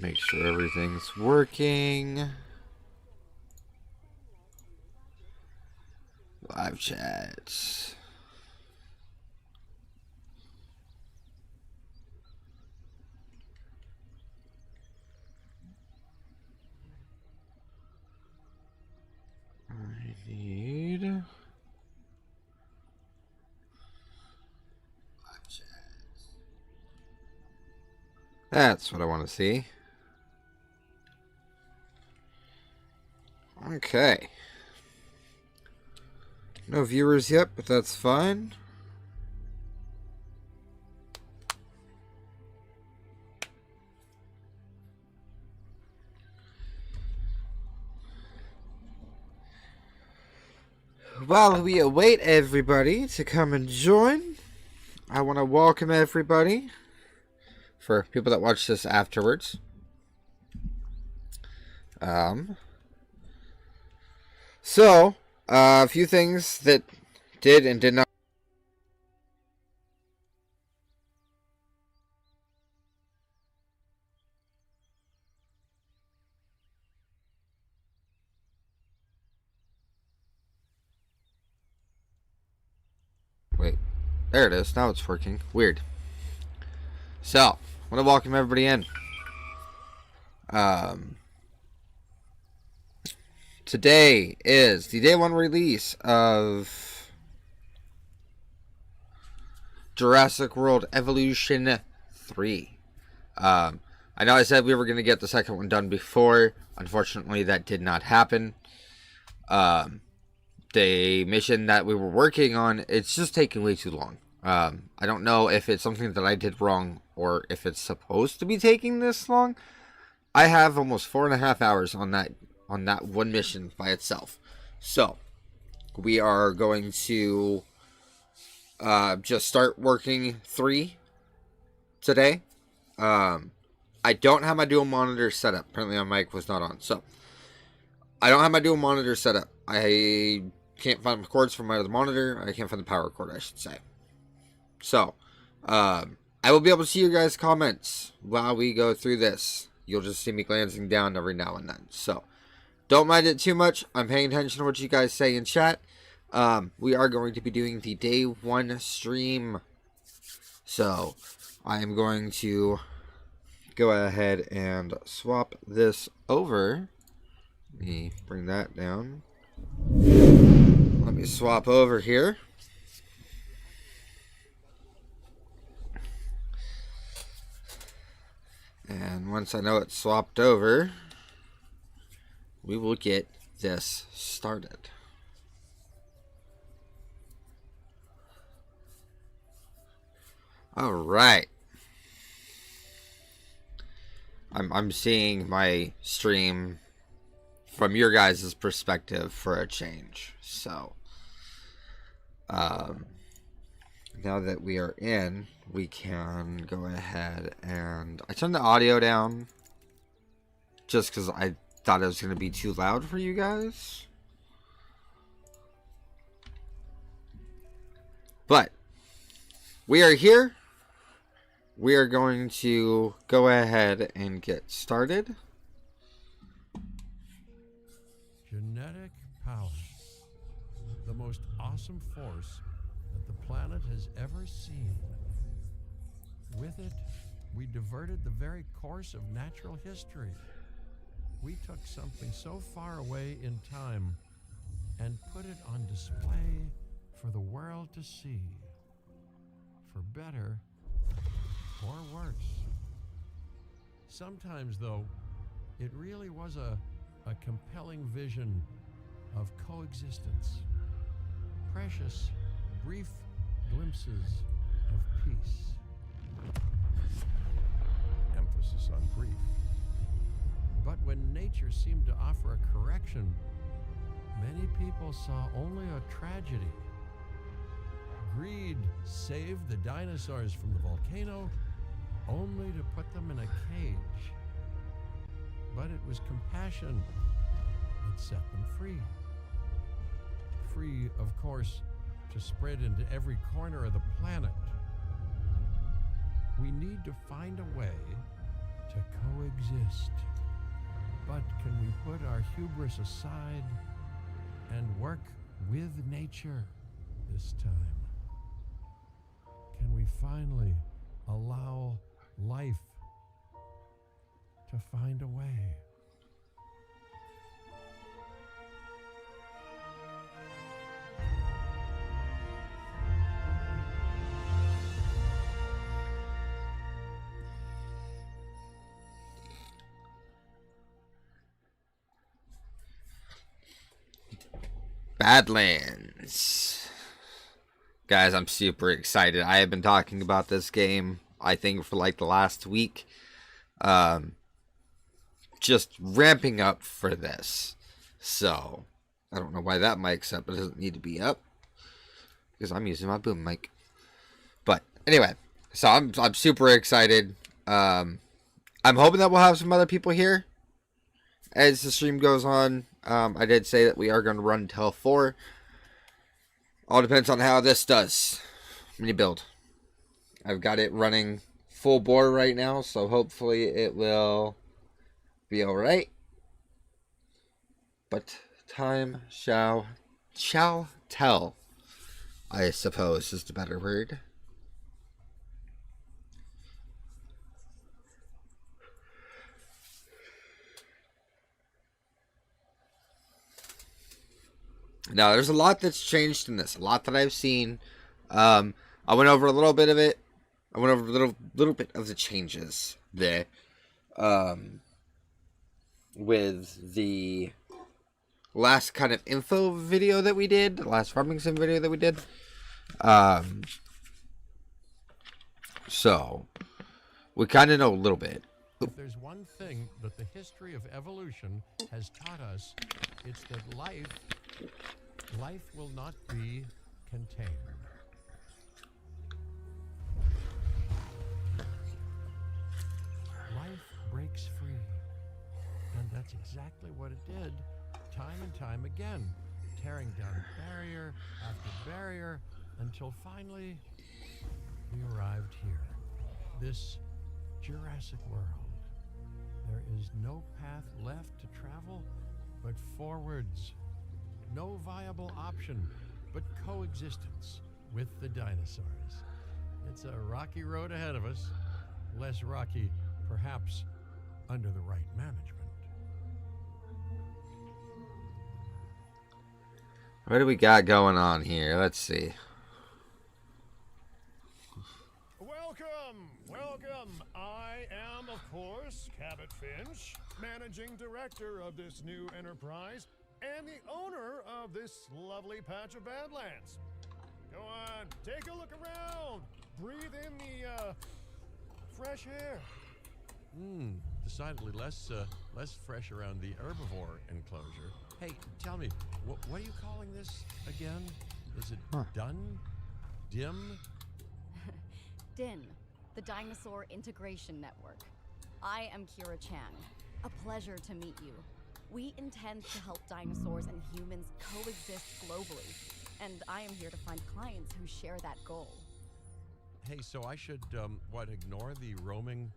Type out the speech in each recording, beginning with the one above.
Make sure everything's working. Live chats. I need live chats. That's what I want to see. Okay. No viewers yet, but that's fine. While we await everybody to come and join, I want to welcome everybody, for people that watch this afterwards. So, a few things that did and did not. Wait, there it is. Now it's working. Weird. So, I want to welcome everybody in. Today is the day one release of Jurassic World Evolution 3. I know I said we were going to get the second one done before. Unfortunately, that did not happen. The mission that we were working on, it's just taking way too long. I don't know if it's something that I did wrong or if it's supposed to be taking this long. I have almost 4.5 hours on that one mission by itself. So, we are going to just start working 3 today. I don't have my dual monitor set up. Apparently my mic was not on. So, I don't have my dual monitor set up. I can't find the cords for my other monitor. I can't find the power cord, I should say. So, I will be able to see your guys' comments while we go through this. You'll just see me glancing down every now and then. So, don't mind it too much. I'm paying attention to what you guys say in chat. We are going to be doing the day 1 stream. So, I am going to go ahead and swap this over. Let me bring that down. Let me swap over here. And once I know it's swapped over, we will get this started. All right. I'm seeing my stream from your guys' perspective for a change. So, now that we are in, we can go ahead and I turned the audio down just because I thought it was going to be too loud for you guys. But we are here. We are going to go ahead and get started. Genetic power. The most awesome force that the planet has ever seen. With it, we diverted the very course of natural history. We took something so far away in time and put it on display for the world to see. For better or worse. Sometimes, though, it really was a compelling vision of coexistence. Precious, brief glimpses of peace. Emphasis on brief. But when nature seemed to offer a correction, many people saw only a tragedy. Greed saved the dinosaurs from the volcano, only to put them in a cage. But it was compassion that set them free. Free, of course, to spread into every corner of the planet. We need to find a way to coexist. But can we put our hubris aside and work with nature this time? Can we finally allow life to find a way? Badlands. Guys, I'm super excited. I have been talking about this game, I think, for like the last week. Just ramping up for this. So, I don't know why that mic's up. It doesn't need to be up, because I'm using my boom mic. But, anyway. So, I'm super excited. I'm hoping that we'll have some other people here as the stream goes on. I did say that we are going to run till 4. All depends on how this does. Mini build. I've got it running full bore right now, so hopefully it will be alright. But time shall tell, I suppose is the better word. Now, there's a lot that's changed in this. A lot that I've seen. I went over a little bit of it. I went over a little bit of the changes there. With the last kind of info video that we did. The last farming sim video that we did. So, we kind of know a little bit. If there's one thing that the history of evolution has taught us, it's that life will not be contained. Life breaks free. And that's exactly what it did, time and time again, tearing down barrier after barrier until finally we arrived here. This Jurassic World. There is no path left to travel but forwards. No viable option but coexistence with the dinosaurs. It's a rocky road ahead of us. Less rocky, perhaps, under the right management. What do we got going on here? Let's see. Welcome. I am, of course, Cabot Finch, managing director of this new enterprise and the owner of this lovely patch of Badlands. Go on, take a look around. Breathe in the fresh air. Decidedly less fresh around the herbivore enclosure. Hey, tell me, what are you calling this again? Is it done? Dim? DIN, the Dinosaur Integration Network. I am Kira Chan. A pleasure to meet you. We intend to help dinosaurs and humans coexist globally, and I am here to find clients who share that goal. Hey, so I should, ignore the roaming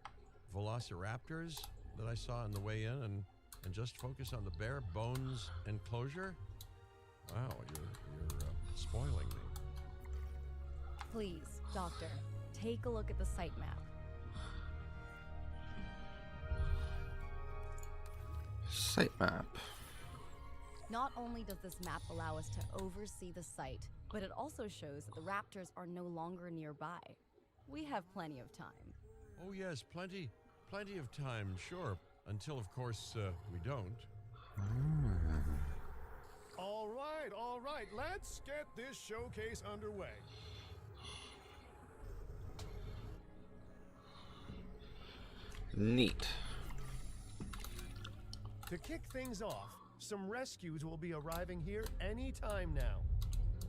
velociraptors that I saw on the way in and just focus on the bare bones enclosure? Wow, you're spoiling me. Please, Doctor, take a look at the site map. Site map. Not only does this map allow us to oversee the site, but it also shows that the raptors are no longer nearby. We have plenty of time. Oh yes, plenty of time, sure. Until, of course, we don't. All right. Let's get this showcase underway. Neat. To kick things off, some rescues will be arriving here any time now.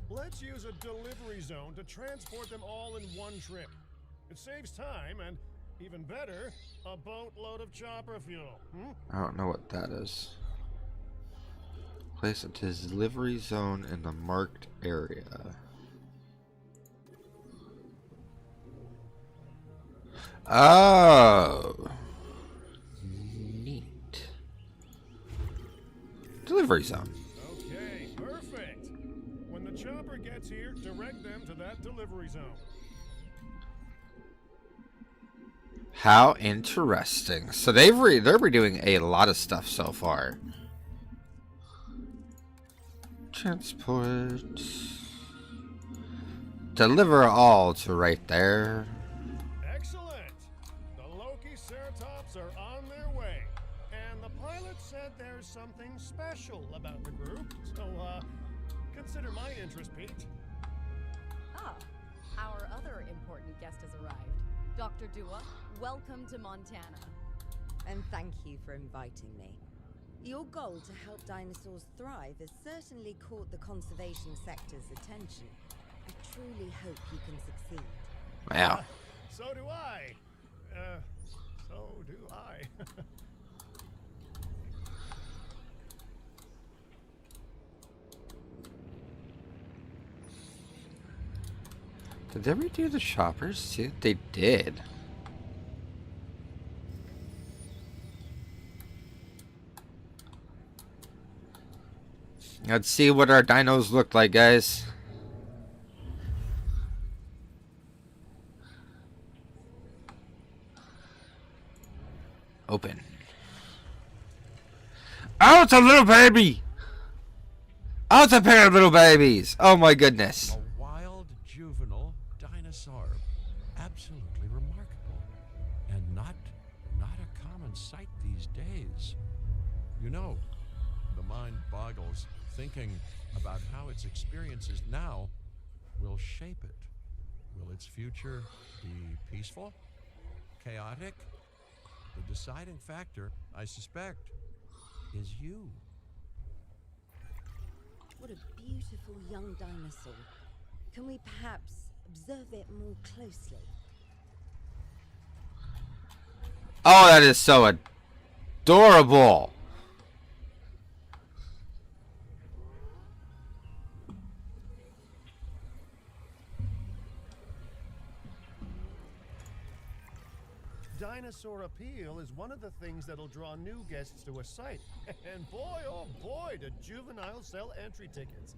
Let's use a delivery zone to transport them all in one trip. It saves time and, even better, a boatload of chopper fuel. I don't know what that is. Place a delivery zone in the marked area. Oh. delivery zone. Okay, perfect. When the chopper gets here, direct them to that delivery zone. How interesting. So they're redoing a lot of stuff so far. Transport. Deliver all to right there. Excellent. The Loki Ceratops are on their way. And the pilot said there's something special about the group. So, consider my interest piqued. Ah, our other important guest has arrived. Dr. Dua, welcome to Montana. And thank you for inviting me. Your goal to help dinosaurs thrive has certainly caught the conservation sector's attention. I truly hope you can succeed. Wow. So do I. So do I. Did they redo the shoppers too? They did. Let's see what our dinos look like, guys. Open. Oh, it's a little baby! Oh, it's a pair of little babies! Oh my goodness. A wild, juvenile dinosaur. Absolutely remarkable. And not a common sight these days. You know, the mind boggles thinking about how its experiences now will shape it. Will its future be peaceful? Chaotic? The deciding factor, I suspect, is you. What a beautiful young dinosaur. Can we perhaps observe it more closely? Oh, that is so adorable. Dinosaur appeal is one of the things that'll draw new guests to a site. And boy, oh boy, do juveniles sell entry tickets.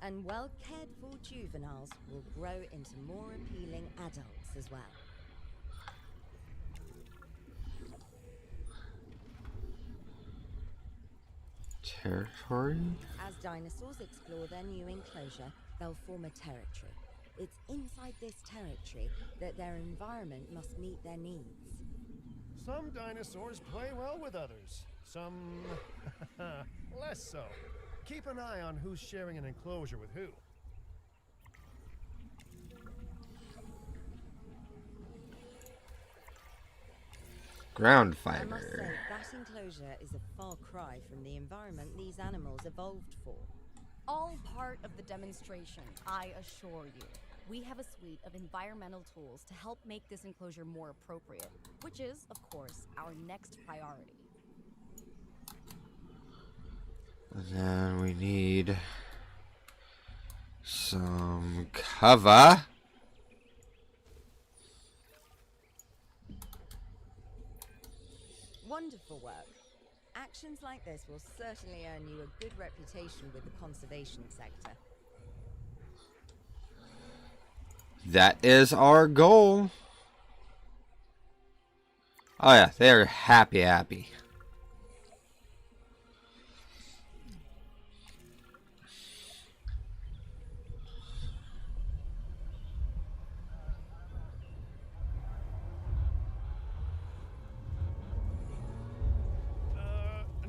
And well-cared for juveniles will grow into more appealing adults as well. Territory? As dinosaurs explore their new enclosure, they'll form a territory. It's inside this territory that their environment must meet their needs. Some dinosaurs play well with others. Some less so. Keep an eye on who's sharing an enclosure with who. Ground I must say, fiber. that enclosure is a far cry from the environment these animals evolved for. All part of the demonstration, I assure you. We have a suite of environmental tools to help make this enclosure more appropriate, which is, of course, our next priority. And then we need some cover. Wonderful work. Actions like this will certainly earn you a good reputation with the conservation sector. That is our goal. Oh yeah, they are happy.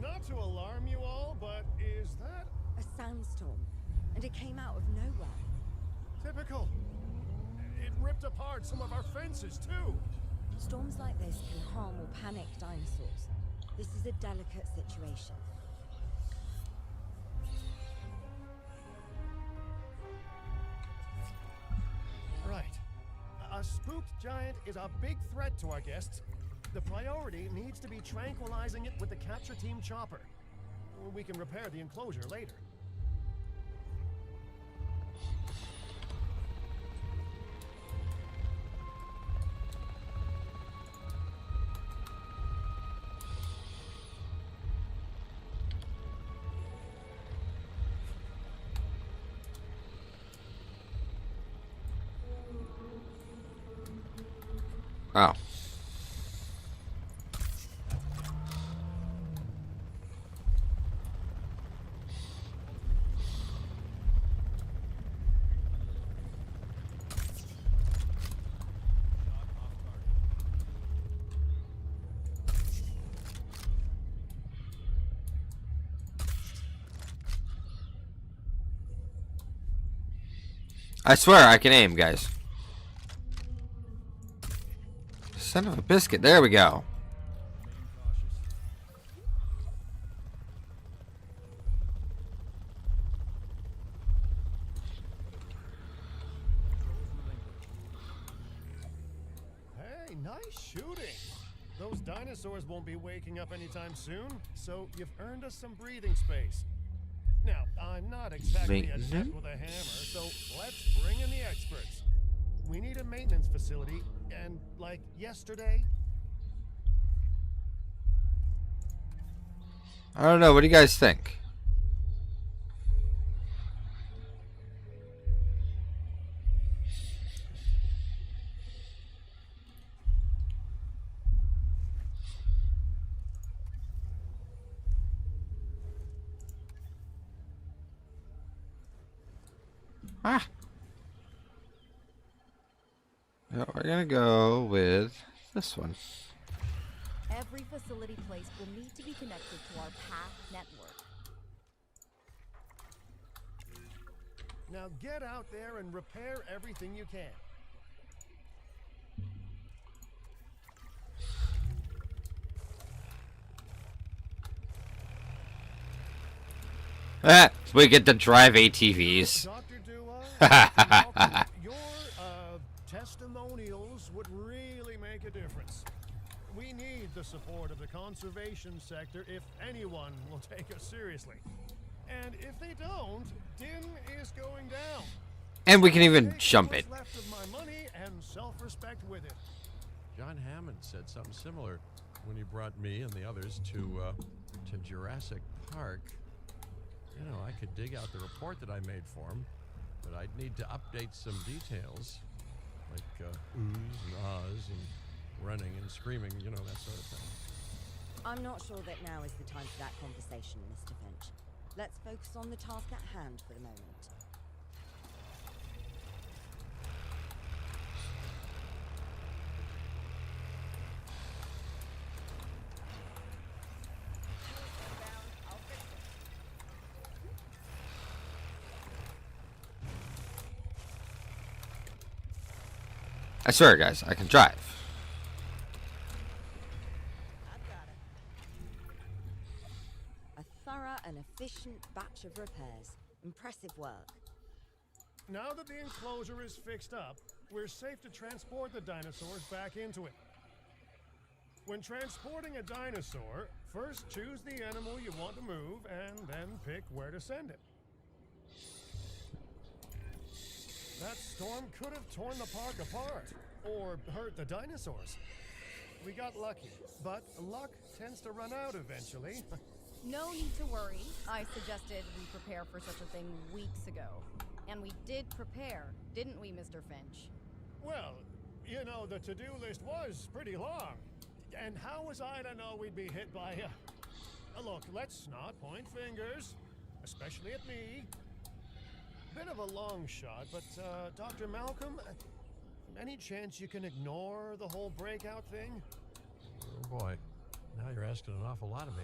Not to alarm you all, but is that A sandstorm, and it came out of nowhere. typical? It ripped apart some of our fences, too. Storms like this can harm or panic dinosaurs. This is a delicate situation. Right. A spooked giant is a big threat to our guests. The priority needs to be tranquilizing it with the capture team chopper. We can repair the enclosure later. Oh. I swear I can aim, guys. Son of a biscuit. There we go. Hey, nice shooting. Those dinosaurs won't be waking up anytime soon, so you've earned us some breathing space. Now, I'm not exactly a vet with a hammer, so let's bring in the experts. We need a maintenance facility, and like yesterday. I don't know. What do you guys think? Ah. No, we're gonna go with this one. Every facility place will need to be connected to our path network. Now get out there and repair everything you can. Ah, we get to drive ATVs. Dr. Dua, your testimonials would really make a difference. We need the support of the conservation sector if anyone will take us seriously. And if they don't, Din is going down. And we can even Take jump it. what's left of my money and self-respect with it. John Hammond said something similar when he brought me and the others to Jurassic Park. You know, I could dig out the report that I made for him, but I'd need to update some details, like oohs and ahs and running and screaming, you know, that sort of thing. I'm not sure that now is the time for that conversation, Mr. Finch. Let's focus on the task at hand for the moment. I swear, guys, I can drive. I've got it. A thorough and efficient batch of repairs. Impressive work. Now that the enclosure is fixed up, we're safe to transport the dinosaurs back into it. When transporting a dinosaur, first choose the animal you want to move and then pick where to send it. That storm could have torn the park apart, or hurt the dinosaurs. We got lucky, but luck tends to run out eventually. No need to worry. I suggested we prepare for such a thing weeks ago. And we did prepare, didn't we, Mr. Finch? Well, you know, the to-do list was pretty long. And how was I to know we'd be hit by look, let's not point fingers, especially at me. Bit of a long shot, but Dr. Malcolm, any chance you can ignore the whole breakout thing? Oh boy, now you're asking an awful lot of me.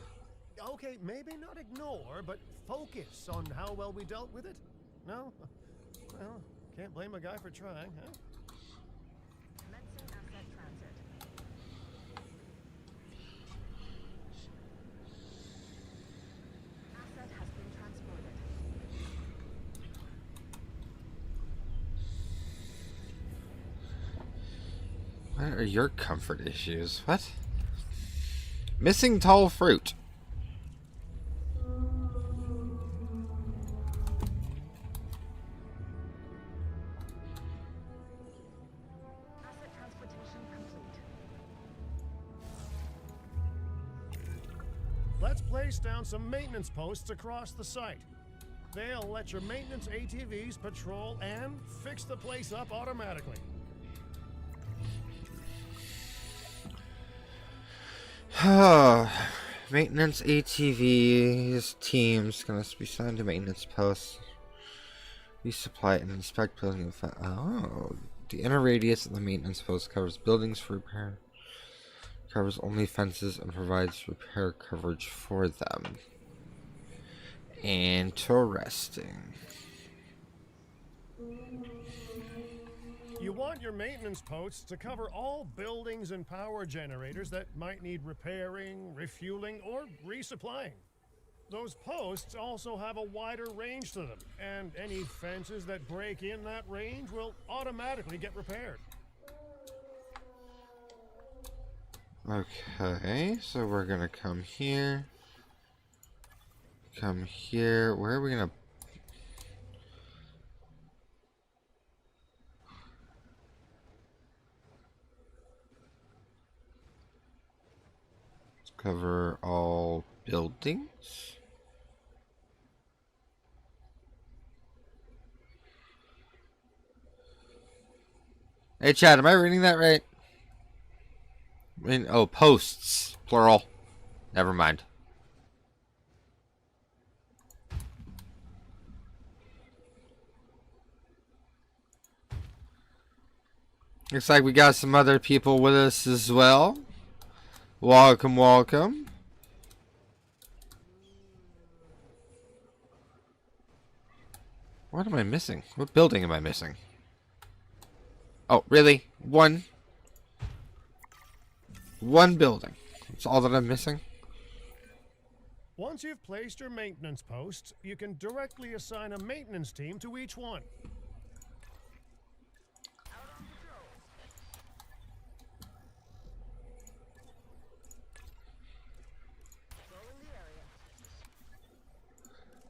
Okay, maybe not ignore, but focus on how well we dealt with it. No? Well, can't blame a guy for trying, huh? Commencing asset transit. Asset has been transported. What are your comfort issues? What? Missing tall fruit. Asset transportation complete. Let's place down some maintenance posts across the site. They'll let your maintenance ATVs patrol and fix the place up automatically. Maintenance ATVs teams gonna be assigned to maintenance posts. Resupply and inspect building. Oh, the inner radius of the maintenance post covers buildings for repair. Covers only fences and provides repair coverage for them. Interesting. You want your maintenance posts to cover all buildings and power generators that might need repairing, refueling, or resupplying. Those posts also have a wider range to them, and any fences that break in that range will automatically get repaired. Okay, so we're gonna come here. Come here. Where are we gonna... cover all buildings? Hey Chad, am I reading that right? I mean, oh, posts, plural. Never mind. Looks like we got some other people with us as well. Welcome, welcome. What am I missing? What building am I missing? Oh, really? One building. That's all that I'm missing? Once you've placed your maintenance posts, you can directly assign a maintenance team to each one.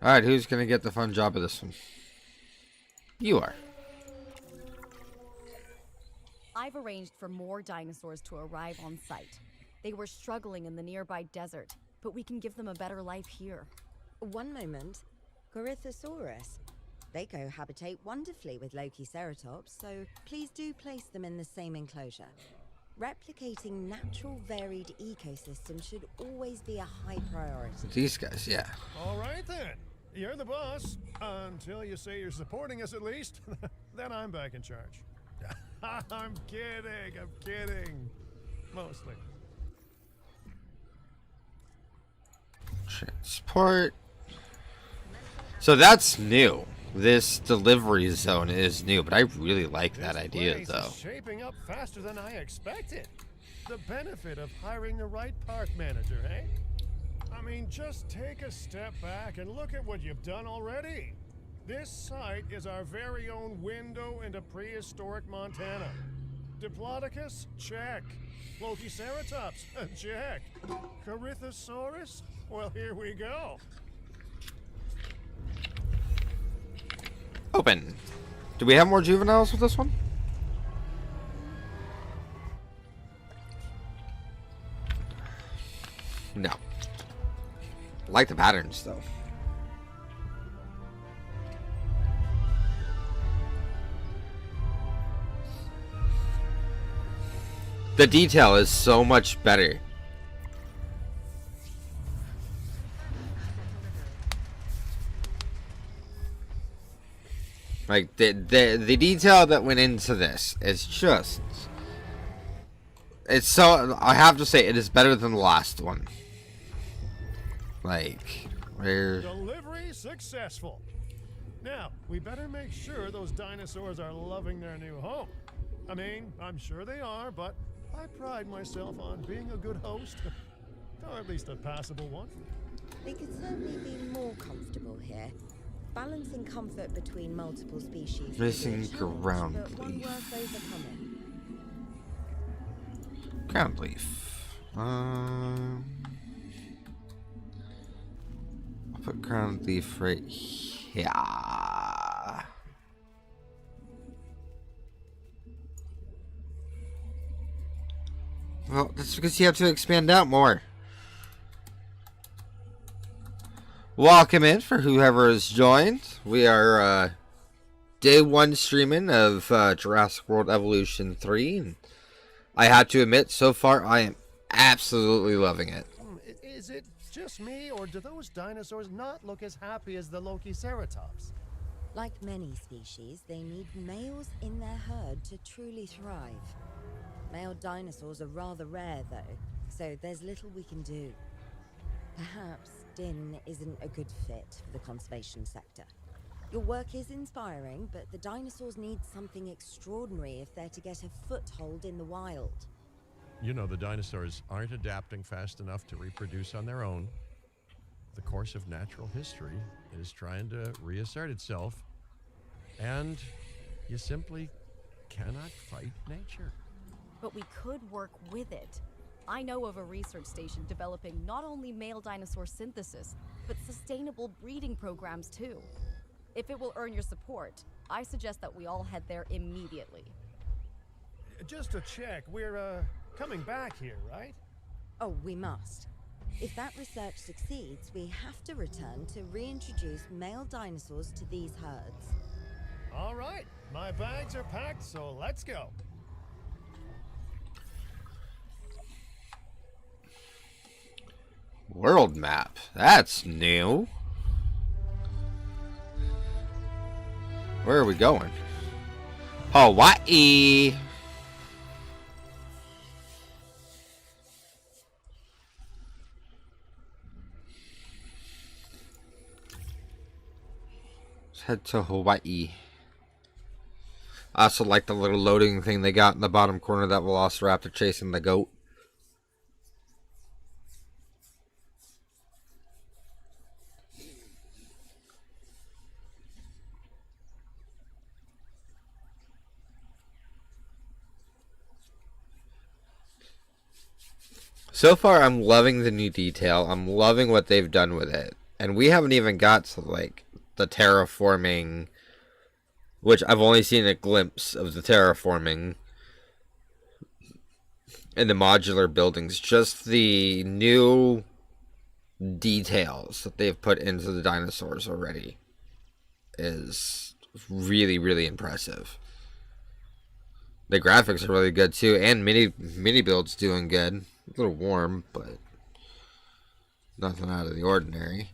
Alright, who's gonna get the fun job of this one? You are. I've arranged for more dinosaurs to arrive on site. They were struggling in the nearby desert, but we can give them a better life here. One moment. Corythosaurus. They cohabitate wonderfully with Lokiceratops, so please do place them in the same enclosure. Replicating natural varied ecosystems should always be a high priority. These guys, yeah. All right then. You're the boss. Until you say you're supporting us at least. Then I'm back in charge. I'm kidding. Mostly. Transport. So that's new. This delivery zone is new, but I really like that idea, This though. place is shaping up faster than I expected. The benefit of hiring the right park manager, eh? I mean, just take a step back and look at what you've done already. This site is our very own window into prehistoric Montana. Diplodocus? Check. Lokiceratops? Check. Corythosaurus? Well, here we go. Open. Do we have more juveniles with this one? No. I like the patterns, though. The detail is so much better. Like the detail that went into this is just, it's so, I have to say it is better than the last one. Like, where Delivery successful. Now, we better make sure those dinosaurs are loving their new home. I mean, I'm sure they are, but I pride myself on being a good host. Or at least a passable one. They could certainly be more comfortable here. Balancing comfort between multiple species Missing is a challenge, ground but one leaf. worth overcoming. ground leaf. I'll put ground leaf right here. Well, that's because you have to expand out more. Welcome in for whoever has joined. We are day one streaming of Jurassic World Evolution 3. And I have to admit, so far I am absolutely loving it. Is it just me, or do those dinosaurs not look as happy as the Lokiceratops? Like many species, they need males in their herd to truly thrive. Male dinosaurs are rather rare, though, so there's little we can do. Perhaps Din isn't a good fit for the conservation sector. Your work is inspiring, but the dinosaurs need something extraordinary if they're to get a foothold in the wild. You know, the dinosaurs aren't adapting fast enough to reproduce on their own. The course of natural history is trying to reassert itself, and you simply cannot fight nature. But we could work with it. I know of a research station developing not only male dinosaur synthesis, but sustainable breeding programs too. If it will earn your support, I suggest that we all head there immediately. Just to check, we're coming back here, right? Oh, we must. If that research succeeds, we have to return to reintroduce male dinosaurs to these herds. All right, my bags are packed, so let's go. World map. That's new. Where are we going? Hawaii. Let's head to Hawaii. I also like the little loading thing they got in the bottom corner, that velociraptor chasing the goat. So far, I'm loving the new detail. I'm loving what they've done with it. And we haven't even got to, like, the terraforming, which I've only seen a glimpse of the terraforming in the modular buildings. Just the new details that they've put into the dinosaurs already is really, really impressive. The graphics are really good, too. And mini build's doing good. A little warm, but nothing out of the ordinary.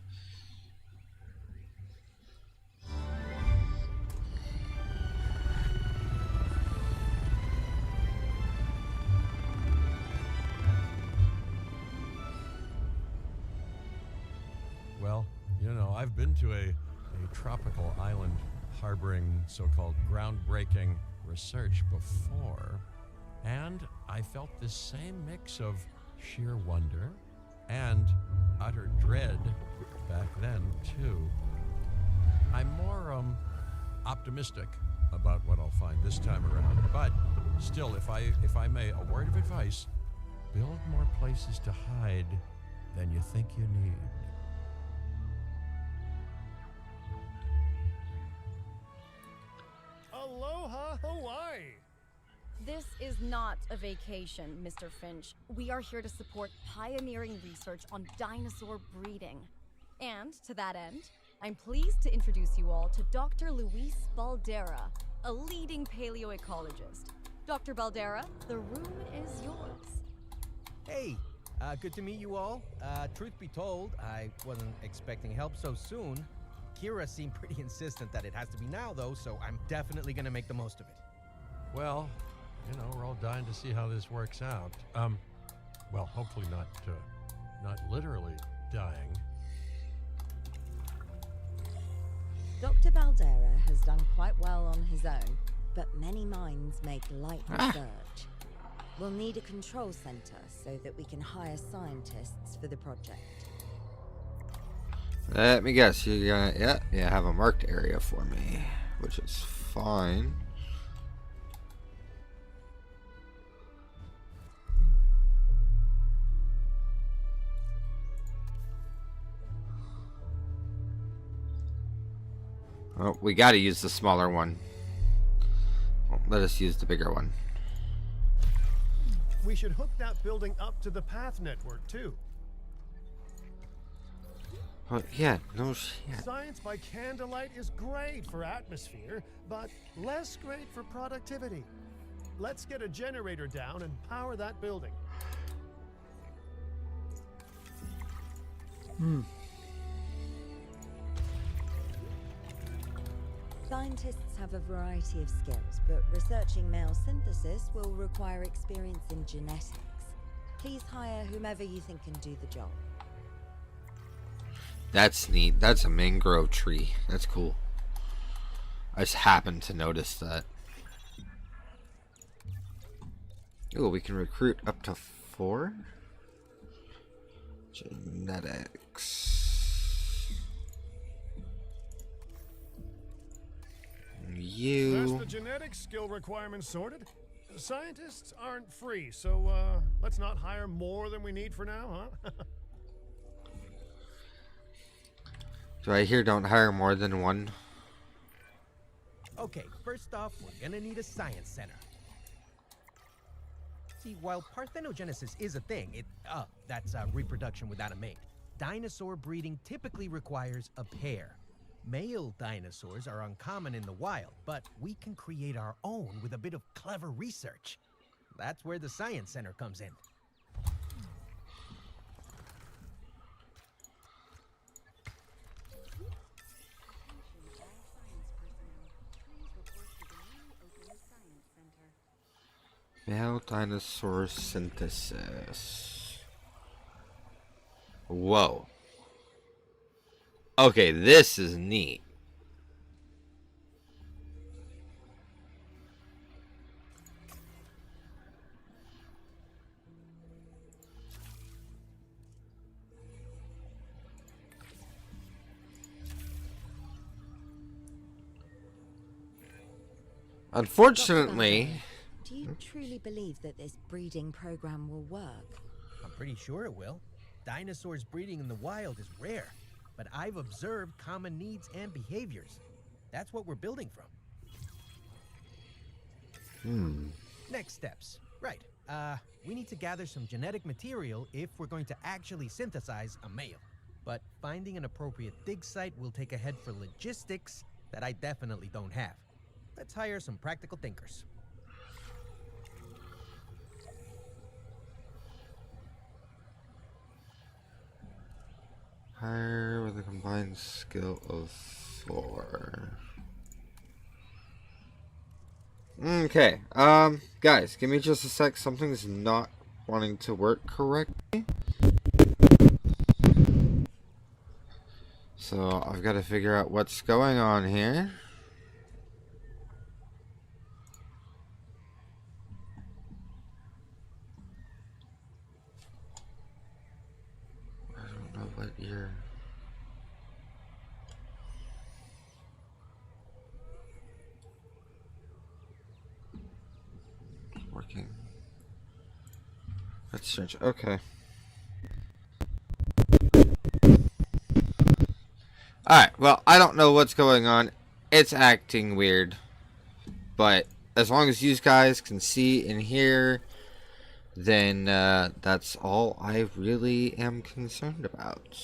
Well, you know, I've been to a tropical island harboring so-called groundbreaking research before, and I felt this same mix of sheer wonder and utter dread back then, too. I'm more optimistic about what I'll find this time around, but still, if I may, a word of advice: build more places to hide than you think you need. Aloha, Hawaii! This is not a vacation, Mr. Finch. We are here to support pioneering research on dinosaur breeding. And to that end, I'm pleased to introduce you all to Dr. Luis Baldera, a leading paleoecologist. Dr. Baldera, the room is yours. Hey, good to meet you all. Truth be told, I wasn't expecting help so soon. Kira seemed pretty insistent that it has to be now, though, so I'm definitely gonna make the most of it. Well, you know, we're all dying to see how this works out. Well, hopefully not literally dying. Dr. Baldera has done quite well on his own, but many minds make light research. We'll need a control center so that we can hire scientists for the project. Let me guess, you have a marked area for me, which is fine. Oh, we gotta use the smaller one. Well, let us use the bigger one. We should hook that building up to the path network, too. Oh, yeah, no shit. Science by candlelight is great for atmosphere, but less great for productivity. Let's get a generator down and power that building. Scientists have a variety of skills, but researching male synthesis will require experience in genetics. Please hire whomever you think can do the job. That's neat. That's a mangrove tree. That's cool. I just happened to notice that. Oh, we can recruit up to 4. Genetics. That's You. the genetic skill requirements sorted. Scientists aren't free, so let's not hire more than we need for now, huh? Do I hear don't hire more than one? Okay, first off, we're gonna need a science center. See, while parthenogenesis is a thing, that's reproduction without a mate. Dinosaur breeding typically requires a pair. Male dinosaurs are uncommon in the wild, but we can create our own with a bit of clever research. That's where the science center comes in. Male dinosaur synthesis. Whoa. Okay, this is neat. Unfortunately, Do you truly believe that this breeding program will work? I'm pretty sure it will. Dinosaurs breeding in the wild is rare, but I've observed common needs and behaviors. That's what we're building from. Next steps. Right. We need to gather some genetic material if we're going to actually synthesize a male. But finding an appropriate dig site will take a head for logistics that I definitely don't have. Let's hire some practical thinkers. hire with a combined skill of 4. Okay, guys, give me just a sec. Something's not wanting to work correctly. So I've got to figure out what's going on here. I don't know what you're... working. That's strange. Okay. Alright, well, I don't know what's going on. It's acting weird. But as long as you guys can see and hear, then that's all I really am concerned about.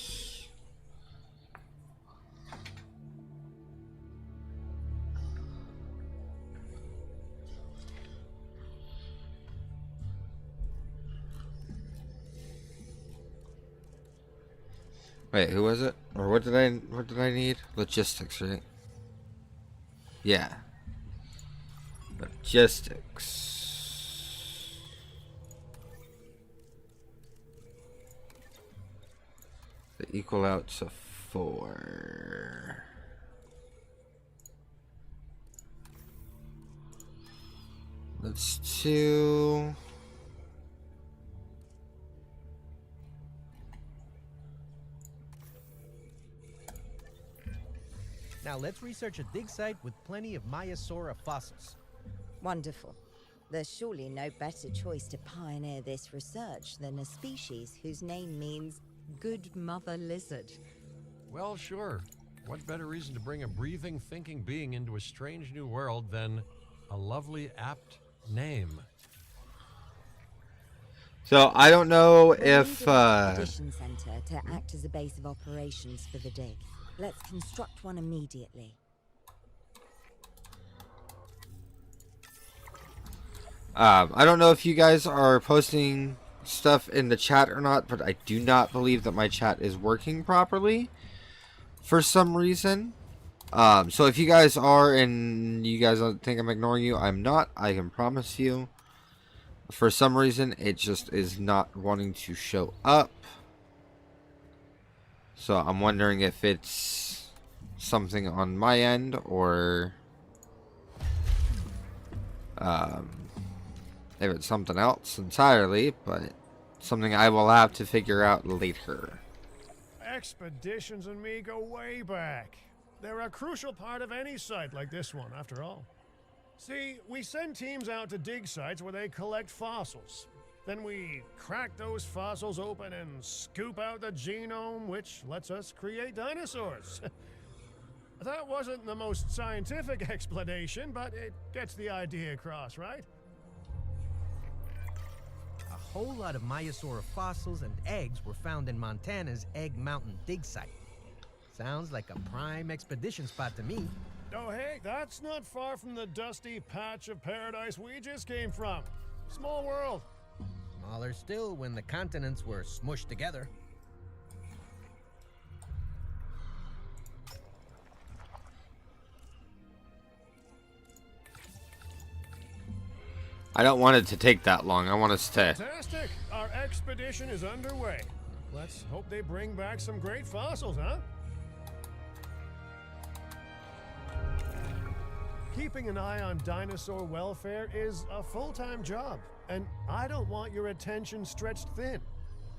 Wait, who was it? Or what did I need? Logistics, right? Yeah. Logistics. They equal out to 4. That's 2. Now let's research a dig site with plenty of Maiasaura fossils. Wonderful. There's surely no better choice to pioneer this research than a species whose name means good mother lizard. Well, sure. What better reason to bring a breathing, thinking being into a strange new world than a lovely, apt name? So I don't know We'll if need an expedition center to act as a base of operations for the dig. Let's construct one immediately. I don't know if you guys are posting stuff in the chat or not, but I do not believe that my chat is working properly for some reason. So if you guys are and you guys don't think I'm ignoring you, I'm not. I can promise you. For some reason, it just is not wanting to show up. So I'm wondering if it's something on my end or if it's something else entirely, but something I will have to figure out later. Expeditions and me go way back. They're a crucial part of any site like this one, after all. See, we send teams out to dig sites where they collect fossils. Then we crack those fossils open and scoop out the genome, which lets us create dinosaurs. That wasn't the most scientific explanation, but it gets the idea across, right? A whole lot of Maiasaura fossils and eggs were found in Montana's Egg Mountain dig site. Sounds like a prime expedition spot to me. Oh, hey, that's not far from the dusty patch of paradise we just came from. Small world. Smaller still when the continents were smushed together. I don't want it to take that long. I want us to... Fantastic. Our expedition is underway. Let's hope they bring back some great fossils, huh? Keeping an eye on dinosaur welfare is a full-time job, and I don't want your attention stretched thin.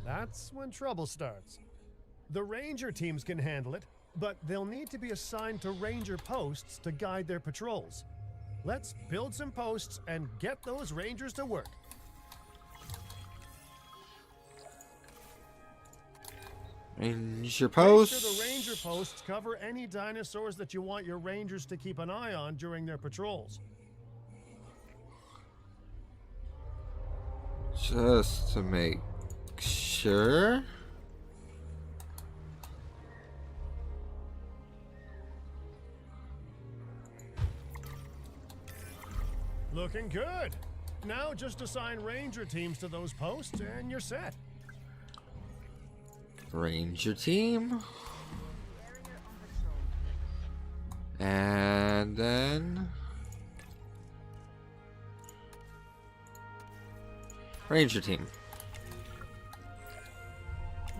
That's when trouble starts. The ranger teams can handle it, but they'll need to be assigned to ranger posts to guide their patrols. Let's build some posts and get those rangers to work. Ranger Make posts. sure the ranger posts cover any dinosaurs that you want your rangers to keep an eye on during their patrols. Just to make sure. Looking good. Now just assign ranger teams to those posts and you're set. Ranger team. And then... Ranger team.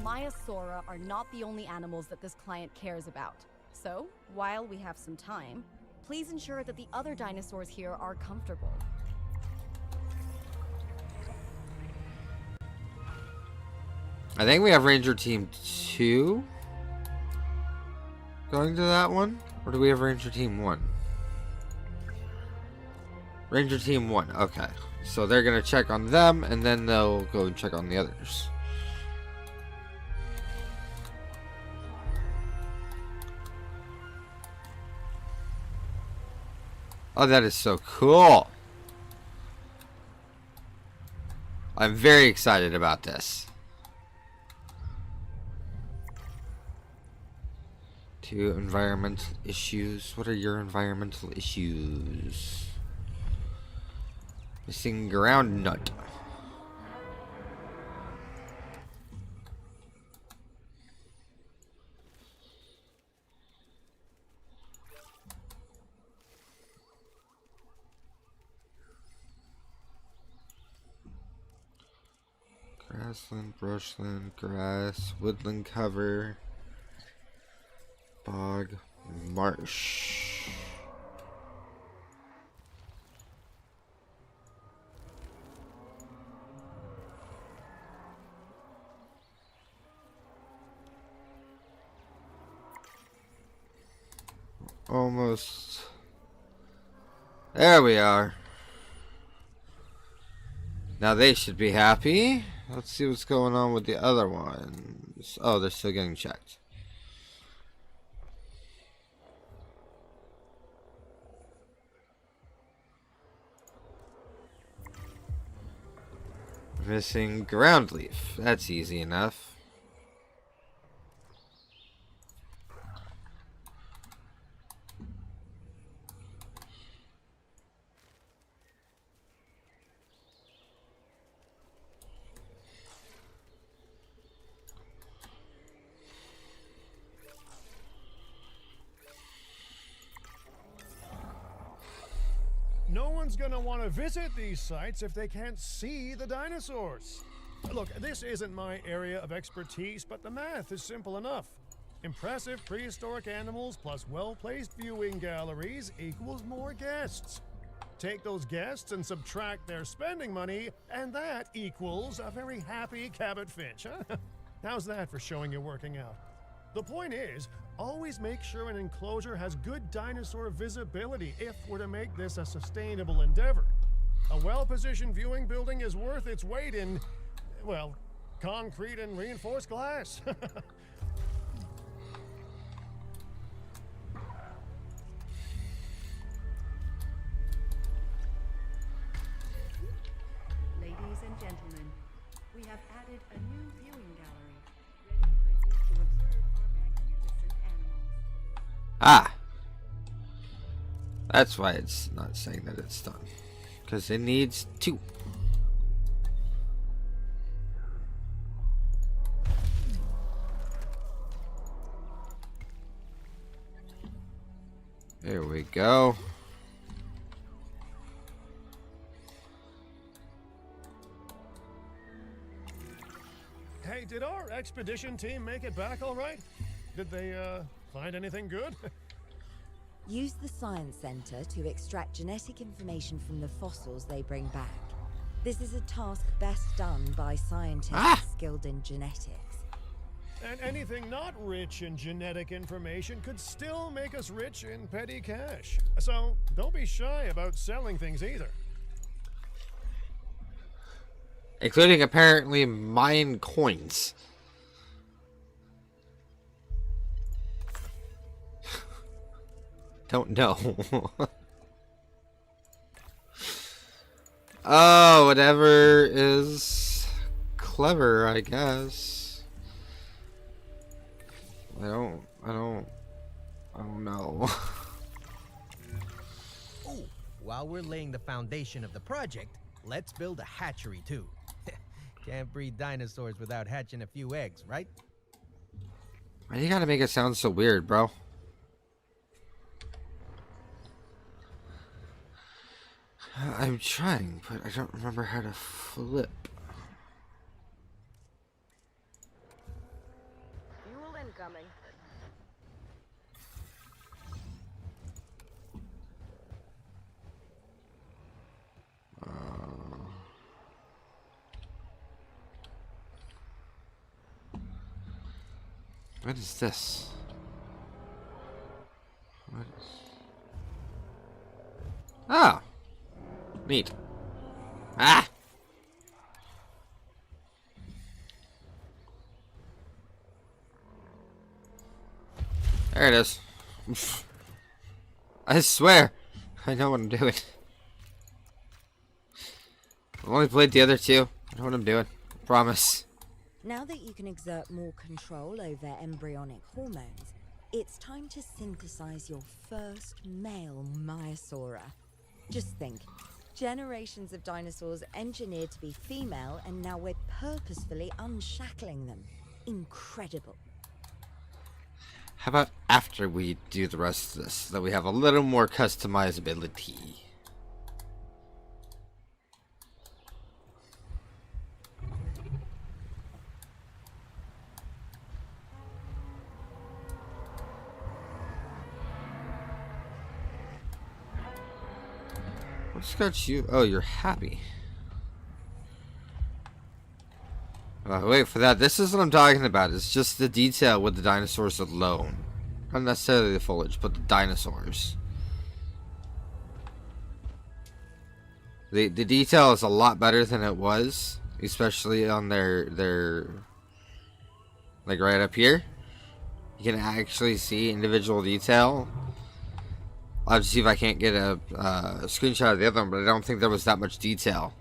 Maiasaura are not the only animals that this client cares about. So, while we have some time, please ensure that the other dinosaurs here are comfortable. I think we have Ranger Team 2 going to that one. Or do we have Ranger Team 1? Ranger Team 1, okay. So they're going to check on them, and then they'll go and check on the others. Oh, that is so cool. I'm very excited about this. 2 environmental issues. What are your environmental issues? Missing ground nut. Grassland, brushland, grass, woodland cover, bog, marsh. Almost. There we are. Now they should be happy. Let's see what's going on with the other ones. Oh, they're still getting checked. Missing ground leaf. That's easy enough. one's gonna want to visit these sites if they can't see the dinosaurs? Look, this isn't my area of expertise, but the math is simple enough. Impressive prehistoric animals plus well-placed viewing galleries equals more guests. Take those guests and subtract their spending money, and that equals a very happy Cabot Finch, huh? How's that for showing you're working out? The point is, always make sure an enclosure has good dinosaur visibility if we're to make this a sustainable endeavor. A well-positioned viewing building is worth its weight in, well, concrete and reinforced glass. Ladies and gentlemen, we have added a new viewing gallery, ready for you to observe our magnificent animals. Ah. That's why it's not saying that it's done. Because it needs to. There we go. Hey, did our expedition team make it back all right? Did they, find anything good? Use the Science Center to extract genetic information from the fossils they bring back. This is a task best done by scientists skilled in genetics. And anything not rich in genetic information could still make us rich in petty cash. So don't be shy about selling things either. Including apparently Mayan coins. Don't know. Oh, whatever is clever, I guess. I don't know. Ooh, while we're laying the foundation of the project, let's build a hatchery too. Can't breed dinosaurs without hatching a few eggs, right? Why you gotta make it sound so weird, bro? I'm trying, but I don't remember how to flip. Fuel incoming. What is this? What is... Ah! Neat. Ah! There it is. I swear, I know what I'm doing. I've only played the other two. I know what I'm doing. Promise. Now that you can exert more control over embryonic hormones, it's time to synthesize your first male Myosaura. Just think, generations of dinosaurs engineered to be female, and now we're purposefully unshackling them. Incredible. How about after we do the rest of this, so that we have a little more customizability? What's got you? Oh, you're happy. Wait for that. This is what I'm talking about. It's just the detail with the dinosaurs alone. Not necessarily the foliage, but the dinosaurs. The detail is a lot better than it was, especially on their like right up here. You can actually see individual detail. I'll have to see if I can't get a screenshot of the other one, but I don't think there was that much detail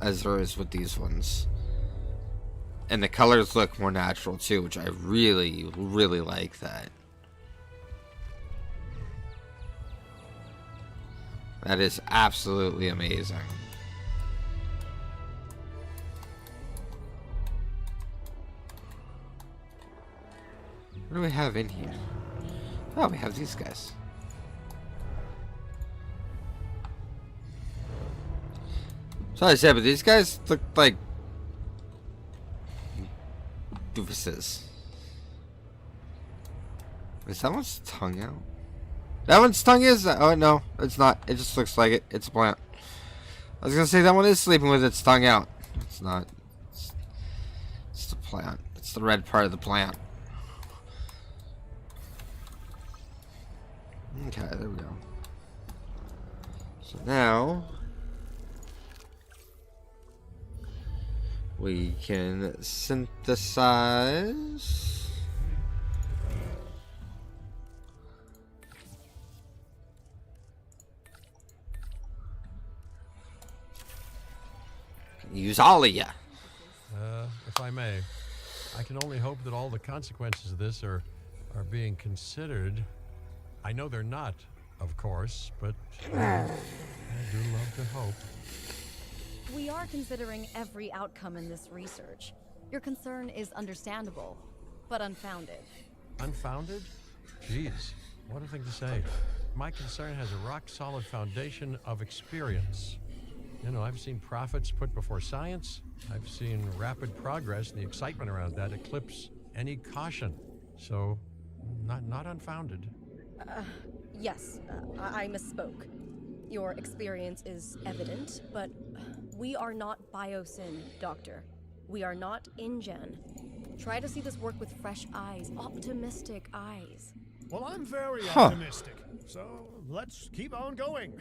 as there is with these ones. And the colors look more natural too, which I really, really like that. That is absolutely amazing. What do we have in here? Oh, we have these guys. Sorry to say, but these guys look like doofuses. Is that one's tongue out? That one's tongue is? Oh, no, it's not. It just looks like it. It's a plant. I was gonna say that one is sleeping with its tongue out. It's not. It's the plant. It's the red part of the plant. Okay, there we go. So now we can synthesize. Use all of ya. If I may, I can only hope that all the consequences of this are being considered. I know they're not, of course, but I do love to hope. We are considering every outcome in this research. Your concern is understandable, but unfounded. Unfounded? Jeez, what a thing to say. My concern has a rock-solid foundation of experience. You know, I've seen profits put before science. I've seen rapid progress, and the excitement around that eclipse any caution. So, not unfounded. Yes, I misspoke. Your experience is evident, but we are not Biosyn, Doctor. We are not InGen. Try to see this work with fresh eyes, optimistic eyes. Well, I'm very optimistic, so let's keep on going.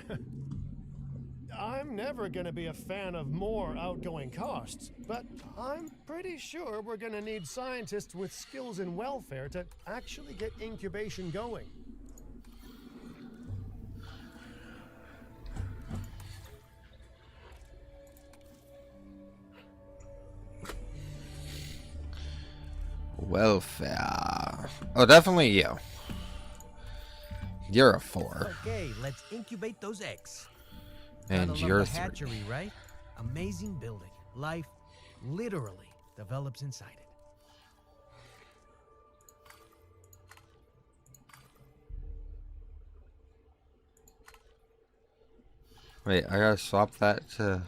I'm never going to be a fan of more outgoing costs, but I'm pretty sure we're going to need scientists with skills in welfare to actually get incubation going. Welfare. Oh, definitely you. You're a 4. Okay, let's incubate those eggs. And Gotta love you're the a 3. hatchery, right? Amazing building. Life literally develops inside it. Wait, I gotta swap that to...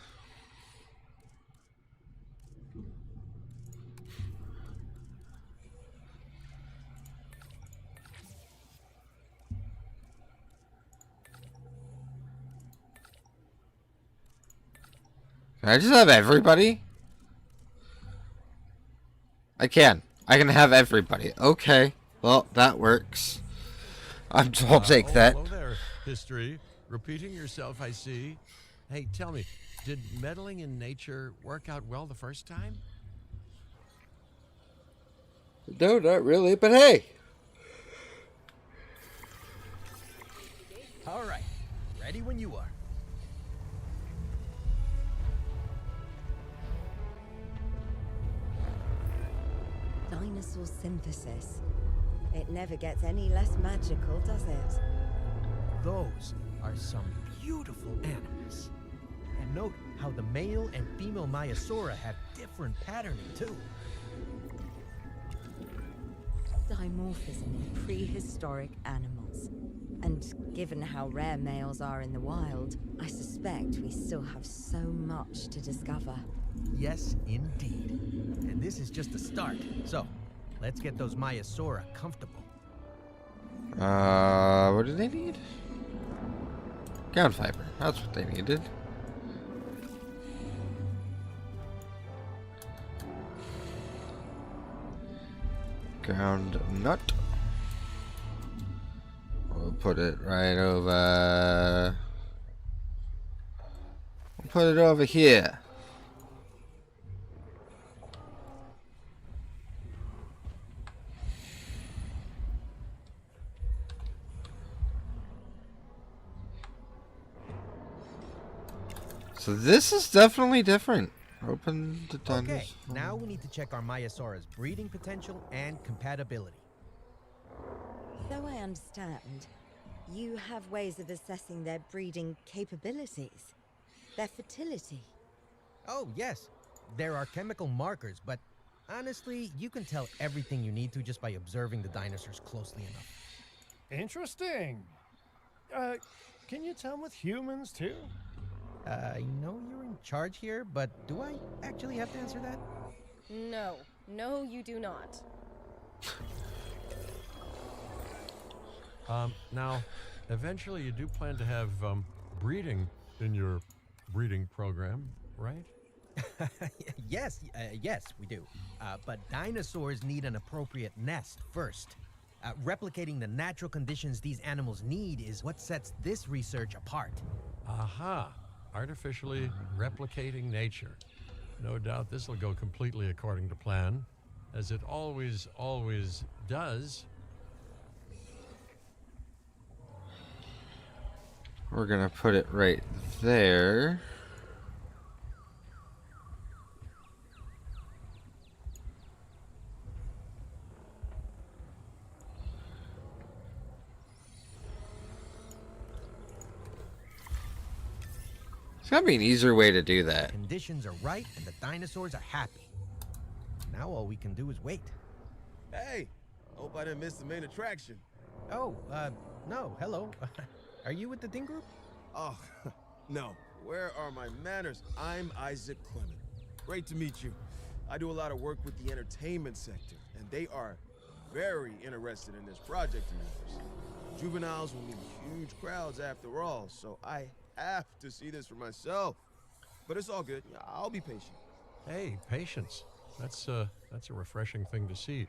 Can I just have everybody? I can. I can have everybody. Okay. Well, that works. I'll take that. Hello there, history. Repeating yourself, I see. Hey, tell me, did meddling in nature work out well the first time? No, not really, but hey. All right, ready when you are. Dinosaur synthesis. It never gets any less magical, does it? Those are some beautiful animals. And note how the male and female Maiasaura have different patterning too. Dimorphism in prehistoric animals. And given how rare males are in the wild, I suspect we still have so much to discover. Yes, indeed. And this is just the start. So, let's get those Maiasaura comfortable. What do they need? Ground fiber. That's what they needed. Ground nut. We'll put it right over. We'll put it over here. So this is definitely different. Open the dinosaur. Okay, now we need to check our Maiasaura's breeding potential and compatibility. So I understand, you have ways of assessing their breeding capabilities, their fertility. Oh, yes. There are chemical markers, but honestly, you can tell everything you need to just by observing the dinosaurs closely enough. Interesting. Can you tell with humans too? I know you're in charge here, but do I actually have to answer that? No. No, you do not. Now, eventually you do plan to have breeding in your breeding program, right? Yes, we do. But dinosaurs need an appropriate nest first. Replicating the natural conditions these animals need is what sets this research apart. Aha! Artificially replicating nature. No doubt this will go completely according to plan, as it always does. We're gonna put it right there. There's gotta be an easier way to do that. Conditions are right and the dinosaurs are happy. Now all we can do is wait. Hey, hope I didn't miss the main attraction. Oh, no, hello. Are you with the Ding Group? Oh, no. Where are my manners? I'm Isaac Clement. Great to meet you. I do a lot of work with the entertainment sector, and they are very interested in this project of yours. Juveniles will meet huge crowds after all, so I have to see this for myself. But it's all good. I'll be patient. Hey, patience. That's a refreshing thing to see.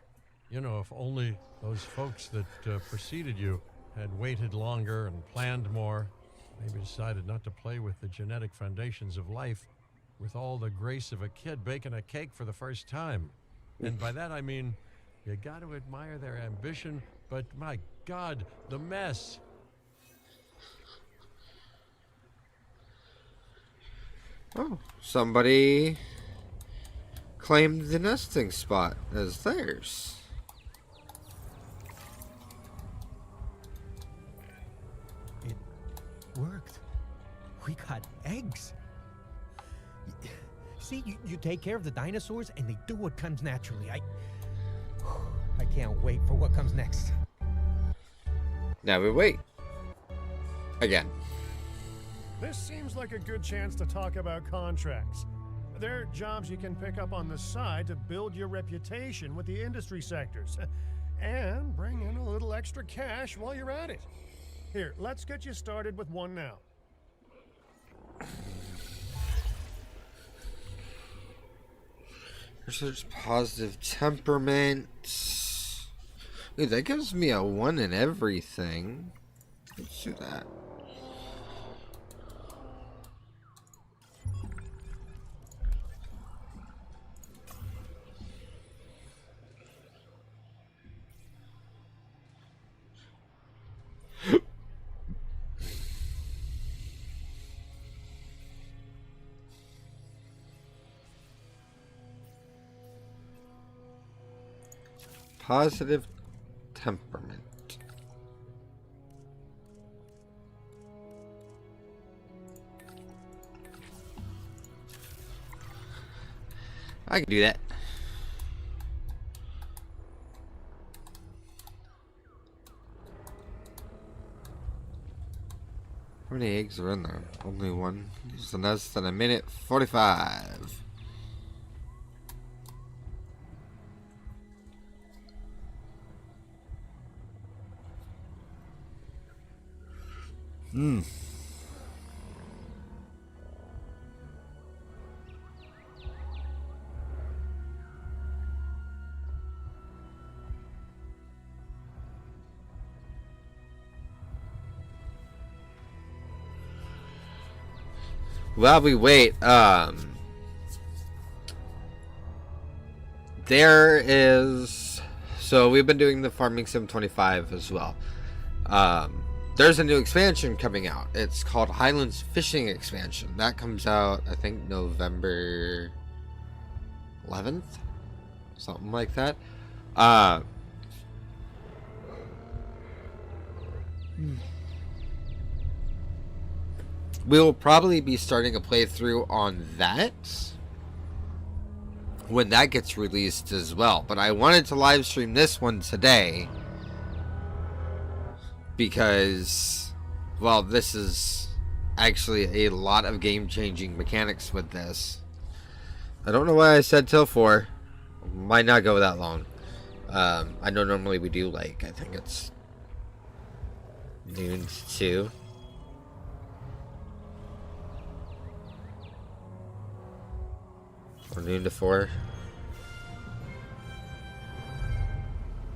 You know, if only those folks that preceded you had waited longer and planned more, maybe decided not to play with the genetic foundations of life with all the grace of a kid baking a cake for the first time. And by that I mean, you got to admire their ambition, but my God, the mess. Oh, somebody claimed the nesting spot as theirs. It worked. We got eggs. See, you take care of the dinosaurs and they do what comes naturally. I can't wait for what comes next. Now we wait. Again. This seems like a good chance to talk about contracts. They're jobs you can pick up on the side to build your reputation with the industry sectors. And bring in a little extra cash while you're at it. Here, let's get you started with one now. Research positive temperament. Ooh, that gives me a 1 in everything. Let's do that. Positive temperament. I can do that. How many eggs are in there? Only one. Use the nest in a minute 45. While we wait, there is, so we've been doing the Farming Sim 25 as well. There's a new expansion coming out. It's called Highlands Fishing Expansion. That comes out, I think, November 11th? Something like that. We'll probably be starting a playthrough on that when that gets released as well. But I wanted to live stream this one today because, well, this is actually a lot of game-changing mechanics with this. I don't know why I said till 4. Might not go that long. I know normally we do, like, I think it's noon to 2. Or noon to 4.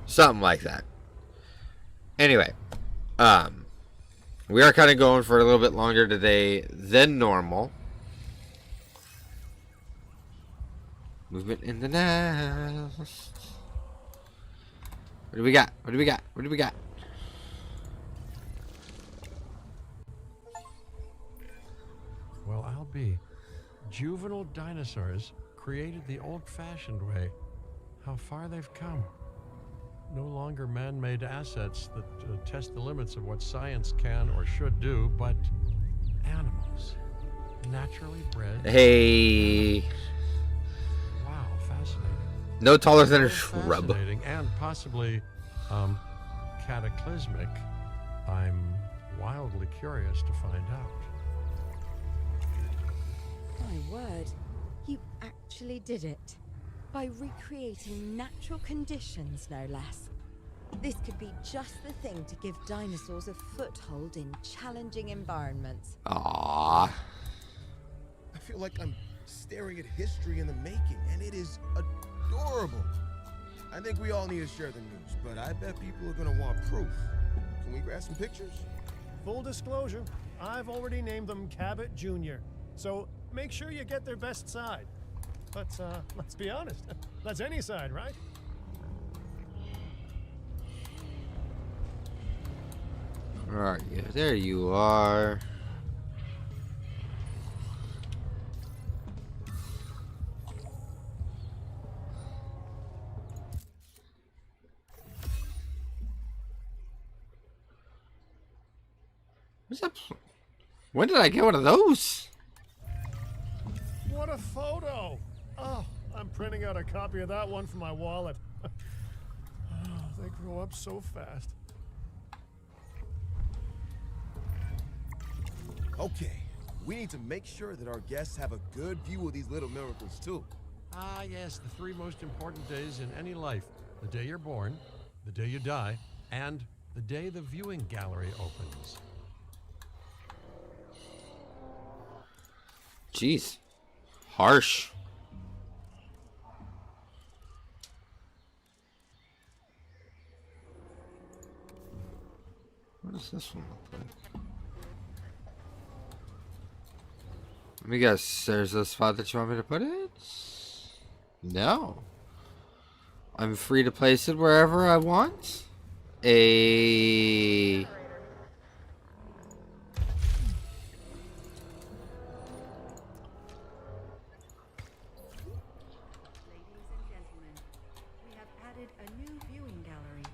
Something like that. Anyway, we are kind of going for a little bit longer today than normal. Movement in the nest. What do we got? What do we got? What do we got? Well, I'll be. Juvenile dinosaurs created the old-fashioned way. How far they've come. No longer man-made assets that test the limits of what science can or should do, but animals. Naturally bred. Hey. Wow, fascinating. No taller than a So shrub. fascinating and possibly cataclysmic. I'm wildly curious to find out. My word, you actually did it. By recreating natural conditions, no less. This could be just the thing to give dinosaurs a foothold in challenging environments. Aww. I feel like I'm staring at history in the making, and it is adorable. I think we all need to share the news, but I bet people are gonna want proof. Can we grab some pictures? Full disclosure, I've already named them Cabot Jr., so make sure you get their best side. But let's be honest, that's any side, right? Where are you? There you are. What's up? When did I get one of those? What a photo! Oh, I'm printing out a copy of that one for my wallet. Oh, they grow up so fast. Okay, we need to make sure that our guests have a good view of these little miracles too. Ah, yes, the 3 most important days in any life. The day you're born, the day you die, and the day the viewing gallery opens. Jeez. Harsh. What does this one look like? Let me guess, there's a spot that you want me to put it? No. I'm free to place it wherever I want. A... Ladies and gentlemen, we have added a new viewing gallery,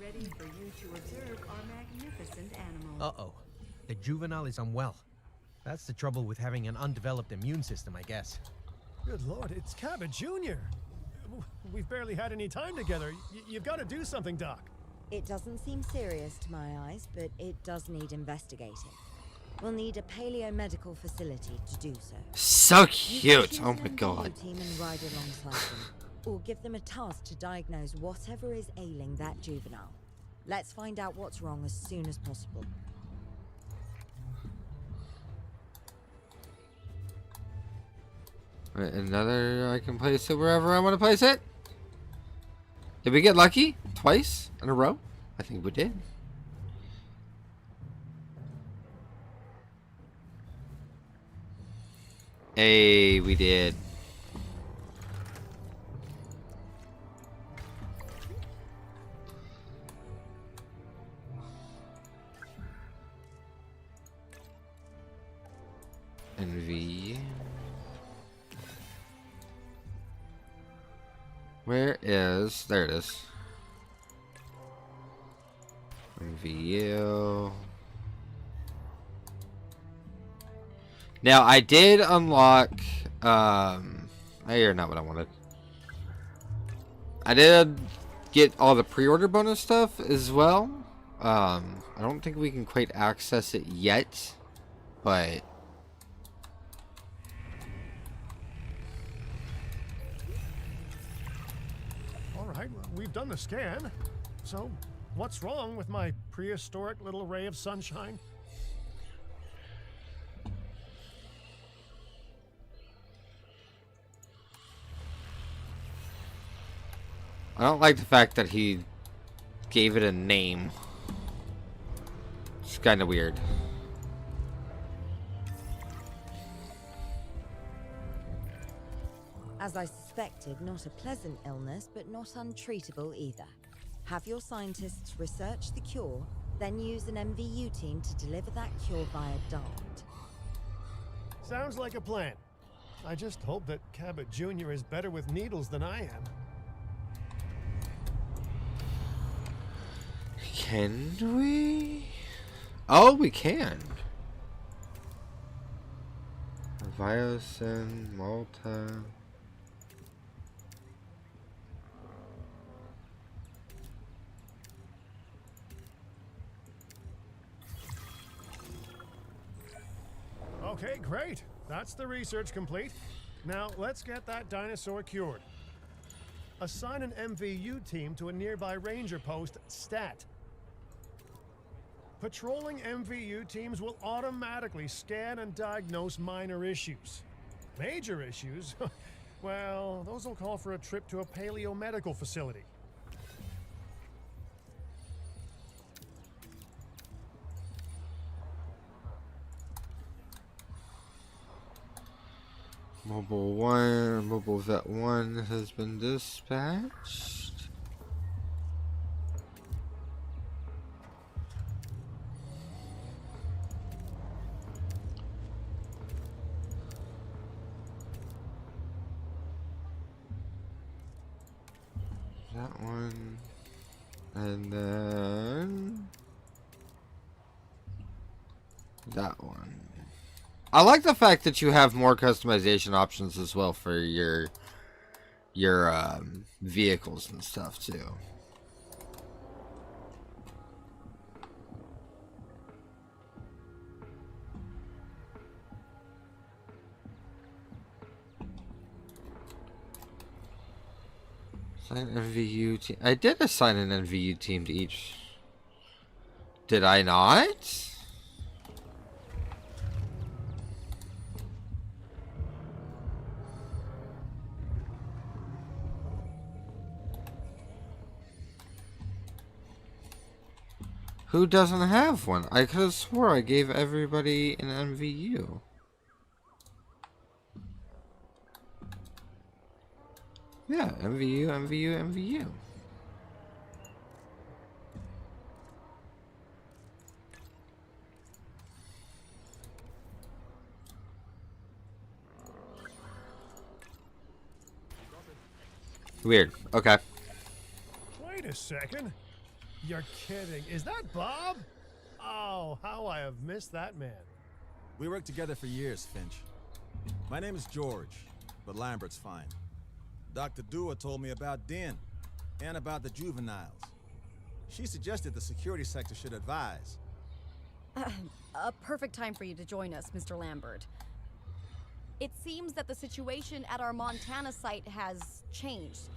ready for you to observe our magnificent animals. Uh-oh. The juvenile is unwell. That's the trouble with having an undeveloped immune system, I guess. Good Lord, it's Cabot Jr. We've barely had any time together. You've got to do something, Doc. It doesn't seem serious to my eyes, but it does need investigating. We'll need a paleomedical facility to do so. So You can cute. choose Oh an my interview god. team and ride alongside them, or give them a task to diagnose whatever is ailing that juvenile. Let's find out what's wrong as soon as possible. Right, another, I can place it wherever I want to place it. Did we get lucky? Twice in a row? I think we did. Hey, we did. And V. Where is... There it is. VU. Now, I did unlock... You're not what I wanted. I did get all the pre-order bonus stuff as well. I don't think we can quite access it yet. but All right, well, we've done the scan. So, what's wrong with my prehistoric little ray of sunshine? I don't like the fact that he gave it a name. It's kind of weird. As I suspected, not a pleasant illness, but not untreatable either. Have your scientists research the cure, then use an MVU team to deliver that cure via DART. Sounds like a plan. I just hope that Cabot Jr. is better with needles than I am. Can we? Oh, we can. Viocin, Malta. Okay, great. That's the research complete. Now, let's get that dinosaur cured. Assign an MVU team to a nearby ranger post, Stat. Patrolling MVU teams will automatically scan and diagnose minor issues. Major issues? Well, those will call for a trip to a paleomedical facility. Mobile Vet 1 has been dispatched. That one. And then that one. I like the fact that you have more customization options as well for your vehicles and stuff too. Assign NVU team. I did assign an NVU team to each. Did I not? Who doesn't have one? I could have swore I gave everybody an MVU. Yeah, MVU, MVU, MVU. Weird. Okay. Wait a second. You're kidding. Is that Bob? Oh, how I have missed that man. We worked together for years, Finch. My name is George, but Lambert's fine. Dr. Dua told me about Den and about the juveniles. She suggested the security sector should advise. A perfect time for you to join us, Mr. Lambert. It seems that the situation at our Montana site has changed.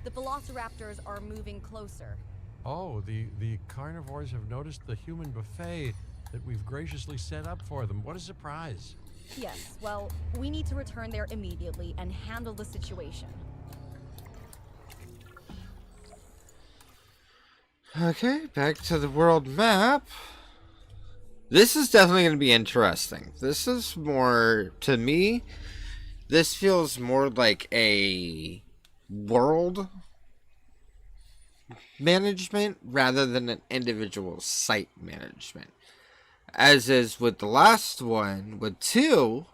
The velociraptors are moving closer. Oh, the carnivores have noticed the human buffet that we've graciously set up for them. What a surprise. Yes, well, we need to return there immediately and handle the situation. Okay, back to the world map. This is definitely going to be interesting. This is more, to me, this feels more like a world management rather than an individual site management. As is with the last one, with 2,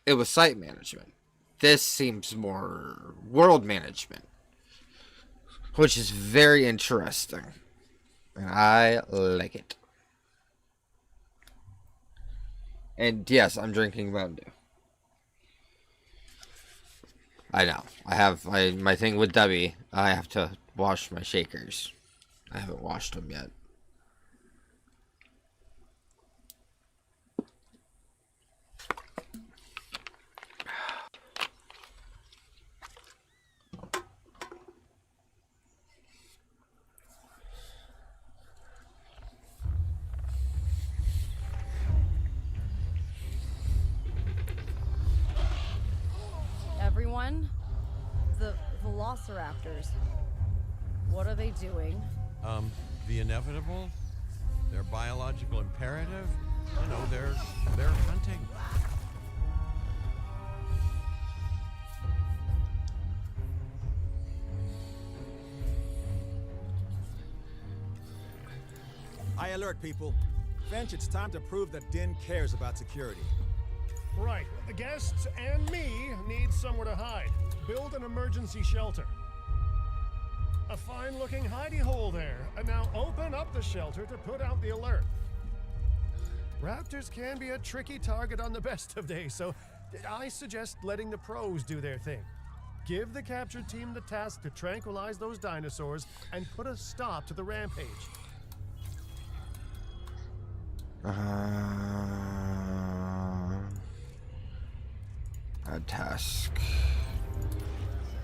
it was site management. This seems more world management, which is very interesting. And I like it. And yes, I'm drinking Mountain Dew. I know. I have my thing with Debbie. I have to wash my shakers. I haven't washed them yet. one, the velociraptors. What are they doing? The inevitable, their biological imperative, you know, they're hunting. I alert people. Finch, it's time to prove that Din cares about security. Right. The guests and me need somewhere to hide. Build an emergency shelter. A fine-looking hidey hole there. And now open up the shelter to put out the alert. Raptors can be a tricky target on the best of days, so I suggest letting the pros do their thing. Give the capture team the task to tranquilize those dinosaurs and put a stop to the rampage. A task.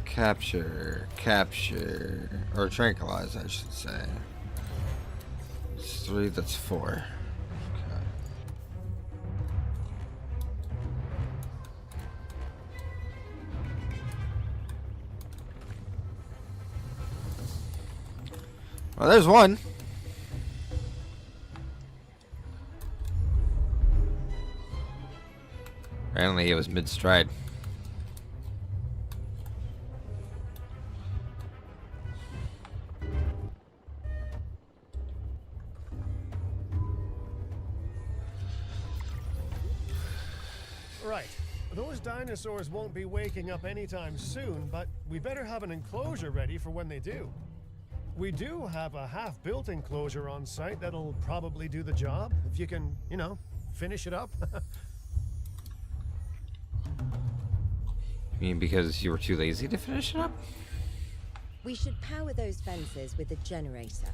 Capture, or tranquilize, I should say. It's 3, that's 4. Okay. Well, there's one. Apparently it was mid-stride. Right. Those dinosaurs won't be waking up anytime soon, but we better have an enclosure ready for when they do. We do have a half-built enclosure on site that'll probably do the job, if you can, you know, finish it up. You mean because you were too lazy to finish it up? We should power those fences with a generator.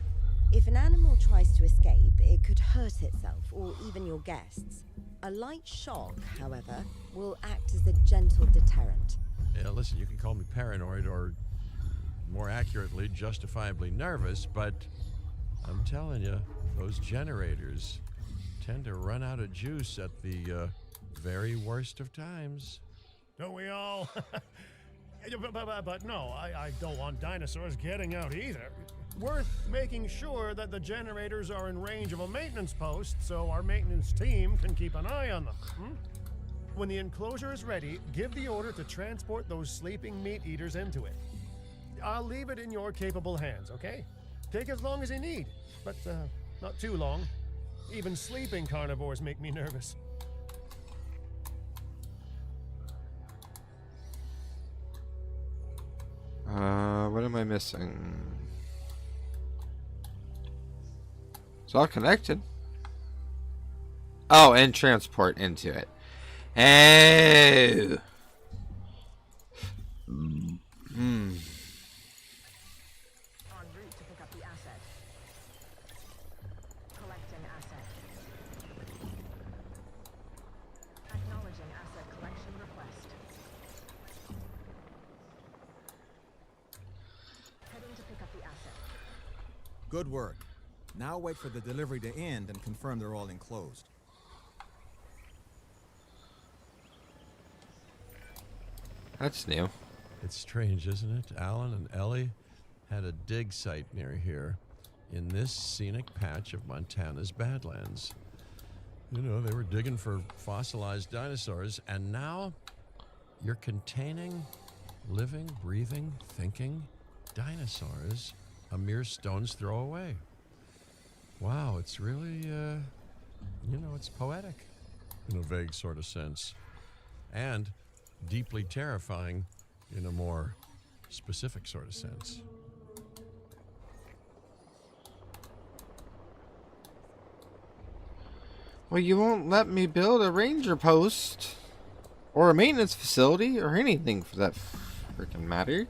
If an animal tries to escape, it could hurt itself or even your guests. A light shock, however, will act as a gentle deterrent. Yeah, listen, you can call me paranoid or, more accurately, justifiably nervous, but I'm telling you, those generators tend to run out of juice at the very worst of times. Don't we all? But no, I don't want dinosaurs getting out either. Worth making sure that the generators are in range of a maintenance post so our maintenance team can keep an eye on them. When the enclosure is ready, give the order to transport those sleeping meat eaters into it. I'll leave it in your capable hands, okay? Take as long as you need, but not too long. Even sleeping carnivores make me nervous. What am I missing? It's all connected. Oh, and transport into it. Oh. En route to pick up the asset. Collecting asset. Acknowledging asset collection request. Heading to pick up the asset. Good work. Now wait for the delivery to end and confirm they're all enclosed. That's new. It's strange, isn't it? Alan and Ellie had a dig site near here in this scenic patch of Montana's Badlands. You know, they were digging for fossilized dinosaurs, and now you're containing living, breathing, thinking dinosaurs a mere stone's throw away. Wow, it's really, you know, it's poetic in a vague sort of sense, and deeply terrifying in a more specific sort of sense. Well, you won't let me build a ranger post or a maintenance facility or anything for that freaking matter.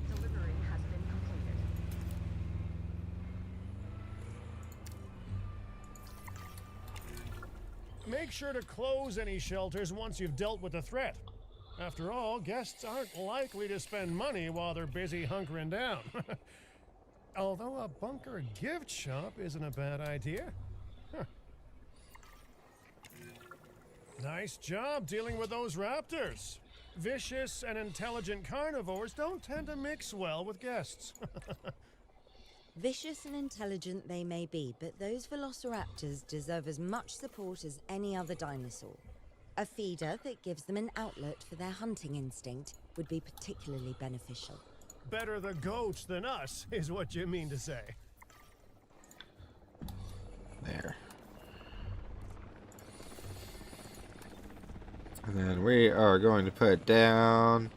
Delivery has been completed. Make sure to close any shelters once you've dealt with the threat. After all, guests aren't likely to spend money while they're busy hunkering down. Although a bunker gift shop isn't a bad idea. Huh. Nice job dealing with those raptors. Vicious and intelligent carnivores don't tend to mix well with guests. Vicious and intelligent they may be, but those velociraptors deserve as much support as any other dinosaur. A feeder that gives them an outlet for their hunting instinct would be particularly beneficial. Better the goats than us, is what you mean to say. There. And then we are going to put down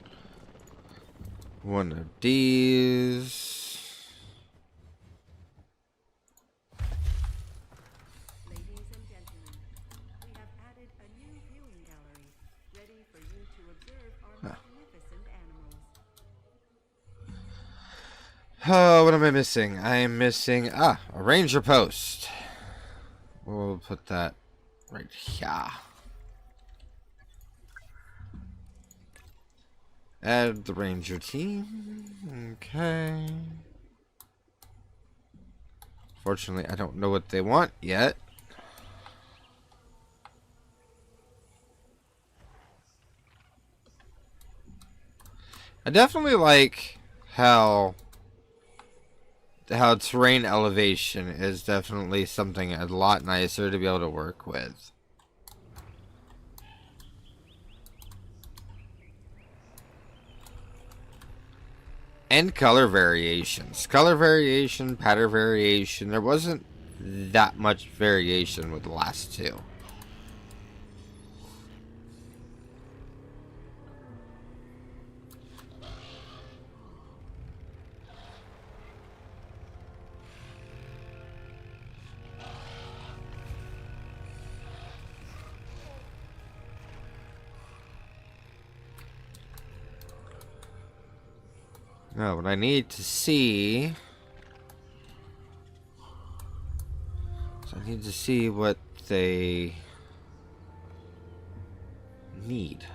one of these. Ladies and gentlemen, we have added a new viewing gallery, ready for you to observe our magnificent animals. Oh, what am I missing? I am missing a ranger post. We'll put that right here. Add the ranger team. Okay. Fortunately, I don't know what they want yet. I definitely like how terrain elevation is definitely something a lot nicer to be able to work with. And color variations. Color variation, pattern variation. There wasn't that much variation with the last two. Now, what I need to see... So I need to see what they need.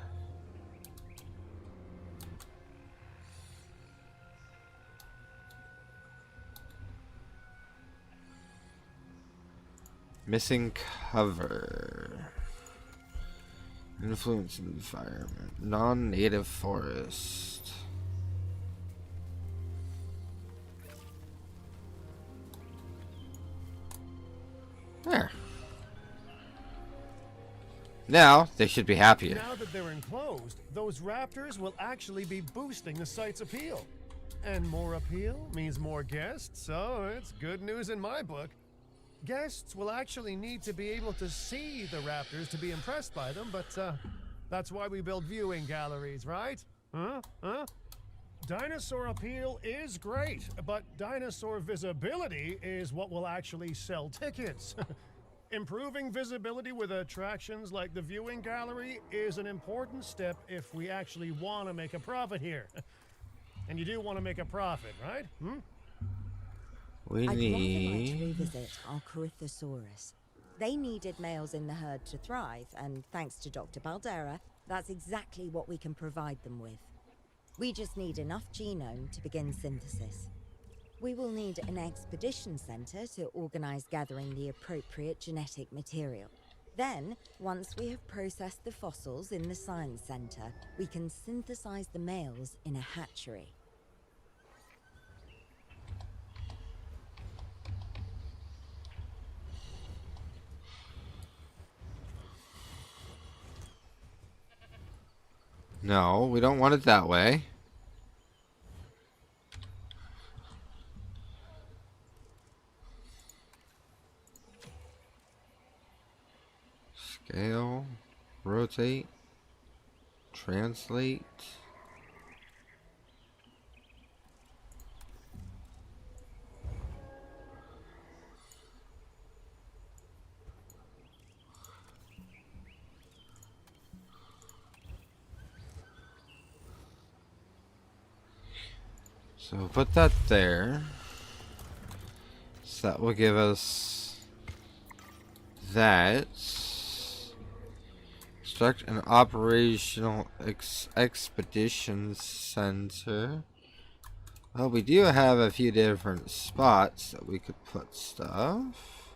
Missing cover. Influence environment. Non-native forest. There. Now, they should be happier. Now that they're enclosed, those raptors will actually be boosting the site's appeal. And more appeal means more guests, so it's good news in my book. Guests will actually need to be able to see the raptors to be impressed by them, but that's why we build viewing galleries, right? Huh? Dinosaur appeal is great, but dinosaur visibility is what will actually sell tickets. Improving visibility with attractions like the viewing gallery is an important step if we actually want to make a profit here. And you do want to make a profit, right? We I'd rather like need... to revisit our Corythosaurus. They needed males in the herd to thrive, and thanks to Dr. Baldera, that's exactly what we can provide them with. We just need enough genome to begin synthesis. We will need an expedition center to organize gathering the appropriate genetic material. Then, once we have processed the fossils in the science center, we can synthesize the males in a hatchery. No, we don't want it that way. Scale, rotate, translate. So we'll put that there. So that will give us that. Construct an operational expedition center. Well, we do have a few different spots that we could put stuff.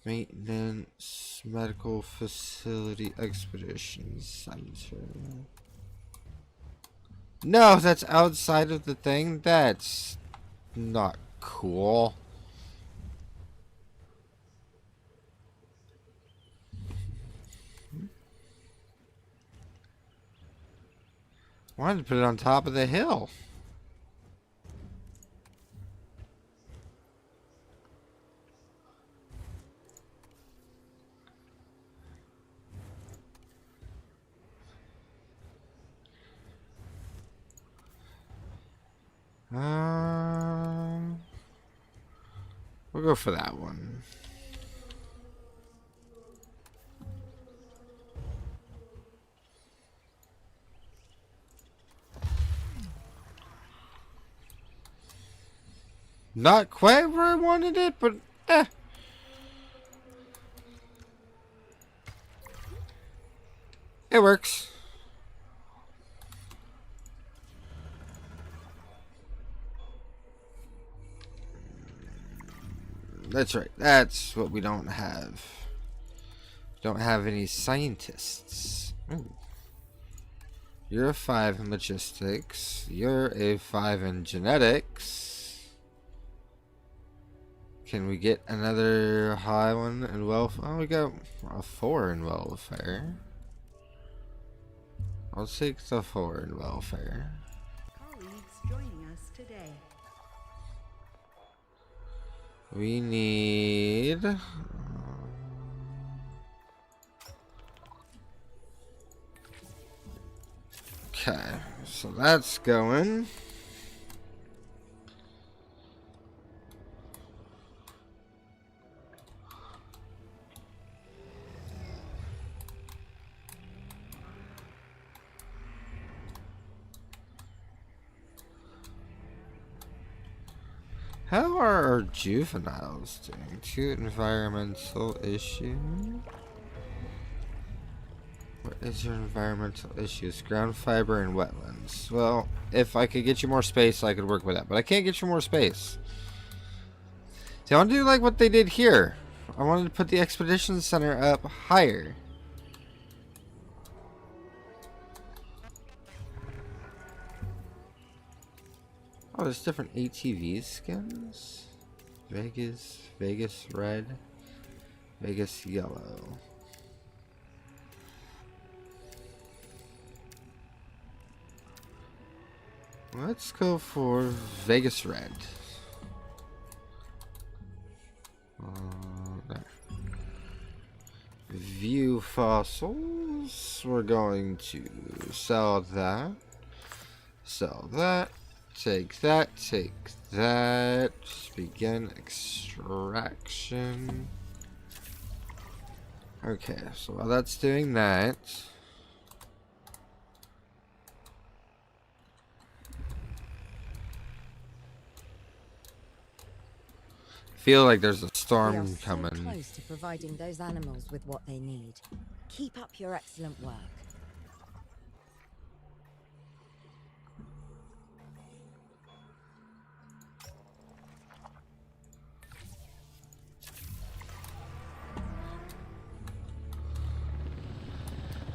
Maintenance, medical facility, expedition center. No, that's outside of the thing. That's not cool. Wanted to put it on top of the hill. We'll go for that one. Not quite where I wanted it, but it works. That's right. That's what we don't have. Don't have any scientists. Ooh. You're a 5 in logistics. You're a 5 in genetics. Can we get another high one in welfare? Oh, we got a 4 in welfare. I'll take the 4 in welfare. Colleagues joining us today. We need... Okay, so that's going. How are our juveniles doing? 2 environmental issues. What is your environmental issues? Ground fiber and wetlands. Well, if I could get you more space, I could work with that. But I can't get you more space. See, I want to do like what they did here. I wanted to put the expedition center up higher. Oh, there's different ATV skins. Vegas red, Vegas yellow. Let's go for Vegas red. There. View fossils. We're going to sell that. Sell that. Take that. Take that. Begin extraction. Okay, so while that's doing that, feel like there's a We are storm so coming. close to providing those animals with what they need. Keep up your excellent work.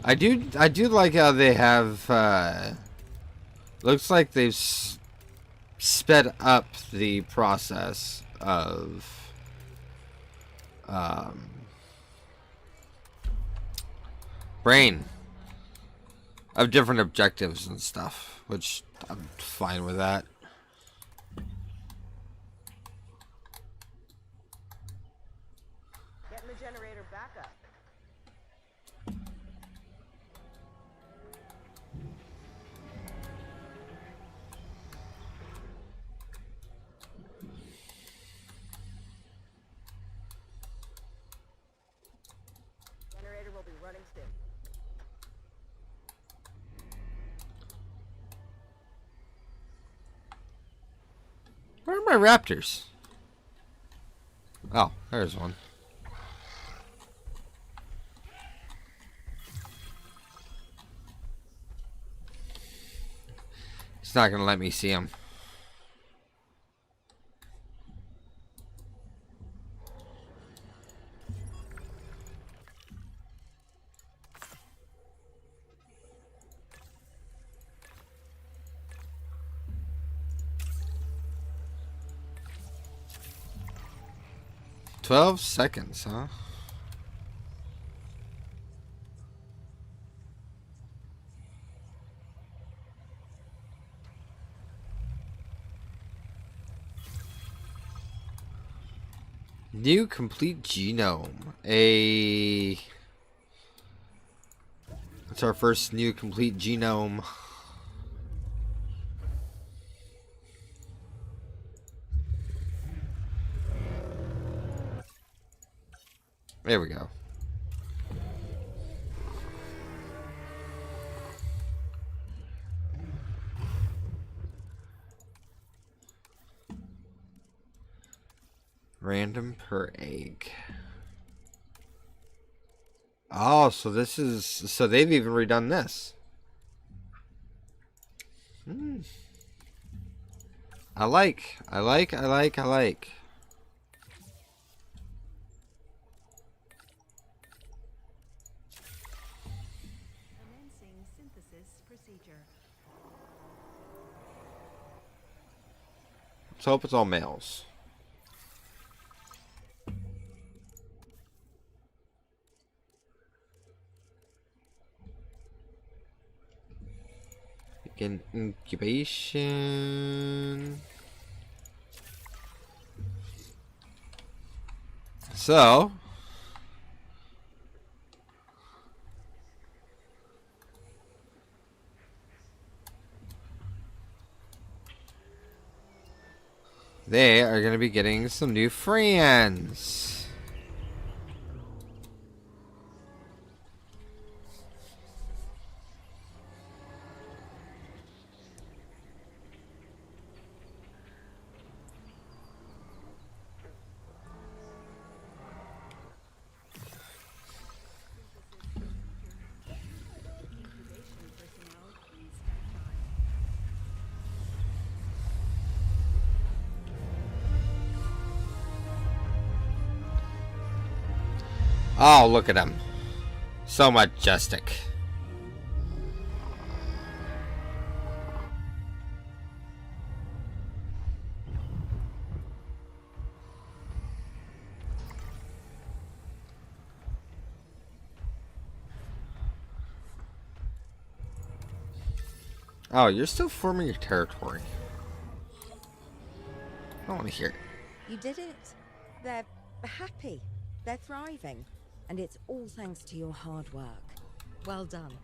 I do like how they have looks like they've sped up the process of brain of different objectives and stuff, which I'm fine with that. Getting the generator back up. Generator will be running soon. Where are my raptors? Oh, there's one. It's not gonna let me see him. 12 seconds, huh? New complete genome. It's our first new complete genome. There we go. Random per egg. Oh, so this is... So they've even redone this. I like. Commencing synthesis procedure. Let's hope it's all males. Begin incubation. So... they are going to be getting some new friends. Incubation personnel, please stand by. Oh, look at him. So majestic. Oh, you're still forming your territory. I don't want to hear it. You did it. They're happy. They're thriving. And it's all thanks to your hard work. Well done.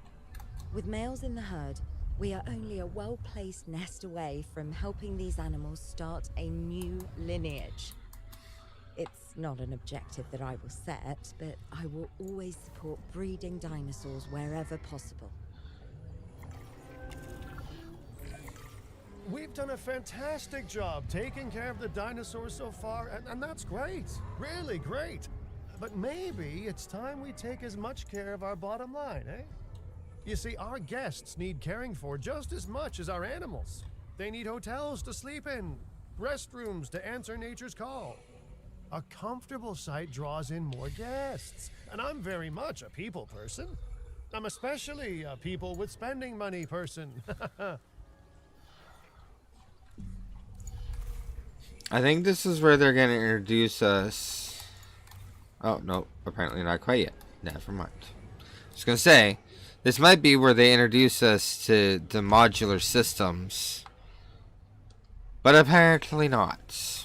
With males in the herd, we are only a well-placed nest away from helping these animals start a new lineage. It's not an objective that I will set, but I will always support breeding dinosaurs wherever possible. We've done a fantastic job taking care of the dinosaurs so far, and that's great. Really great. But maybe it's time we take as much care of our bottom line, eh? You see, our guests need caring for just as much as our animals. They need hotels to sleep in, restrooms to answer nature's call. A comfortable site draws in more guests, and I'm very much a people person. I'm especially a people with spending money person. I think this is where they're going to introduce us. Oh, no, apparently not quite yet. Never mind. I was going to say, this might be where they introduce us to the modular systems. But apparently not.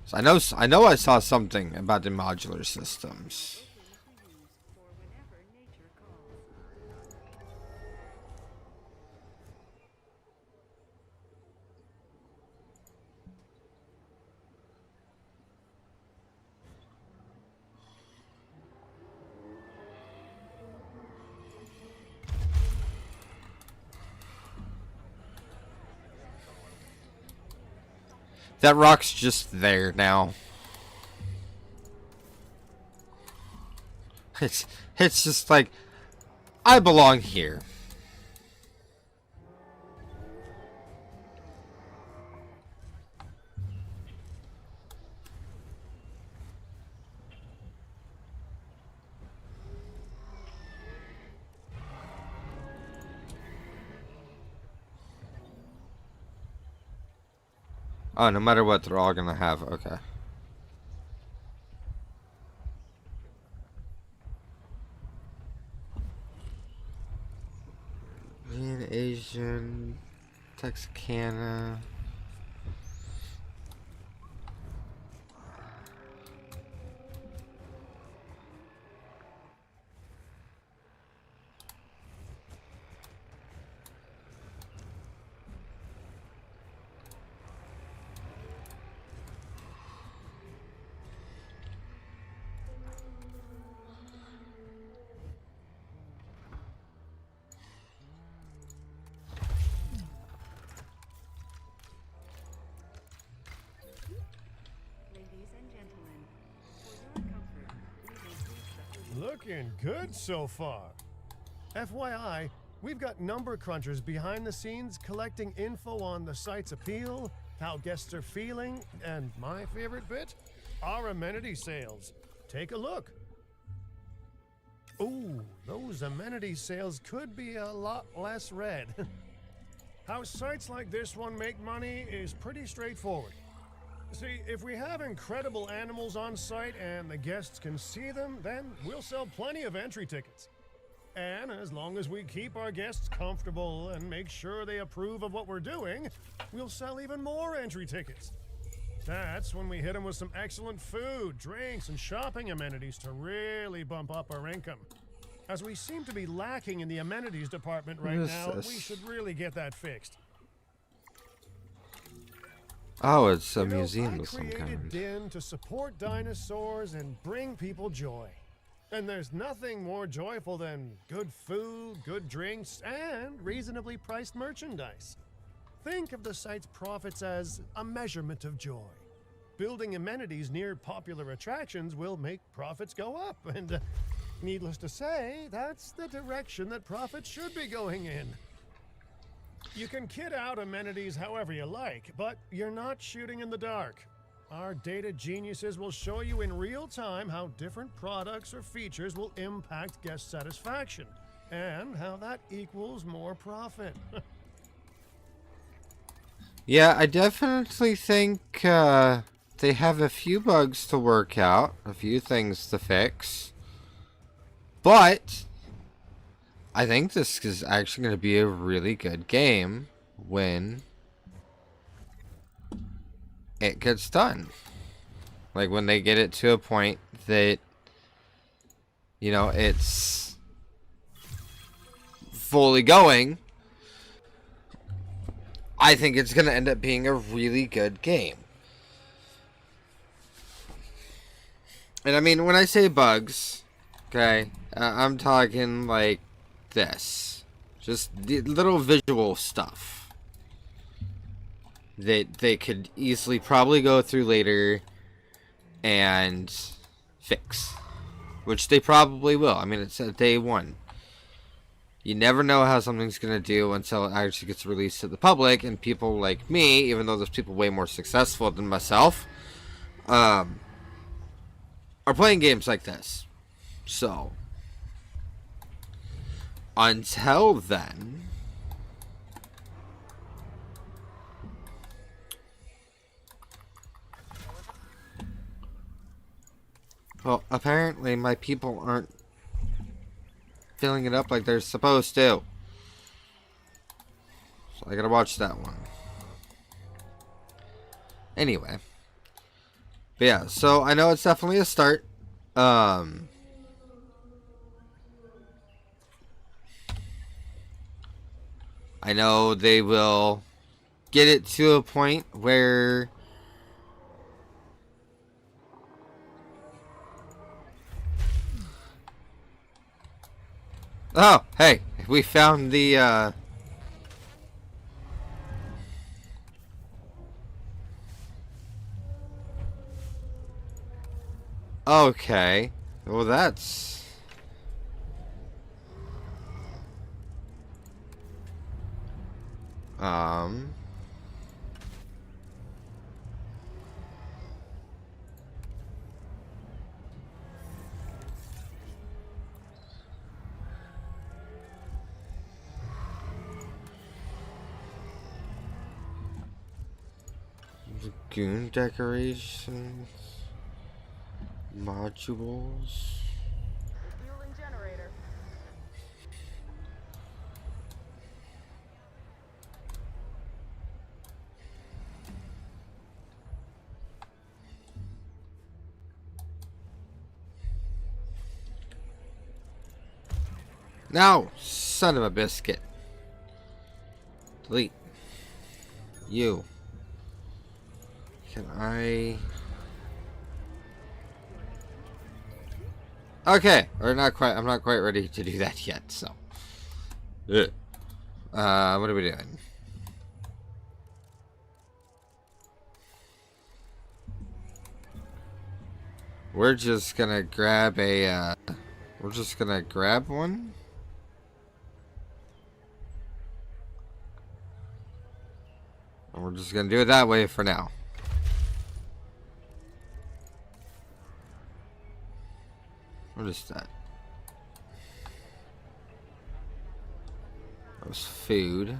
So I know I saw something about the modular systems. For whenever nature calls. That rock's just there now. It's just like, I belong here. Oh, no matter what, they're all gonna have. Okay. Korean, Asian, Texarkana. Ladies and gentlemen, for your comfort, we will please suffer. Looking good so far. FYI, we've got number crunchers behind the scenes collecting info on the site's appeal, how guests are feeling, and my favorite bit, our amenity sales. Take a look. Ooh, those amenity sales could be a lot less red. How sites like this one make money is pretty straightforward. See, if we have incredible animals on site and the guests can see them, then we'll sell plenty of entry tickets. And as long as we keep our guests comfortable and make sure they approve of what we're doing, we'll sell even more entry tickets. That's when we hit them with some excellent food, drinks, and shopping amenities to really bump up our income. As we seem to be lacking in the amenities department right What is now, this? we should really get that fixed. Oh, it's a You know, museum I of some created kind. DIN to support dinosaurs and bring people joy. And there's nothing more joyful than good food, good drinks, and reasonably priced merchandise. Think of the site's profits as a measurement of joy. Building amenities near popular attractions will make profits go up, and needless to say, that's the direction that profits should be going in. You can kit out amenities however you like, but you're not shooting in the dark. Our data geniuses will show you in real time how different products or features will impact guest satisfaction, and how that equals more profit. Yeah, I definitely think they have a few bugs to work out, a few things to fix. But I think this is actually going to be a really good game when it gets done. Like when they get it to a point that, you know, it's fully going. I think it's going to end up being a really good game. And I mean, when I say bugs, okay, I'm talking like this. Just the little visual stuff that they could easily probably go through later and fix. Which they probably will. I mean, it's at day one. You never know how something's going to do until it actually gets released to the public, and people like me, even though there's people way more successful than myself, are playing games like this. So, until then, well, apparently my people aren't filling it up like they're supposed to. So I gotta watch that one. Anyway. But yeah, so I know it's definitely a start. I know they will get it to a point where oh, hey, we found the okay. Well, that's Lagoon decorations. Modules. Fueling generator. No! Son of a biscuit. Delete. You. Can I... Okay, we're not quite. I'm not quite ready to do that yet. So, what are we doing? We're just gonna grab a. We're just gonna grab one. And we're just gonna do it that way for now. What is that? That was food.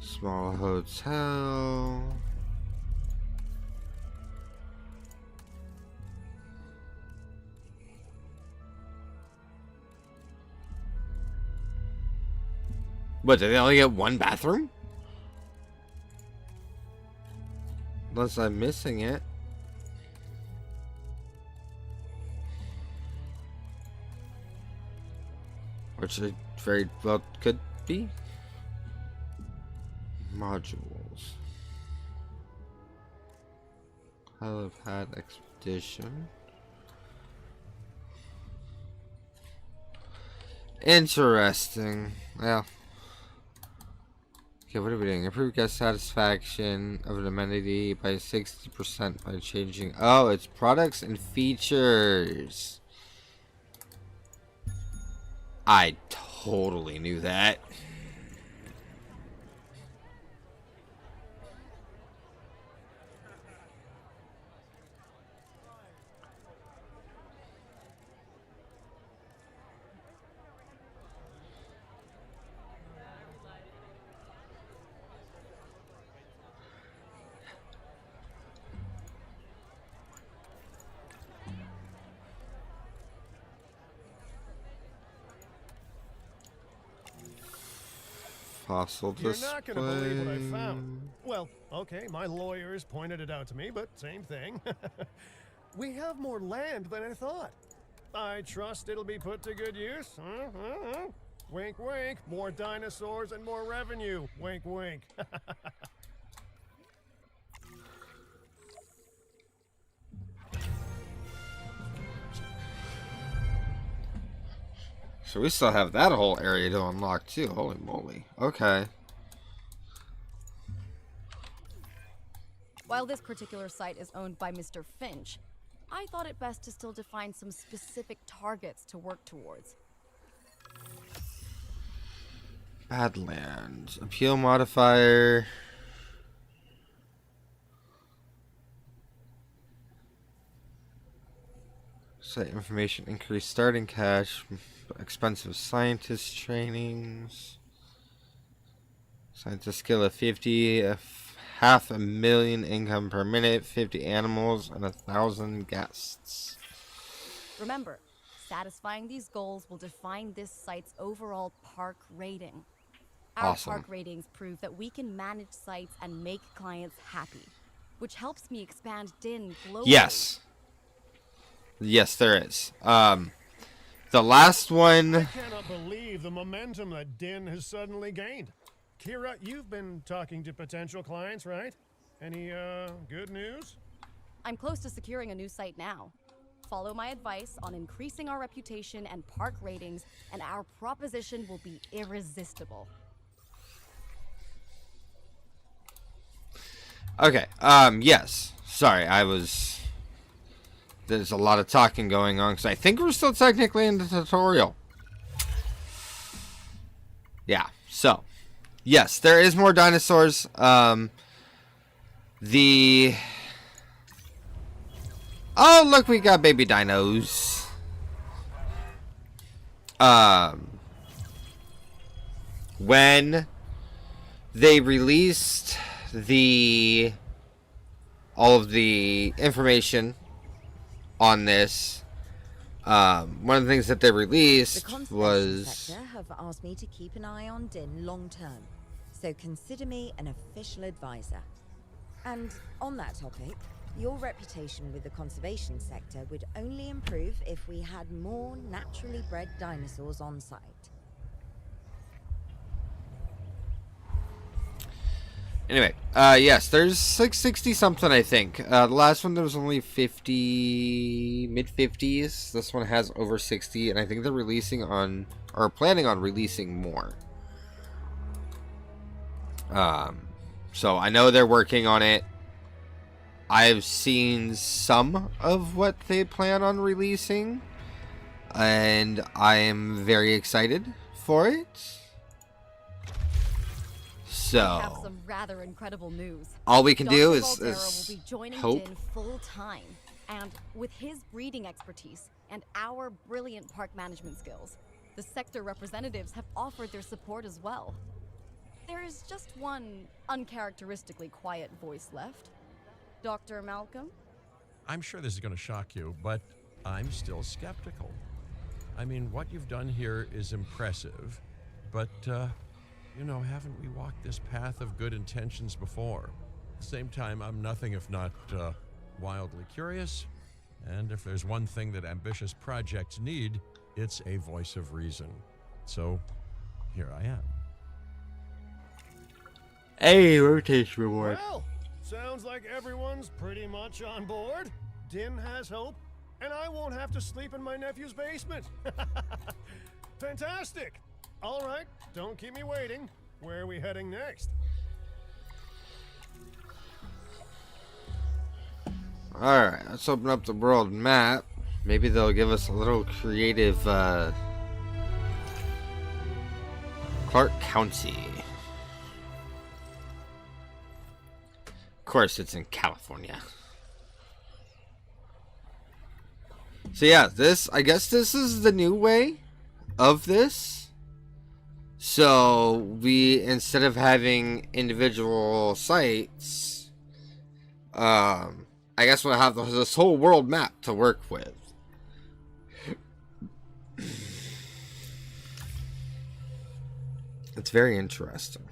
Small hotel. What, did they only get one bathroom? Unless I'm missing it. Which it very well could be. Modules. Helipad expedition. Interesting. Well. Okay, what are we doing? Improve guest satisfaction of an amenity by 60% by changing... Oh, it's products and features. I totally knew that. Fossil You're display. not going to believe what I found. Well, okay, my lawyers pointed it out to me, but same thing. We have more land than I thought. I trust it'll be put to good use. Wink, wink. More dinosaurs and more revenue. Wink, wink. So we still have that whole area to unlock too. Holy moly. Okay. While this particular site is owned by Mr. Finch, I thought it best to still define some specific targets to work towards. Badlands. Appeal modifier. Site information increase starting cash. Expensive scientist trainings. Scientist skill of 50. Half a million income per minute. 50 animals and 1,000 guests. Remember, satisfying these goals will define this site's overall park rating. Our Awesome. park ratings prove that we can manage sites and make clients happy, which helps me expand DIN globally. Yes. Yes, there is. The last one... I cannot believe the momentum that Din has suddenly gained. Kira, you've been talking to potential clients, right? Any, good news? I'm close to securing a new site now. Follow my advice on increasing our reputation and park ratings, and our proposition will be irresistible. Okay, yes. Sorry, there's a lot of talking going on, because I think we're still technically in the tutorial. Yeah, so. Yes, there is more dinosaurs. The... Oh, look, we got baby dinos. When they released all of the information on this, one of the things that they released The was... conservation sector have asked me to keep an eye on Din long term, so consider me an official advisor. And on that topic, your reputation with the conservation sector would only improve if we had more naturally bred dinosaurs on site. Anyway, yes, there's like 60 something, I think. The last one there was only 50, mid 50s. This one has over 60, and I think they're releasing on, or planning on releasing more. So I know they're working on it. I've seen some of what they plan on releasing, and I am very excited for it. We have So some rather incredible news. all we can do Dr. is Valdera will be joining hope. Din full time, and with his breeding expertise and our brilliant park management skills, the sector representatives have offered their support as well. There is just one uncharacteristically quiet voice left. Dr. Malcolm? I'm sure this is going to shock you, but I'm still skeptical. I mean, what you've done here is impressive, but, you know, haven't we walked this path of good intentions before? At the same time, I'm nothing if not wildly curious, and if there's one thing that ambitious projects need, it's a voice of reason. So, here I am. Hey, rotation reward. Well, sounds like everyone's pretty much on board. Din has hope, and I won't have to sleep in my nephew's basement. Fantastic! All right, don't keep me waiting. Where are we heading next? Alright, let's open up the world map. Maybe they'll give us a little creative, Clark County. Of course, it's in California. So yeah, I guess this is the new way of this. So we, instead of having individual sites, I guess we'll have this whole world map to work with. It's very interesting.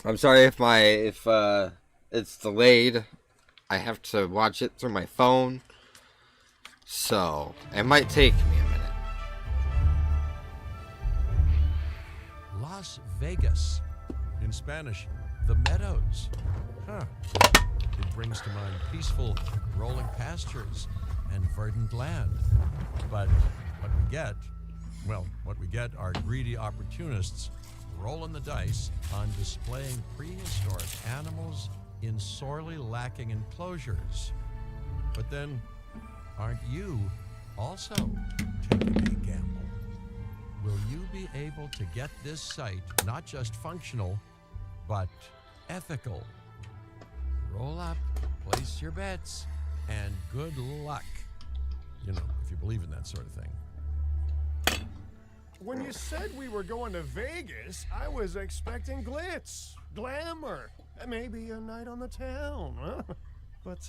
I'm sorry if it's delayed. I have to watch it through my phone, so it might take me a minute. Las Vegas. In Spanish, the Meadows. Huh. It brings to mind peaceful, rolling pastures and verdant land. But what we get are greedy opportunists rolling the dice on displaying prehistoric animals in sorely lacking enclosures. But then, aren't you also taking a gamble? Will you be able to get this site not just functional, but ethical? Roll up, place your bets, and good luck. You know, if you believe in that sort of thing. When you said we were going to Vegas, I was expecting glitz, glamour, maybe a night on the town, huh? But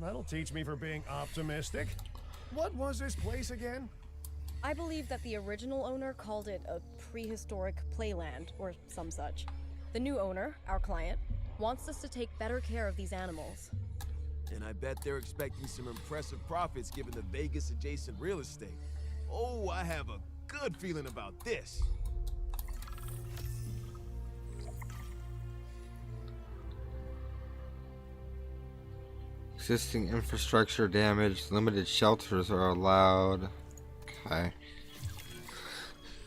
that'll teach me for being optimistic. What was this place again? I believe that the original owner called it a prehistoric playland or some such. The new owner, our client, wants us to take better care of these animals. And I bet they're expecting some impressive profits given the Vegas adjacent real estate. Oh, I have a good feeling about this. Existing infrastructure damage. Limited shelters are allowed. Okay.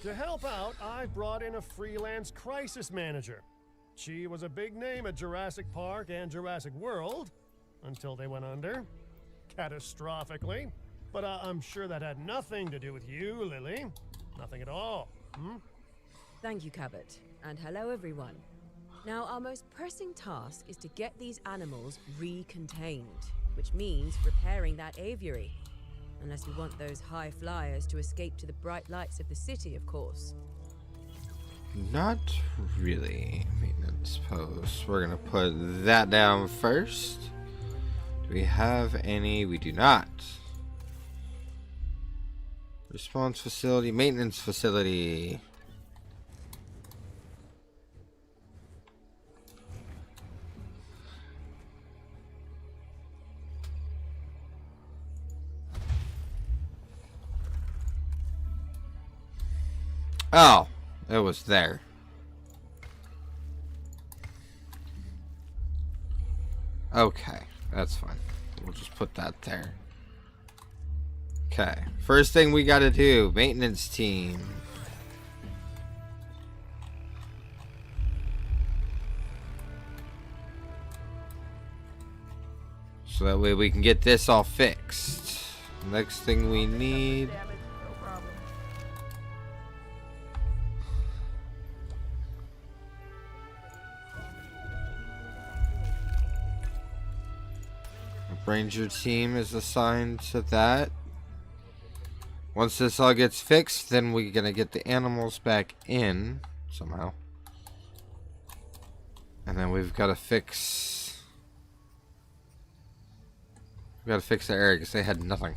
To help out, I brought in a freelance crisis manager. She was a big name at Jurassic Park and Jurassic World until they went under. Catastrophically. But I'm sure that had nothing to do with you, Lily. Nothing at all. Hmm? Thank you, Cabot. And hello, everyone. Now, our most pressing task is to get these animals recontained, which means repairing that aviary. Unless we want those high flyers to escape to the bright lights of the city, of course. Not really. Maintenance post. We're gonna put that down first. Do we have any? We do not. Response facility, maintenance facility. Oh, it was there. Okay, that's fine. We'll just put that there. Okay, first thing we gotta do, maintenance team. So that way we can get this all fixed. Next thing we need. Ranger team is assigned to that. Once this all gets fixed, then we're gonna get the animals back in somehow. And then we've got to fix the area because they had nothing.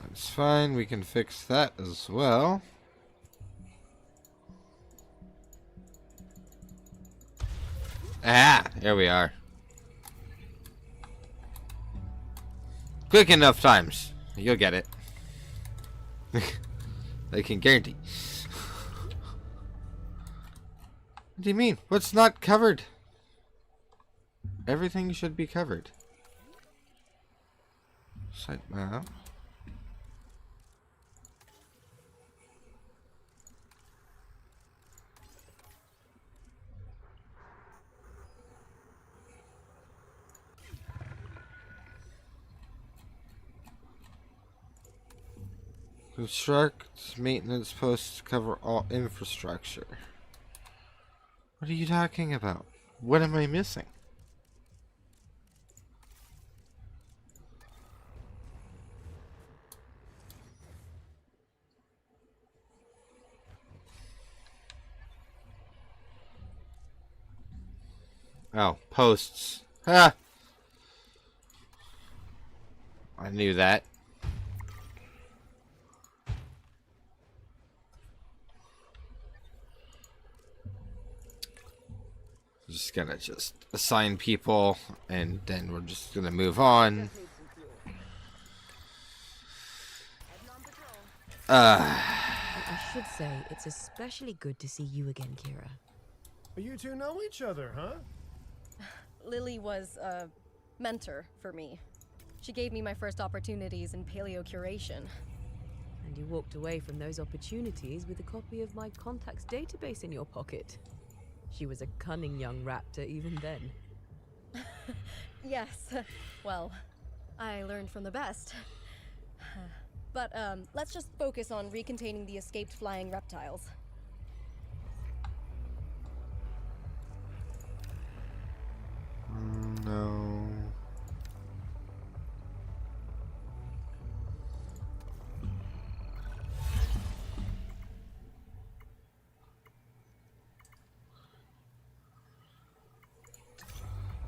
That's fine, we can fix that as well. Ah, there we are. Quick enough times. You'll get it. I can guarantee. What do you mean? What's not covered? Everything should be covered. Site map. Construct maintenance posts to cover all infrastructure. What are you talking about? What am I missing? Oh, posts. Ah! I knew that. Just gonna assign people and then we're just gonna move on. I should say it's especially good to see you again, Kira. You two know each other, huh? Lily was a mentor for me. She gave me my first opportunities in paleo curation. And you walked away from those opportunities with a copy of my contacts database in your pocket. She was a cunning young raptor even then. Yes, well, I learned from the best. But let's just focus on recontaining the escaped flying reptiles. No.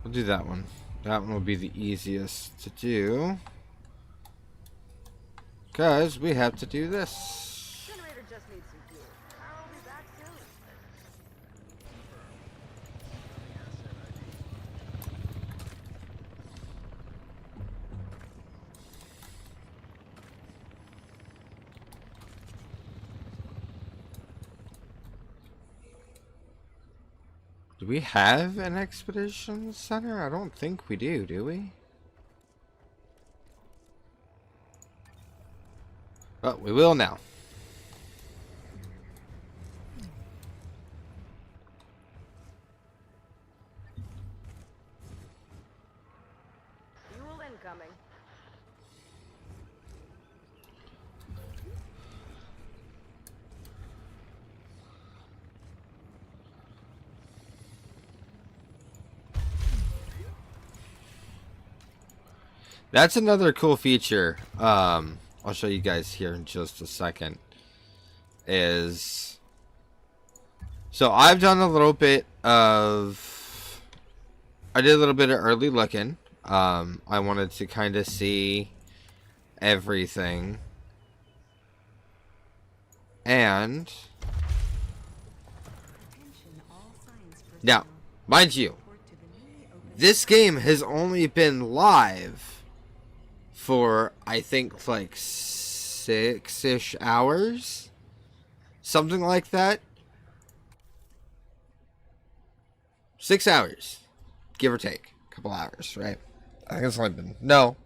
We'll do that one. That one will be the easiest to do. Because we have to do this. Generator just needs some fuel. I'll be back soon. Do we have an expedition center? I don't think we do we? But we will now. Fuel incoming. That's another cool feature. I'll show you guys here in just a second. So I've done a little bit of... I did a little bit of early looking. I wanted to kind of see everything. And... now, mind you, this game has only been live for, I think, like 6-ish hours, something like that. 6 hours, give or take, a couple hours, right? I think it's only been no,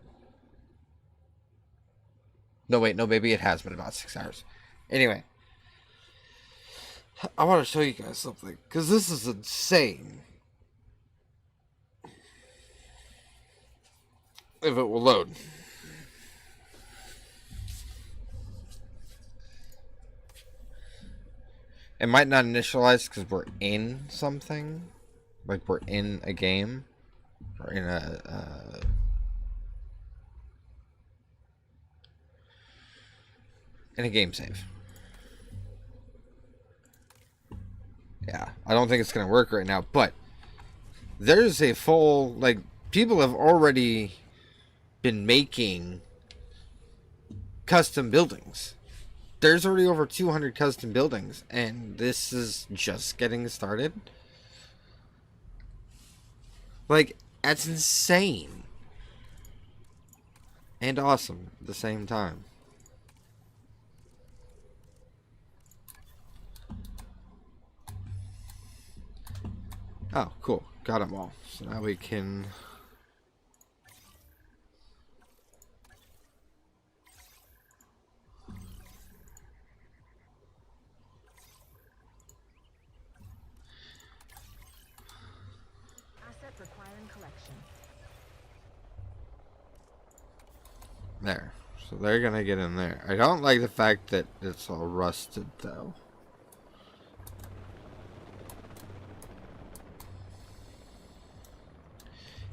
wait, no, maybe it has been about 6 hours. Anyway, I want to show you guys something because this is insane. If it will load. It might not initialize because we're in something. Like we're in a game. Or in a game save. Yeah, I don't think it's going to work right now. But there's a full, like, people have already been making custom buildings. There's already over 200 custom buildings, and this is just getting started. Like, that's insane. And awesome at the same time. Oh, cool. Got them all. So now we can... Asset requiring collection. There. So they're gonna get in there. I don't like the fact that it's all rusted, though.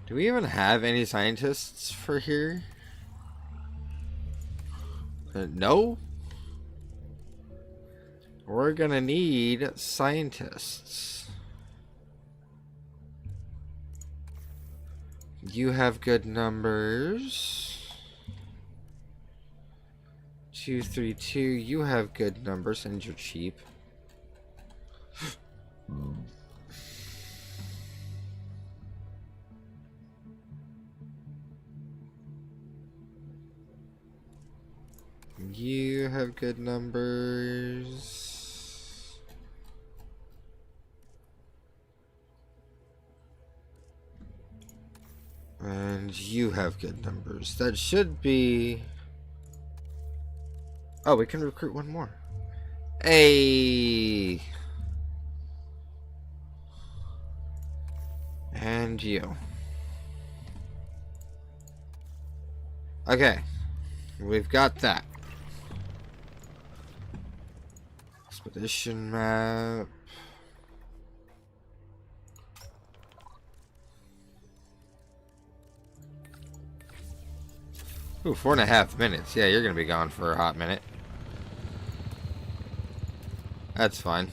Do we even have any scientists for here? No? We're gonna need scientists. You have good numbers. 232, you have good numbers and you're cheap. You have good numbers. And you have good numbers. That should be... oh, we can recruit one more. Hey. And you. Okay. We've got that. Expedition map. Ooh, 4.5 minutes. Yeah, you're gonna be gone for a hot minute. That's fine.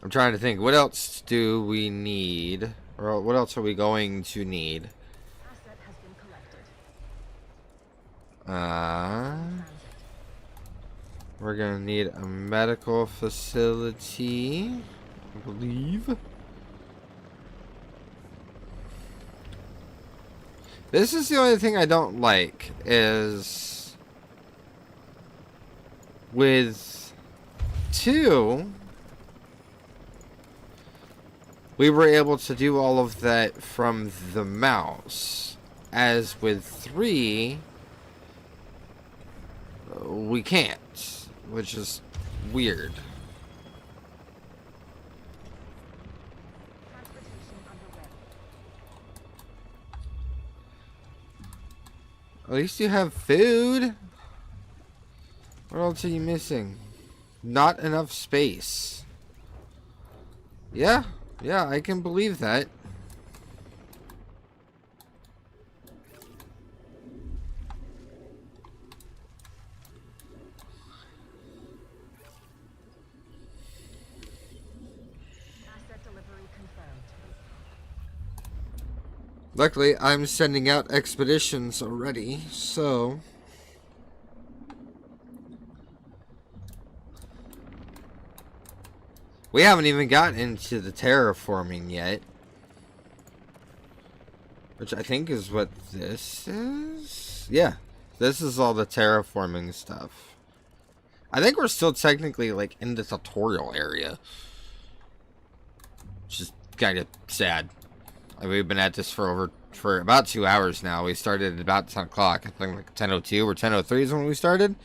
I'm trying to think. What else do we need? Or what else are we going to need? Asset has been collected. We're gonna need a medical facility, I believe. This is the only thing I don't like, is with 2, we were able to do all of that from the mouse. As with 3, we can't, which is weird. At least you have food. What else are you missing? Not enough space. Yeah, I can believe that. Asset delivery confirmed. Luckily, I'm sending out expeditions already, so... We haven't even gotten into the terraforming yet. Which I think is what this is? Yeah, this is all the terraforming stuff. I think we're still technically, like, in the tutorial area. Which is kind of sad. We've been at this for about 2 hours now. We started at about 10 o'clock. I think like 10:02 or 10:03 is when we started.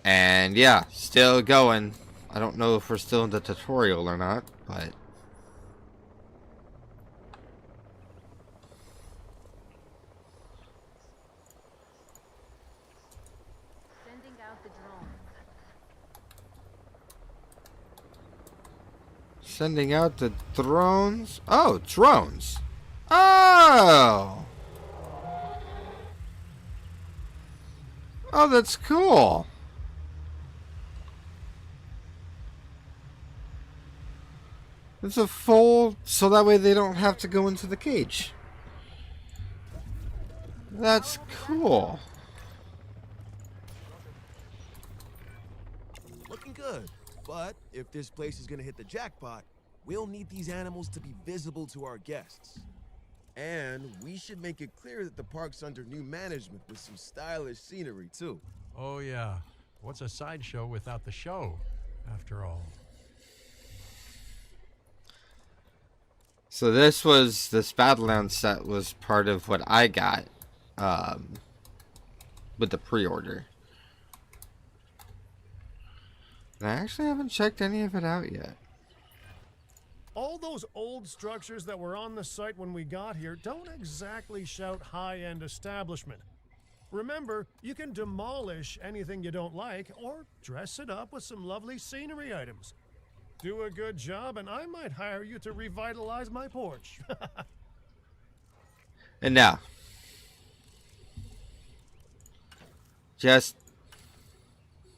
And yeah, still going. I don't know if we're still in the tutorial or not, but... Sending out the drone. Sending out the drones. Oh, drones. Oh! Oh, that's cool. It's a full, so that way they don't have to go into the cage. That's cool. Looking good. But if this place is gonna hit the jackpot, we'll need these animals to be visible to our guests. And we should make it clear that the park's under new management with some stylish scenery, too. Oh, yeah. What's a sideshow without the show, after all? So this Badlands set was part of what I got with the pre-order. And I actually haven't checked any of it out yet. All those old structures that were on the site when we got here don't exactly shout high-end establishment. Remember, you can demolish anything you don't like or dress it up with some lovely scenery items. Do a good job and I might hire you to revitalize my porch. And now, just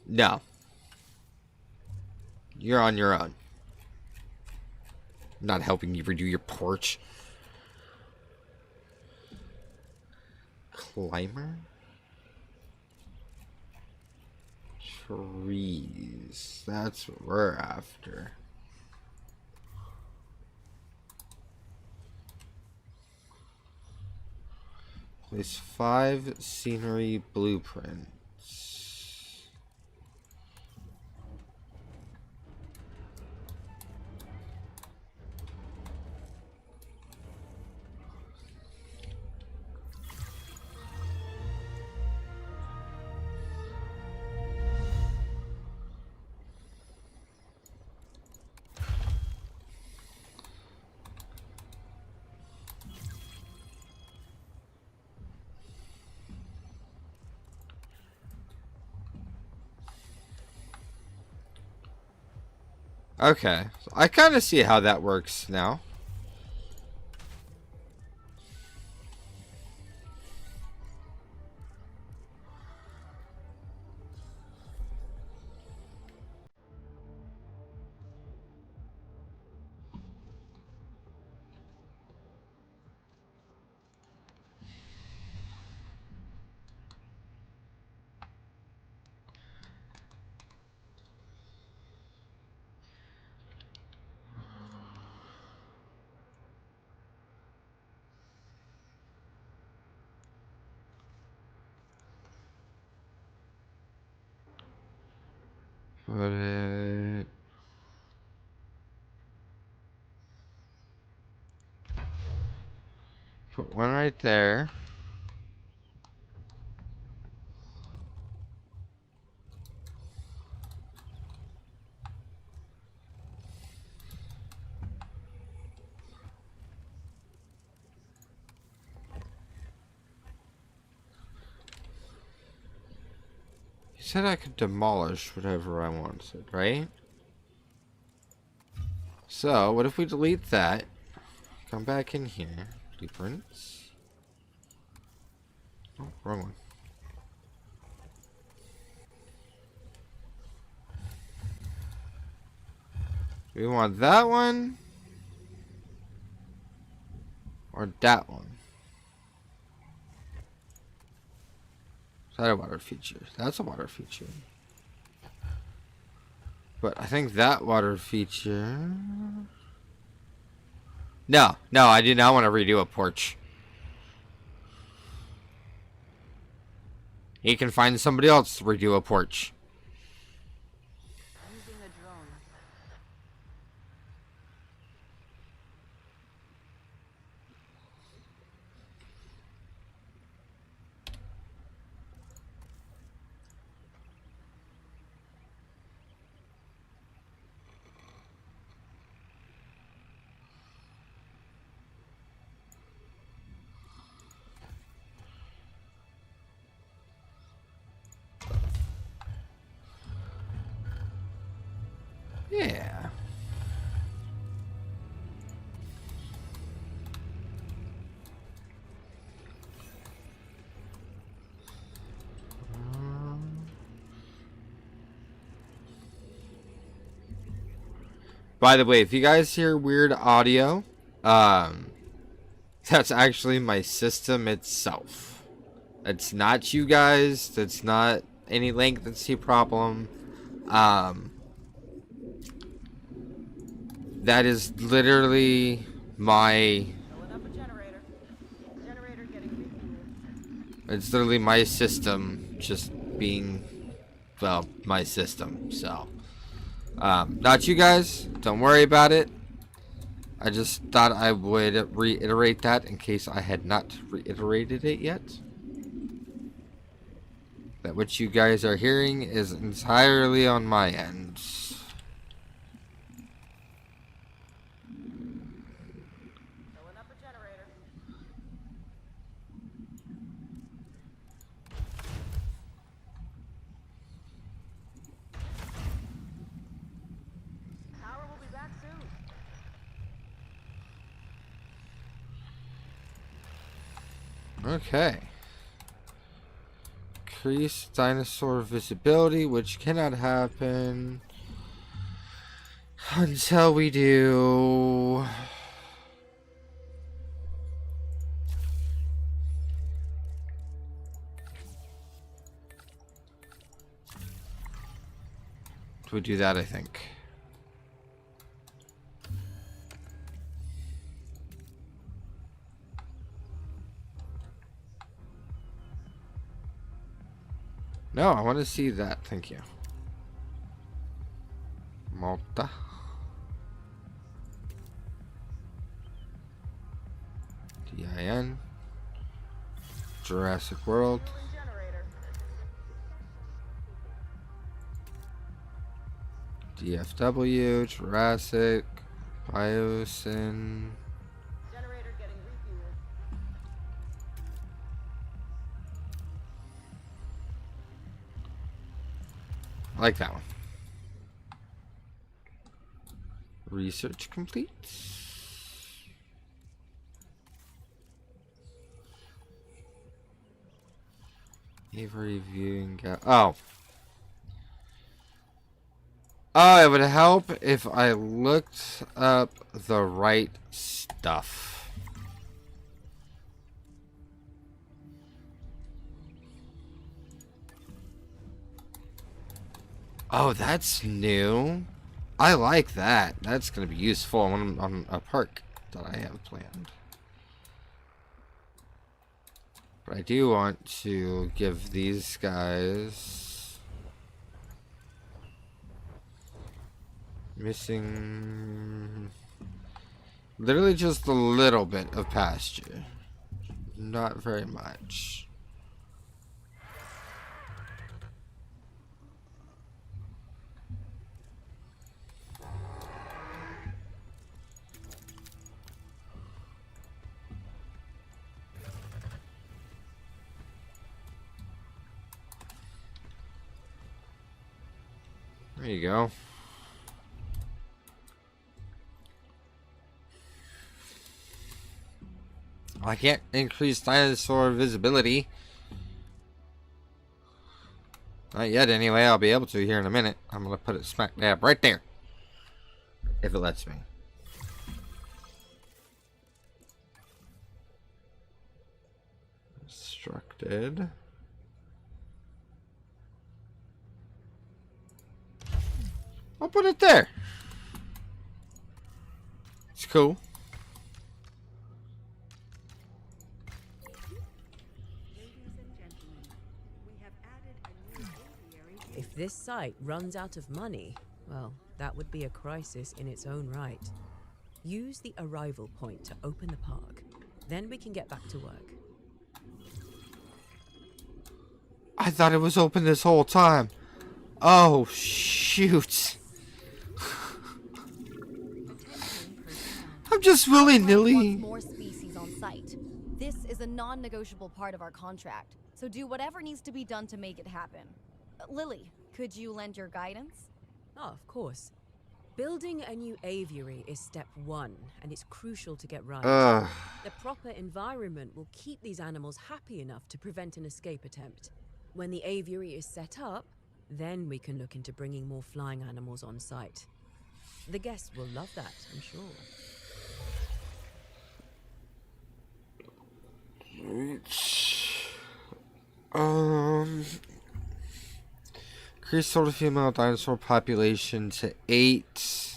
no. You're on your own. I'm not helping you redo your porch. Climber? Trees. That's what we're after. Place 5 scenery blueprints. Okay, so I kind of see how that works now. Put it. Put one right there. You said I could demolish whatever I wanted, right? So, what if we delete that? Come back in here. Blueprints. Oh, wrong one. We want that one or that one. Is that a water feature? That's a water feature. But I think that water feature... No, I do not want to redo a porch. He can find somebody else to redo a porch. Using a drone. Yeah. By the way, if you guys hear weird audio, that's actually my system itself. It's not you guys. That's not any latency problem. That is literally my... Filling up a generator. Generator getting refueled. It's literally my system just being, well, my system. So, not you guys. Don't worry about it. I just thought I would reiterate that in case I had not reiterated it yet. That what you guys are hearing is entirely on my end. Filling up a generator. Power will be back soon. Okay. Increase dinosaur visibility, which cannot happen until we do... We do that, I think. No, I want to see that. Thank you. Malta. DIN. Jurassic World. DFW. Jurassic. Biosyn. Generator getting refueled. I like that one. Research complete. Avery viewing. Oh. Oh, it would help if I looked up the right stuff. Oh, that's new. I like that. That's going to be useful on a park that I have planned. But I do want to give these guys Missing literally just a little bit of pasture. Not very much. There you go. I can't increase dinosaur visibility. Not yet, anyway. I'll be able to here in a minute. I'm gonna put it smack dab right there. If it lets me. Constructed. I'll put it there. It's cool. If this site runs out of money, well, that would be a crisis in its own right. Use the arrival point to open the park. Then we can get back to work. I thought it was open this whole time. Oh, shoot. I'm just willy-nilly. More species on site. This is a non-negotiable part of our contract, so do whatever needs to be done to make it happen. Lily, could you lend your guidance? Oh, of course. Building a new aviary is step one, and it's crucial to get right. The proper environment will keep these animals happy enough to prevent an escape attempt. When the aviary is set up, then we can look into bringing more flying animals on site. The guests will love that, I'm sure. Increase total female dinosaur population to 8.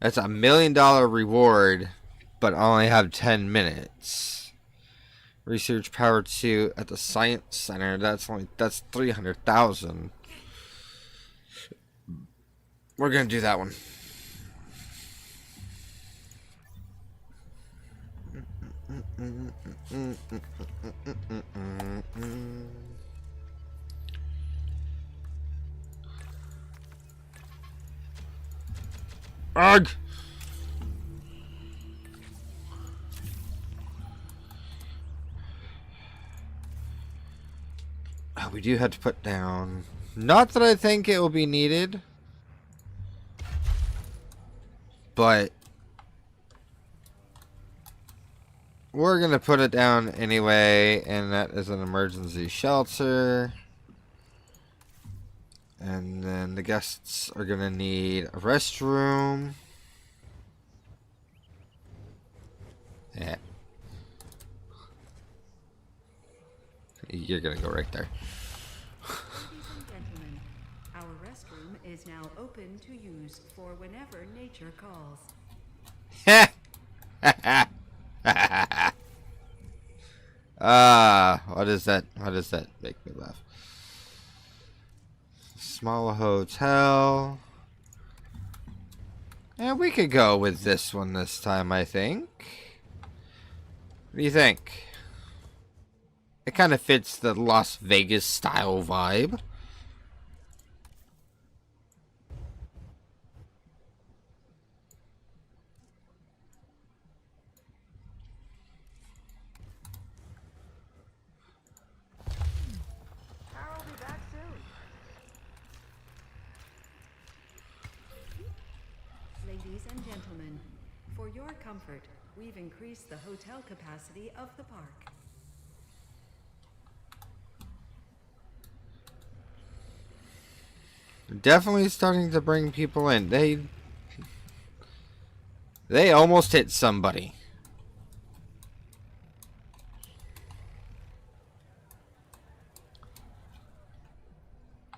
That's $1 million reward, but I only have 10 minutes. Research power 2 at the science center. That's 300,000. We're gonna do that one. Ugh! Oh, we do have to put down. Not that I think it will be needed, but we're gonna put it down anyway, and that is an emergency shelter. And then the guests are gonna need a restroom. Yeah. You're gonna go right there. Ladies and gentlemen, our restroom is now open to use for whenever nature calls. What is that? How does that make me laugh? Small hotel. And we could go with this one this time, I think. What do you think? It kind of fits the Las Vegas style vibe. I'll be back soon. Ladies and gentlemen, for your comfort, we've increased the hotel capacity of the park. Definitely starting to bring people in. They almost hit somebody.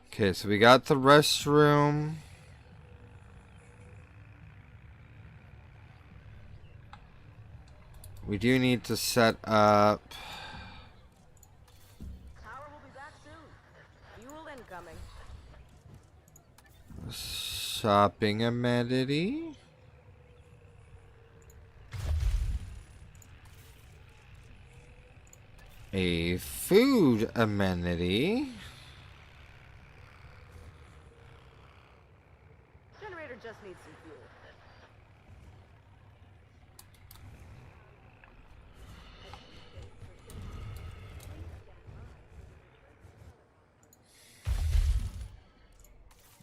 Okay, so we got the restroom. We do need to set up. Power will be back soon. Fuel incoming. shopping amenity. A food amenity. Generator just needs some fuel.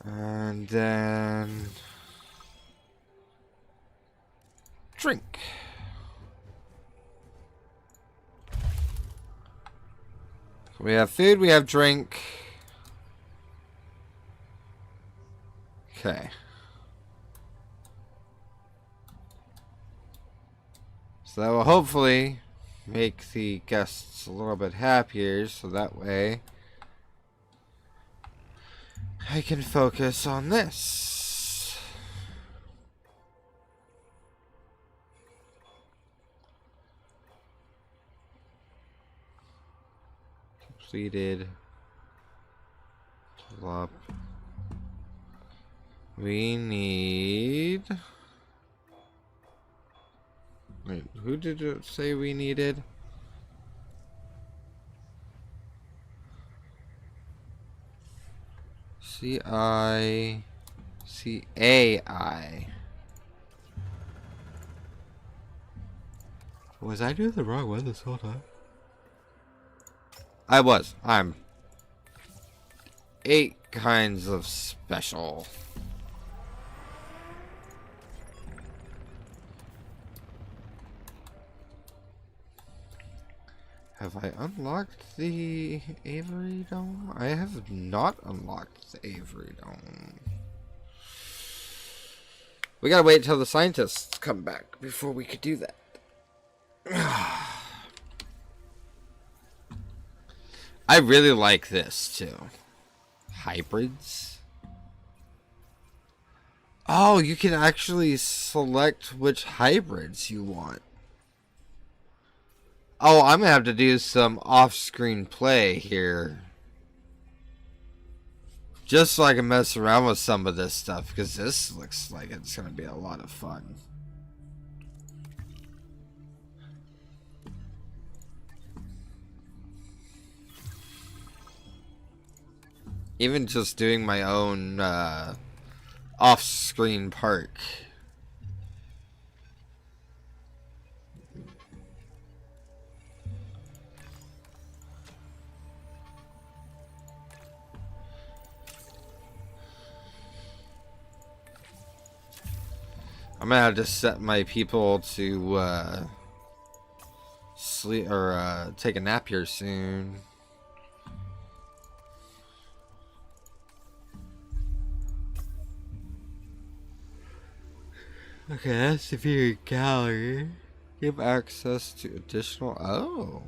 And then drink. So we have food, we have drink. Okay. So that will hopefully make the guests a little bit happier, so that way I can focus on this. Completed. Plop. We need... Wait, who did it say we needed? C-I-C-A-I. Was I doing the wrong one this whole time? I was. I'm 8 kinds of special. Have I unlocked the Avery Dome? I have not unlocked the Avery Dome. We gotta wait till the scientists come back before we could do that. I really like this too. Hybrids. Oh, you can actually select which hybrids you want. Oh, I'm gonna have to do some off-screen play here. Just so I can mess around with some of this stuff, because this looks like it's gonna be a lot of fun. Even just doing my own off-screen park. I'm gonna have to set my people to sleep or take a nap here soon. Okay, that's the view gallery. Give access to additional. Oh.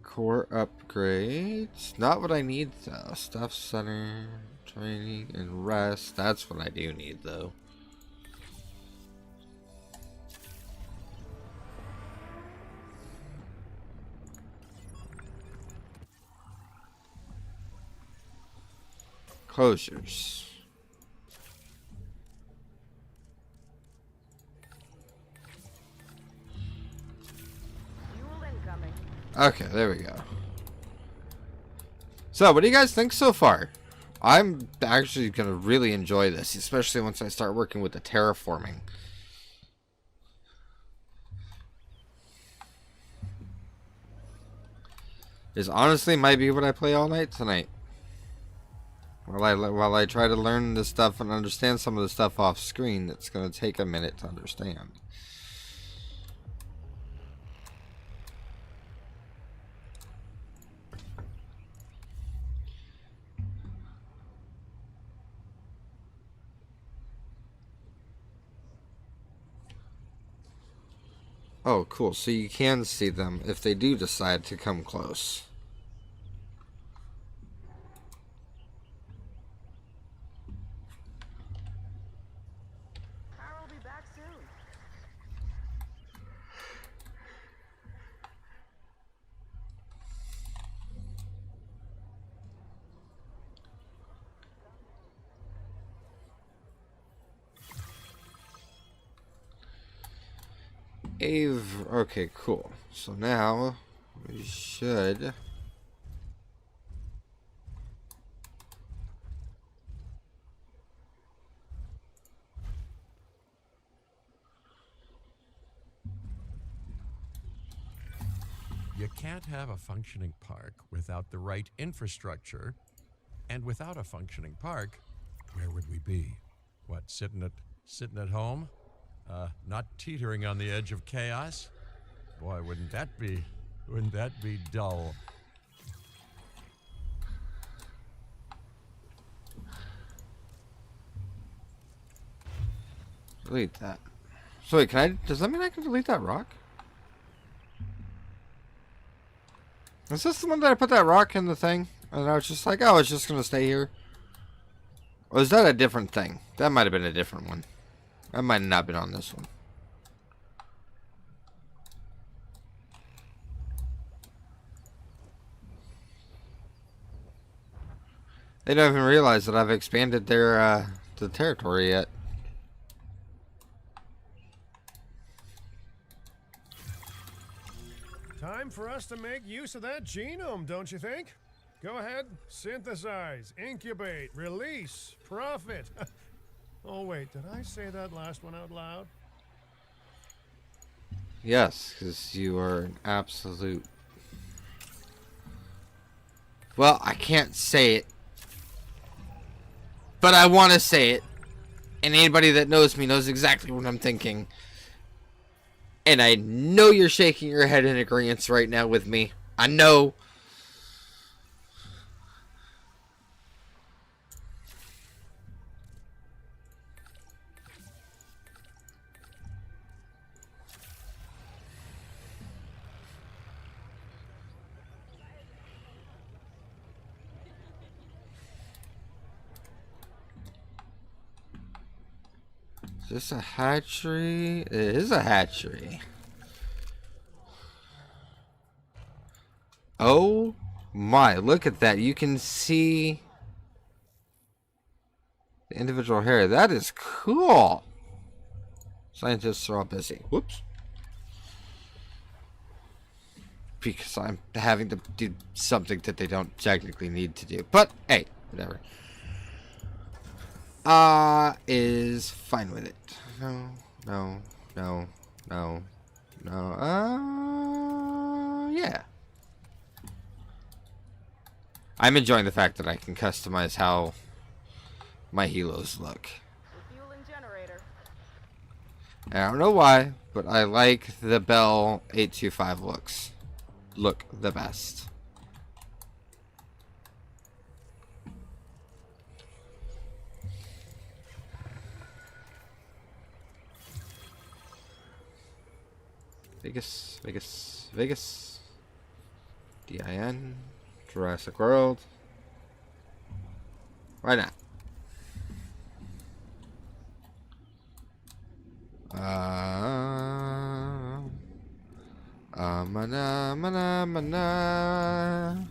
Core upgrades. Not what I need though. Stuff center, training, and rest. That's what I do need though. Closures. Fuel incoming. Okay, there we go. So, what do you guys think so far? I'm actually gonna really enjoy this, especially once I start working with the terraforming. This honestly might be what I play all night tonight. While I try to learn this stuff and understand some of the stuff off screen, it's gonna take a minute to understand. Oh, cool. So you can see them if they do decide to come close. Power will be back soon. Okay, cool. So now we should. You can't have a functioning park without the right infrastructure, and without a functioning park, where would we be? What, sitting at home? Not teetering on the edge of chaos? Boy, wouldn't that be dull? Delete that. So wait, does that mean I can delete that rock? Is this the one that I put that rock in the thing? And I was just like, oh, it's just gonna stay here? Or is that a different thing? That might have been a different one. That might not have been on this one. They don't even realize that I've expanded their the territory yet. Time for us to make use of that genome, don't you think? Go ahead, synthesize, incubate, release, profit. Oh wait, did I say that last one out loud? Yes, because you are an absolute... Well, I can't say it. But I want to say it. And anybody that knows me knows exactly what I'm thinking. And I know you're shaking your head in agreement right now with me. I know. Is this a hatchery? It is a hatchery. Oh my, look at that. You can see the individual hair. That is cool. Scientists are all busy. Whoops. Because I'm having to do something that they don't technically need to do. But, hey, whatever. Is fine with it. No, no, no, no, no. Yeah. I'm enjoying the fact that I can customize how my helos look. I don't know why, but I like the Bell 825 look the best. Vegas, Vegas, Vegas. DIN. Jurassic World. Why not? Mana, mana, mana.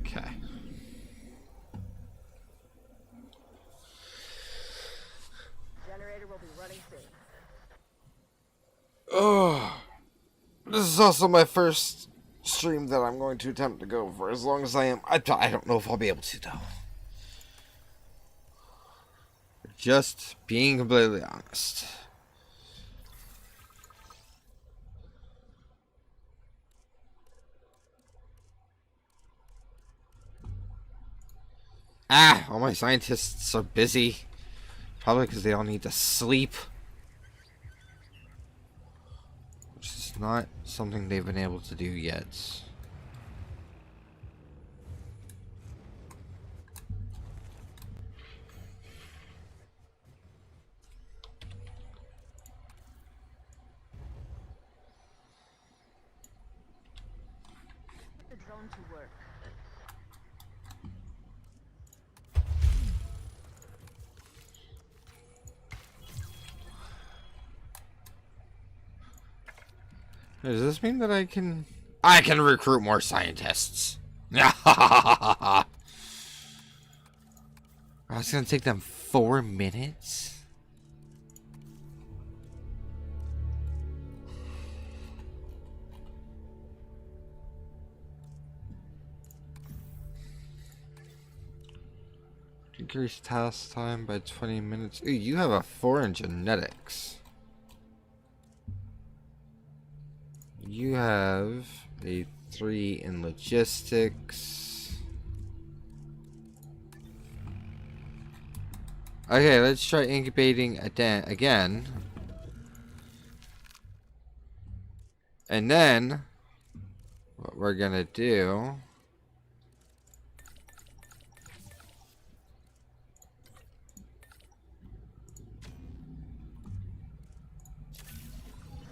Okay. Generator will be running soon. Oh, this is also my first stream that I'm going to attempt to go for as long as I am. I don't know if I'll be able to, though. Just being completely honest. All my scientists are busy. Probably because they all need to sleep. Which is not something they've been able to do yet. Put the drone to work. Does this mean that I can recruit more scientists? Oh, it's gonna take them 4 minutes? Increase task time by 20 minutes. Ooh, you have a 4 in genetics. You have a 3 in logistics. Okay, let's try incubating again. And then, what we're gonna do...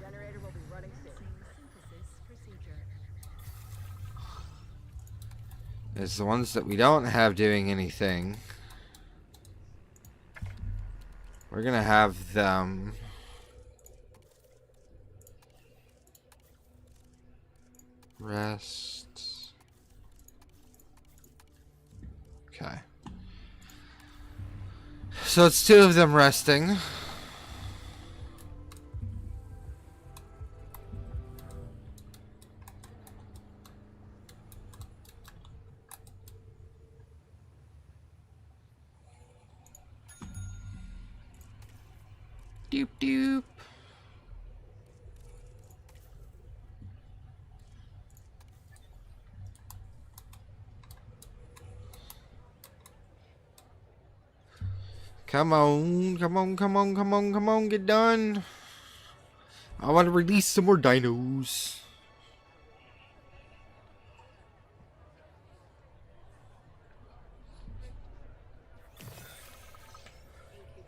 Generator will be running soon. Synthesis procedure. is the ones that we don't have doing anything. We're gonna have them rest. Okay. So it's 2 of them resting. Doop doop. Come on, come on, come on, come on, come on, get done. I want to release some more dinos.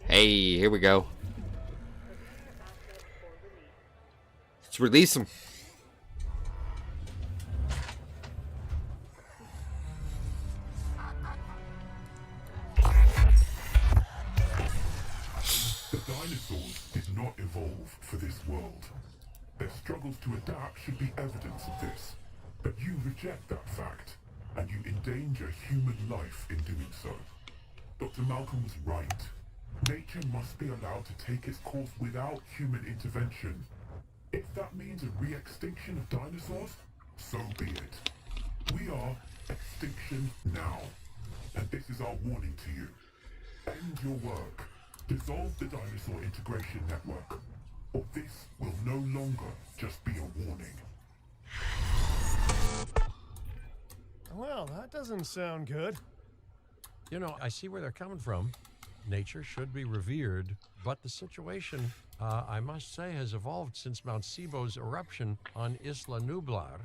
Hey, here we go. Let's release them. The dinosaurs did not evolve for this world. Their struggles to adapt should be evidence of this. But you reject that fact, and you endanger human life in doing so. Dr. Malcolm was right. Nature must be allowed to take its course without human intervention. If that means a re-extinction of dinosaurs, so be it. We are extinction now. And this is our warning to you. End your work. Dissolve the dinosaur integration network. Or this will no longer just be a warning. Well, that doesn't sound good. You know, I see where they're coming from. Nature should be revered, but the situation, I must say, has evolved since Mount Sibo's eruption on Isla Nublar.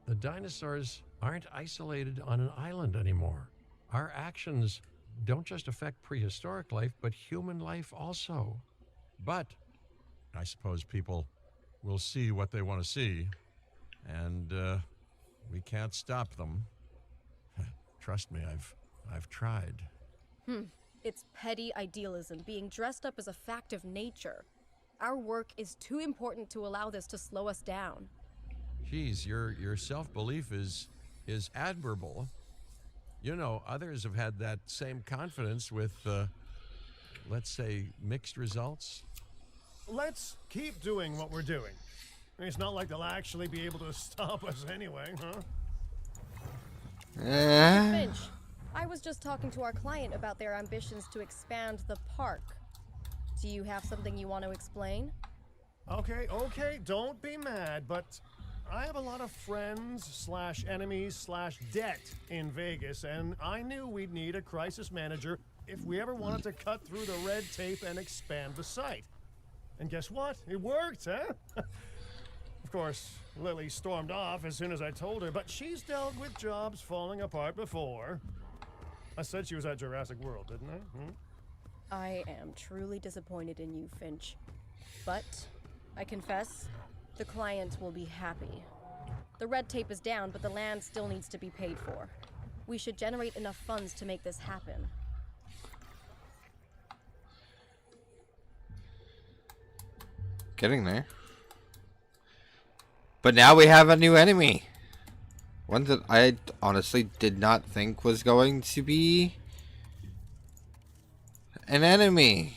The dinosaurs aren't isolated on an island anymore. Our actions don't just affect prehistoric life, but human life also. But I suppose people will see what they want to see, and we can't stop them. Trust me, I've tried. It's petty idealism being dressed up as a fact of nature. Our work is too important to allow this to slow us down. Geez, your self-belief is admirable. You know, others have had that same confidence with, let's say, mixed results. Let's keep doing what we're doing. It's not like they'll actually be able to stop us anyway, huh? Finch, I was just talking to our client about their ambitions to expand the park. Do you have something you want to explain? Okay, don't be mad, but I have a lot of friends / enemies / debt in Vegas, and I knew we'd need a crisis manager if we ever wanted to cut through the red tape and expand the site. And guess what? It worked, huh? Of course, Lily stormed off as soon as I told her, but she's dealt with jobs falling apart before. I said she was at Jurassic World, didn't I? I am truly disappointed in you, Finch. But, I confess, the client will be happy. The red tape is down, but the land still needs to be paid for. We should generate enough funds to make this happen. Getting there. But now we have a new enemy. One that I honestly did not think was going to be an enemy.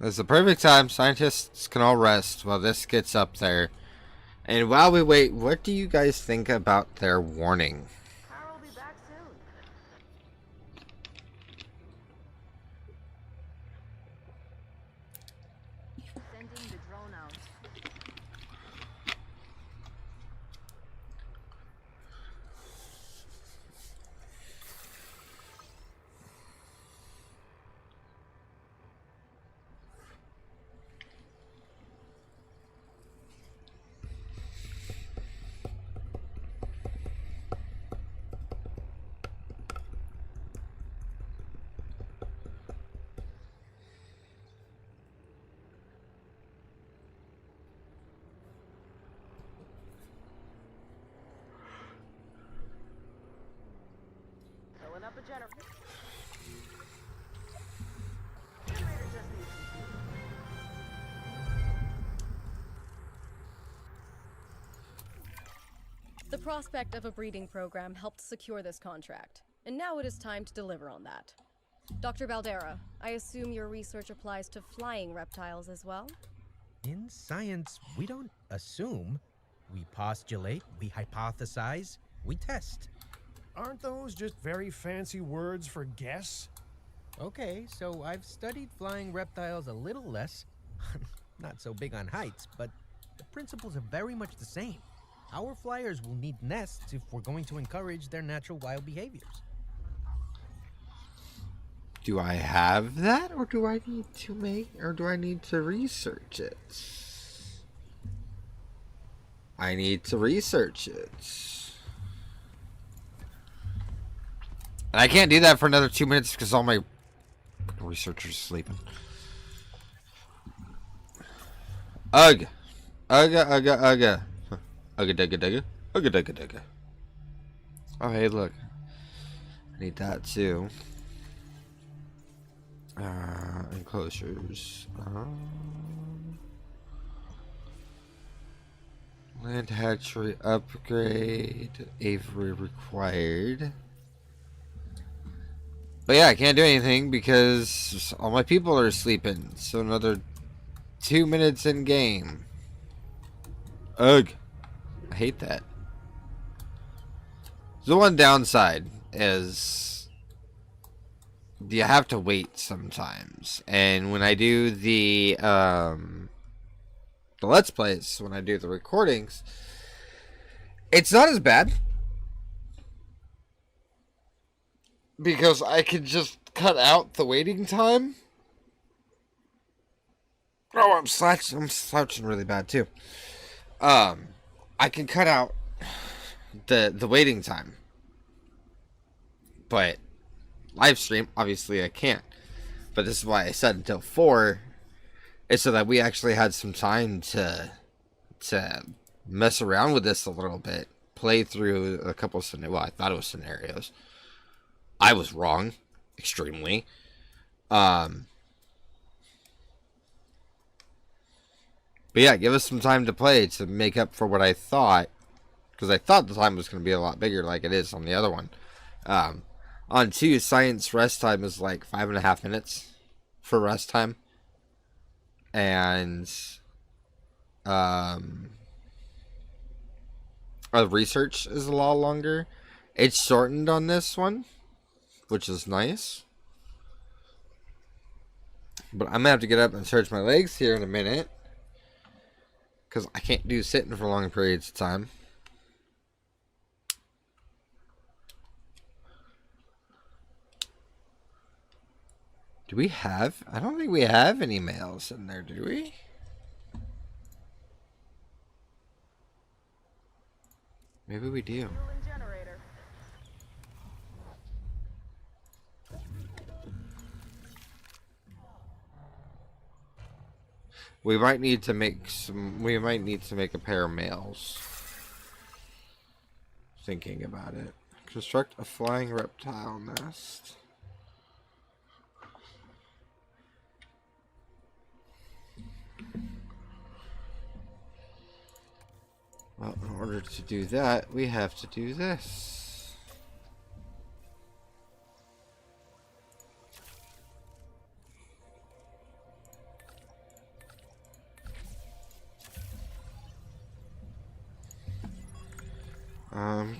This is the perfect time. Scientists can all rest while this gets up there. And while we wait, what do you guys think about their warning? Carl will be back soon. Sending the drone out. Filling up a generator. Generator just needs some fuel. The prospect of a breeding program helped secure this contract, and now it is time to deliver on that. Dr. Baldera, I assume your research applies to flying reptiles as well? In science, we don't assume. We postulate, we hypothesize, we test. Aren't those just very fancy words for guess? Okay, so I've studied flying reptiles a little less. Not so big on heights, but the principles are very much the same. Our flyers will need nests if we're going to encourage their natural wild behaviors. Do I have that, or do I need to research it? I need to research it. And I can't do that for another 2 minutes because all my researchers are sleeping. Ugh. Ugga, ugga, ugga. Ugga, dugga, dugga. Ugga, dugga, dugga. Oh, hey, look. I need that, too. Enclosures. Land hatchery upgrade. Aviary required. But yeah, I can't do anything because all my people are sleeping. So another 2 minutes in game. Ugh. I hate that. The one downside is you have to wait sometimes. And when I do the Let's Plays, when I do the recordings, it's not as bad. Because I could just cut out the waiting time. Oh, I'm slouching really bad too. I can cut out the waiting time. But live stream, obviously I can't. But this is why I said until 4, is so that we actually had some time to mess around with this a little bit, play through a couple of scenarios. Well, I thought it was scenarios. I was wrong, extremely. But yeah, give us some time to play to make up for what I thought. Because I thought the time was going to be a lot bigger like it is on the other one. On 2, science rest time is like 5.5 minutes for rest time. And research is a lot longer. It's shortened on this one, which is nice. But I'm going to have to get up and stretch my legs here in a minute. Because I can't do sitting for long periods of time. Do we have? I don't think we have any males in there, do we? Maybe we do. We might need to make some. We might need to make a pair of males. Thinking about it, Construct a flying reptile nest. Well, in order to do that, we have to do this.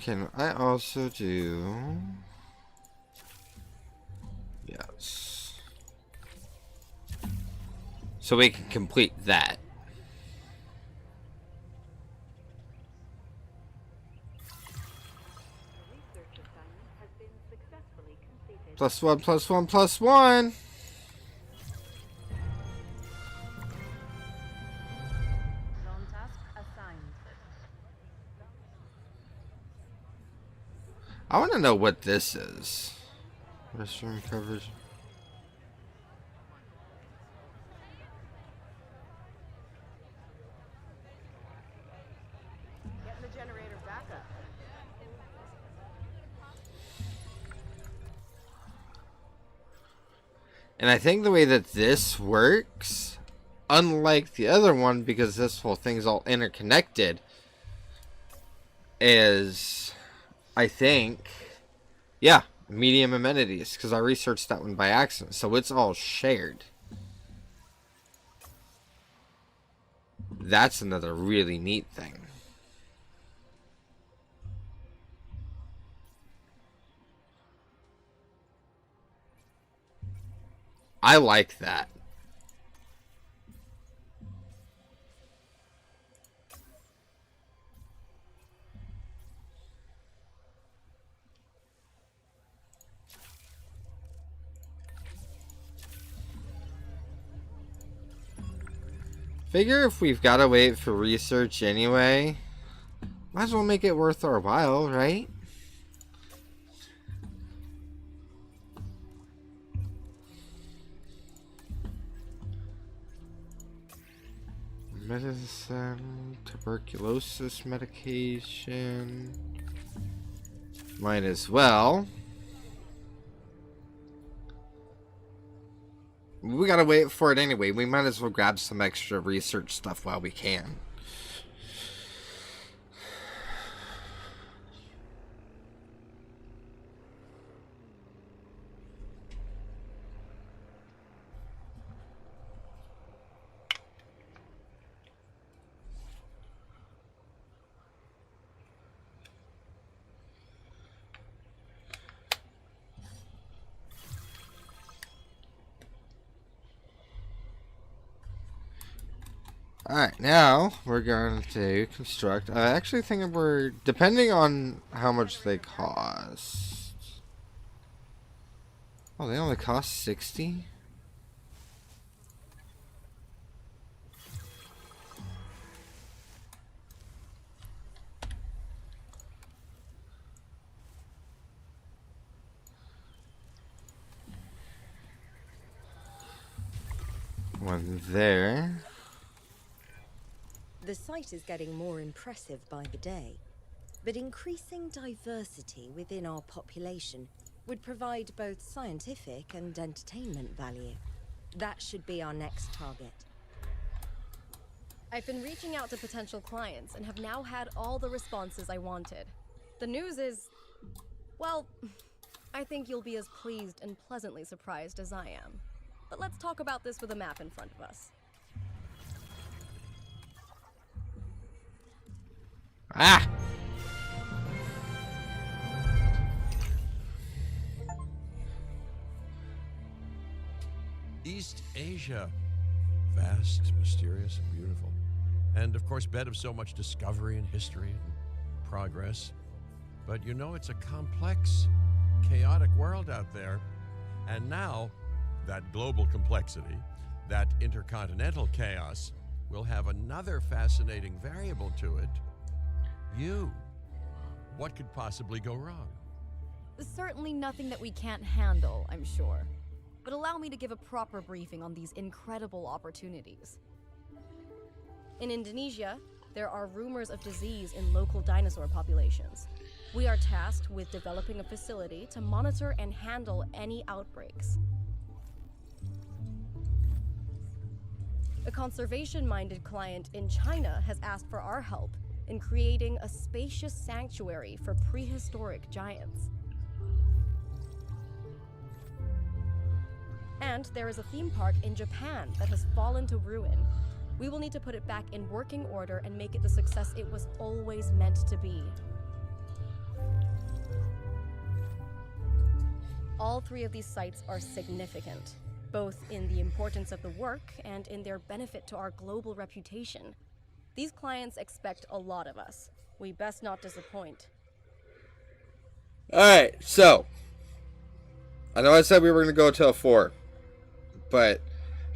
Can I also do... Yes. So we can complete that. +1, +1, +1. Zone task assigned. I want to know what this is. Restroom coverage. Getting the generator back up. And I think the way that this works, unlike the other one, because this whole thing's all interconnected, is, I think, yeah, medium amenities, because I researched that one by accident, so it's all shared. That's another really neat thing. I like that. Figure if we've got to wait for research anyway, might as well make it worth our while, right? Medicine, tuberculosis medication. Might as well. We gotta wait for it anyway. We might as well grab some extra research stuff while we can. Alright, now we're going to construct. I actually think we're, depending on how much they cost. Oh, they only cost 60? One there. The site is getting more impressive by the day, but increasing diversity within our population would provide both scientific and entertainment value. That should be our next target. I've been reaching out to potential clients and have now had all the responses I wanted. The news is, well, I think you'll be as pleased and pleasantly surprised as I am. But let's talk about this with a map in front of us. Ah! East Asia. Vast, mysterious, and beautiful. And of course, bed of so much discovery and history and progress. But you know, it's a complex, chaotic world out there. And now, that global complexity, that intercontinental chaos, will have another fascinating variable to it. You. What could possibly go wrong? Certainly nothing that we can't handle, I'm sure. But allow me to give a proper briefing on these incredible opportunities. In Indonesia, there are rumors of disease in local dinosaur populations. We are tasked with developing a facility to monitor and handle any outbreaks. A conservation-minded client in China has asked for our help in creating a spacious sanctuary for prehistoric giants. And there is a theme park in Japan that has fallen to ruin. We will need to put it back in working order and make it the success it was always meant to be. All three of these sites are significant, both in the importance of the work and in their benefit to our global reputation. These clients expect a lot of us. We best not disappoint. Alright, so I know I said we were going to go till 4, but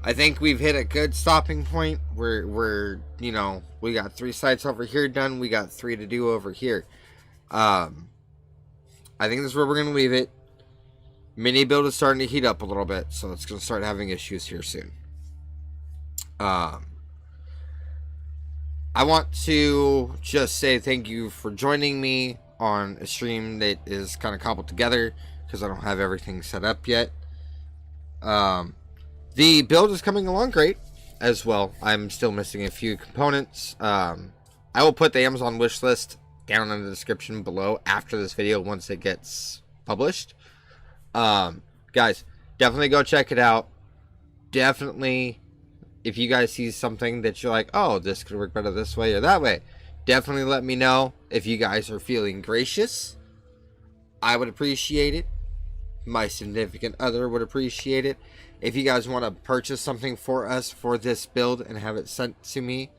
I think we've hit a good stopping point. We're you know, we got 3 sites over here done. We got 3 to do over here. I think this is where we're going to leave it. Mini build is starting to heat up a little bit, so it's going to start having issues here soon. I want to just say thank you for joining me on a stream that is kind of cobbled together because I don't have everything set up yet. The build is coming along great as well. I'm still missing a few components. I will put the Amazon wish list down in the description below after this video once it gets published. Guys, definitely go check it out. Definitely, if you guys see something that you're like, oh, this could work better this way or that way, definitely let me know. If you guys are feeling gracious, I would appreciate it. My significant other would appreciate it. If you guys want to purchase something for us for this build and have it sent to me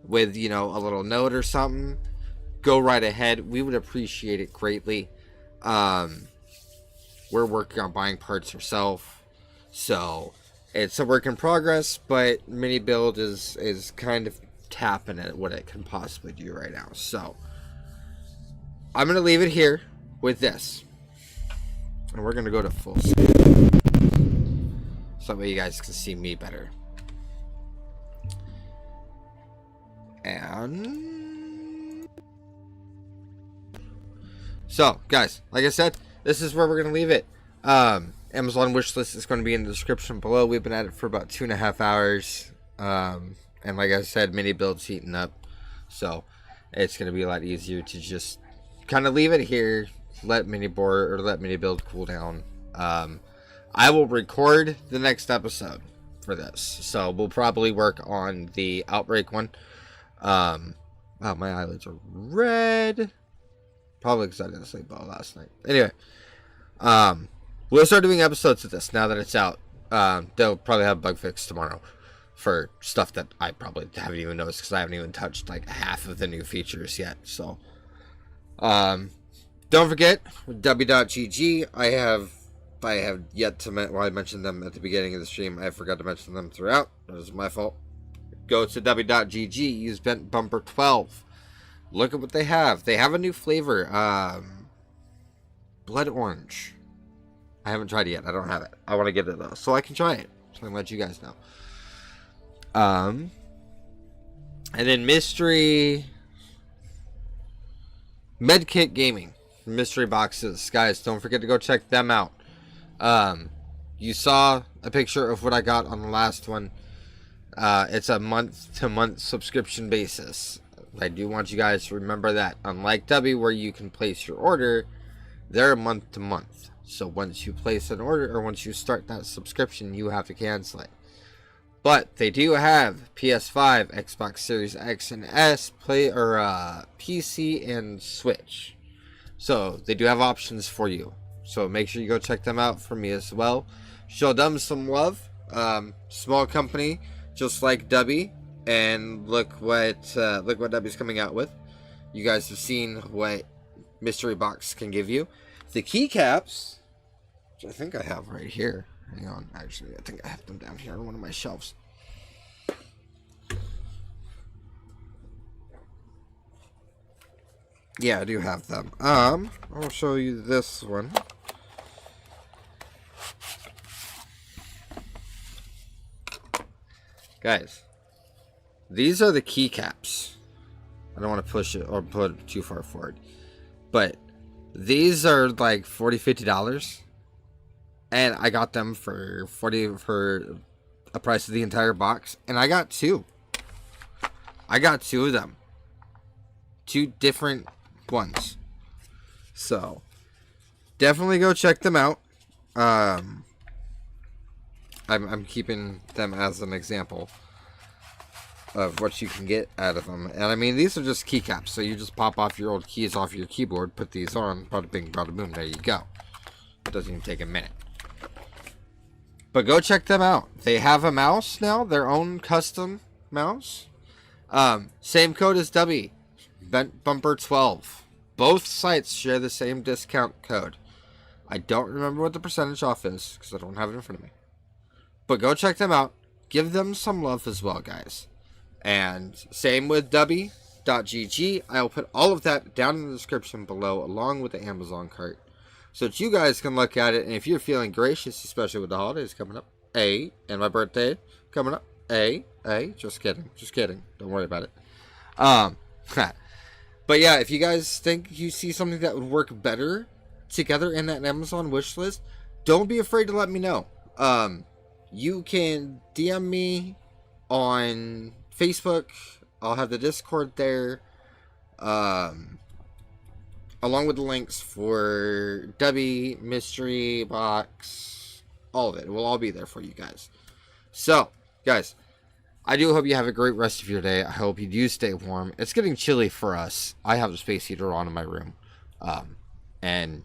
with, you know, a little note or something, go right ahead. We would appreciate it greatly. We're working on buying parts ourselves, so it's a work in progress, but mini build is kind of tapping at what it can possibly do right now. So I'm going to leave it here with this, and we're going to go to full screen so that way you guys can see me better. And so, guys, like I said, this is where we're going to leave it. Amazon wishlist is going to be in the description below. We've been at it for about 2.5 hours. And like I said, mini build's heating up. So it's going to be a lot easier to just kind of leave it here. Let mini build cool down. I will record the next episode for this. So we'll probably work on the outbreak one. Wow, my eyelids are red. Probably because I didn't sleep well last night. Anyway, we'll start doing episodes of this now that it's out. They'll probably have bug fix tomorrow for stuff that I probably haven't even noticed because I haven't even touched like half of the new features yet. So, don't forget w.gg. I have yet to I mentioned them at the beginning of the stream. I forgot to mention them throughout. It was my fault. Go to w.gg. Use Bent Bumper 12. Look at what they have. They have a new flavor. Blood orange. I haven't tried it yet. I don't have it. I want to get it though, so I can try it. So I can let you guys know. And then Mystery Medkit Gaming. Mystery boxes. Guys, don't forget to go check them out. You saw a picture of what I got on the last one. It's a month-to-month subscription basis. I do want you guys to remember that. Unlike W, where you can place your order, they're month to month. So once you place an order, or once you start that subscription, you have to cancel it. But they do have PS5, Xbox Series X and S, PC, and Switch. So they do have options for you. So make sure you go check them out for me as well. Show them some love. Small company, just like W. And look what W's coming out with. You guys have seen what Mystery Box can give you. The keycaps, which I think I have right here. Hang on, actually, I think I have them down here on one of my shelves. Yeah, I do have them. I'll show you this one. Guys, these are the keycaps. I don't want to push it or put it too far forward, but These are like $40-$50, and I got them for $40 for a price of the entire box, and I got two. I got two of them, two different ones. So definitely go check them out. I'm keeping them as an example of what you can get out of them. And I mean, these are just keycaps, so you just pop off your old keys off your keyboard, put these on, bada bing, bada boom, there you go. It doesn't even take a minute. But go check them out. They have a mouse now, their own custom mouse. Same code as Dubby, Bent Bumper 12. Both sites share the same discount code. I don't remember what the percentage off is, because I don't have it in front of me. But go check them out. Give them some love as well, guys. And same with Dubby.gg. I'll put all of that down in the description below, along with the Amazon cart, so that you guys can look at it. And if you're feeling gracious, especially with the holidays coming up, and my birthday coming up, just kidding. Don't worry about it. But yeah, if you guys think you see something that would work better together in that Amazon wish list, don't be afraid to let me know. You can DM me on Facebook. I'll have the Discord there, along with the links for Dubby, Mystery Box, all of it. It will all be there for you guys. So, guys, I do hope you have a great rest of your day. I hope you do stay warm. It's getting chilly for us. I have the space heater on in my room, and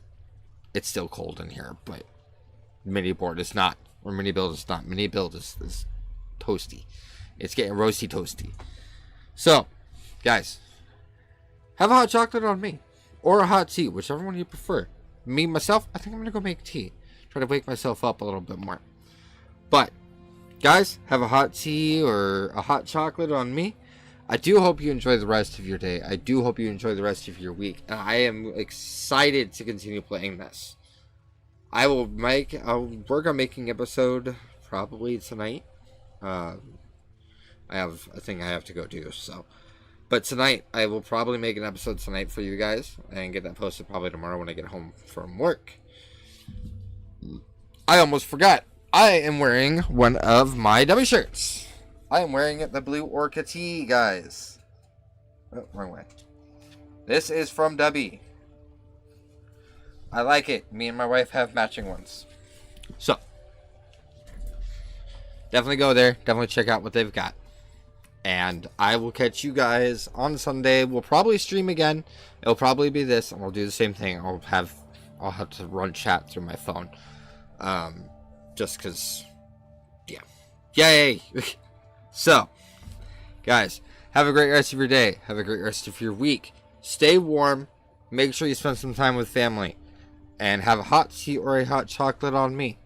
it's still cold in here, but mini board is not, or mini build is not. Mini build is toasty. It's getting roasty toasty. So, guys, have a hot chocolate on me, or a hot tea, whichever one you prefer. Me, myself, I think I'm going to go make tea. Try to wake myself up a little bit more. But, guys, have a hot tea or a hot chocolate on me. I do hope you enjoy the rest of your day. I do hope you enjoy the rest of your week. And I am excited to continue playing this. I'll work on making episode probably tonight. I have a thing I have to go do, so. But tonight, I will probably make an episode tonight for you guys and get that posted probably tomorrow when I get home from work. I almost forgot. I am wearing one of my Dubby shirts. I am wearing the Blue Orca tee, guys. Oh, wrong way. This is from Dubby. I like it. Me and my wife have matching ones. So, definitely go there. Definitely check out what they've got. And I will catch you guys on Sunday. We'll probably stream again. It'll probably be this, and we'll do the same thing. I'll have to run chat through my phone. Just because, yeah. Yay! So, guys, have a great rest of your day. Have a great rest of your week. Stay warm. Make sure you spend some time with family. And have a hot tea or a hot chocolate on me.